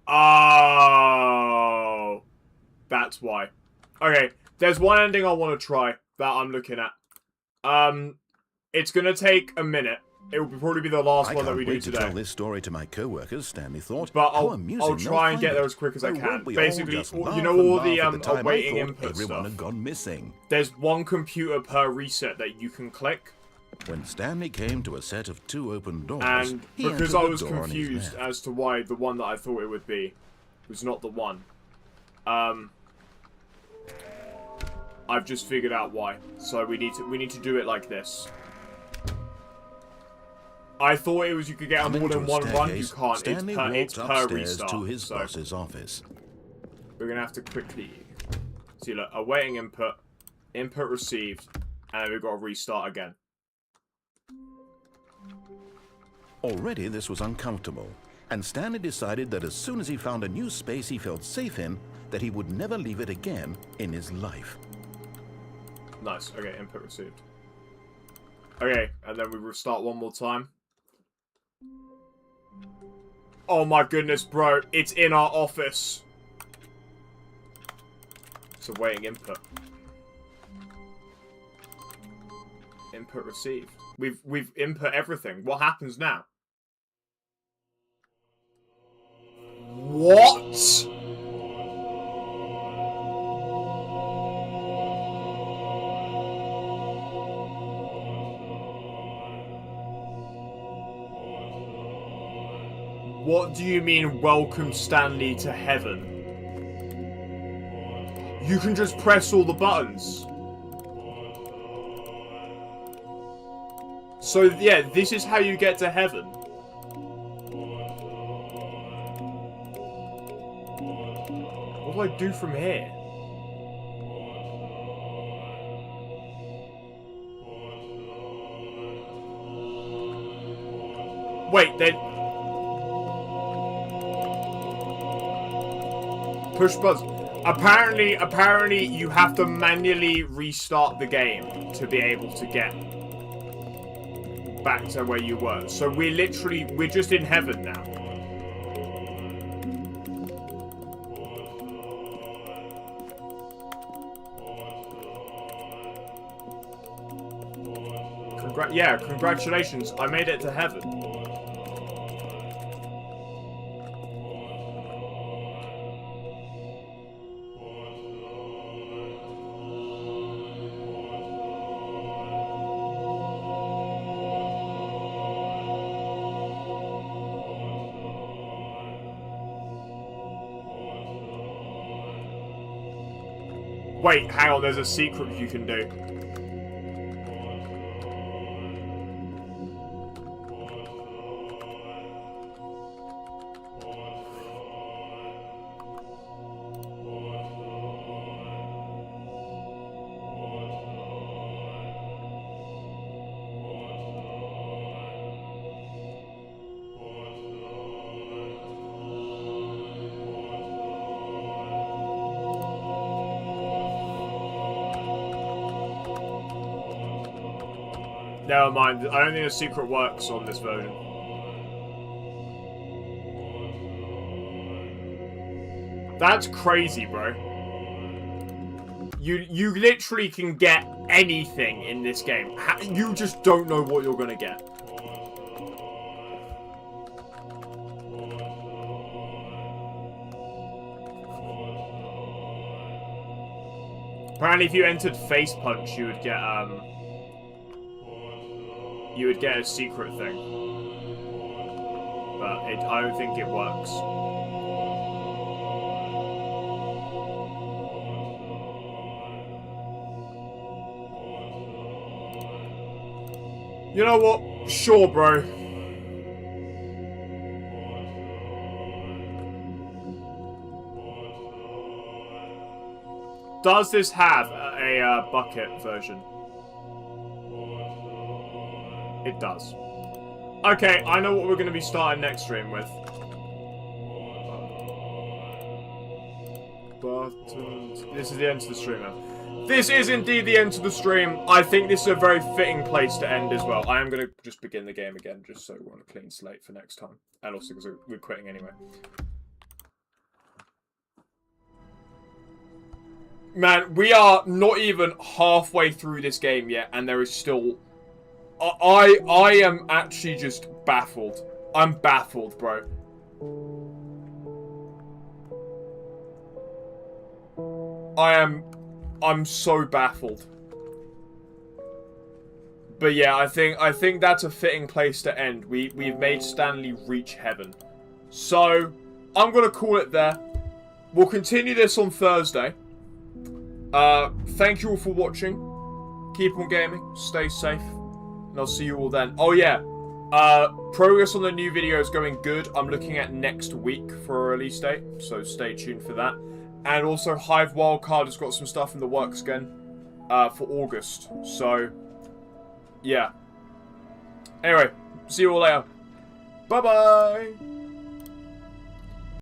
Oh, that's why. Okay, there's one ending I want to try that I'm looking at. It's gonna take a minute. It will probably be the last one that we do today. I can't wait to tell this story to my co-workers, Stanley thought. But I'll try and get there as quick as I can. Basically, you know all the awaiting input everyone stuff. had gone missing. There's one computer per reset that you can click. When Stanley came to a set of 2 open doors, And he because entered I the was door on his confused left. as to why the one that I thought it would be was not the one. I've just figured out why. So we need to do it like this. I thought it was you could get on more than one run. You can't. Stanley It's per walked upstairs restart. to his So boss's office. we're gonna have to quickly see. Look, awaiting input, input received, and then we've got to restart again. Already this was uncomfortable, and Stanley decided that as soon as he found a new space he felt safe in, that he would never leave it again in his life. Nice. Okay, input received. Okay, and then we restart one more time. Oh my goodness, bro. It's in our office. It's awaiting input. Input received. We've input everything. What happens now? What? What do you mean, welcome Stanley to heaven? You can just press all the buttons. So, yeah, this is how you get to heaven. What do I do from here? Wait, then... Push buttons. Apparently you have to manually restart the game to be able to get back to where you were. So we're just in heaven now. Yeah, congratulations. I made it to heaven. Wait, hang on, there's a secret you can do. Never mind, I don't think the secret works on this version. That's crazy, bro. You literally can get anything in this game. You just don't know what you're gonna get. Apparently if you entered Face Punch, you would get a secret thing. But I don't think it works. You know what? Sure, bro. Does this have a bucket version? It does. Okay, I know what we're going to be starting next stream with. Buttons. This is the end of the stream now. This is indeed the end of the stream. I think this is a very fitting place to end as well. I am going to just begin the game again, just so we're on a clean slate for next time. And also because we're quitting anyway. Man, we are not even halfway through this game yet, and there is still... I am actually just baffled. I'm baffled, bro. I'm so baffled. But yeah, I think that's a fitting place to end. We've made Stanley reach heaven. So, I'm gonna call it there. We'll continue this on Thursday. Thank you all for watching. Keep on gaming, stay safe, and I'll see you all then. Oh yeah, progress on the new video is going good. I'm looking at next week for a release date, so stay tuned for that. And also, Hive Wildcard has got some stuff in the works again for August. So, yeah. Anyway, see you all later. Bye-bye!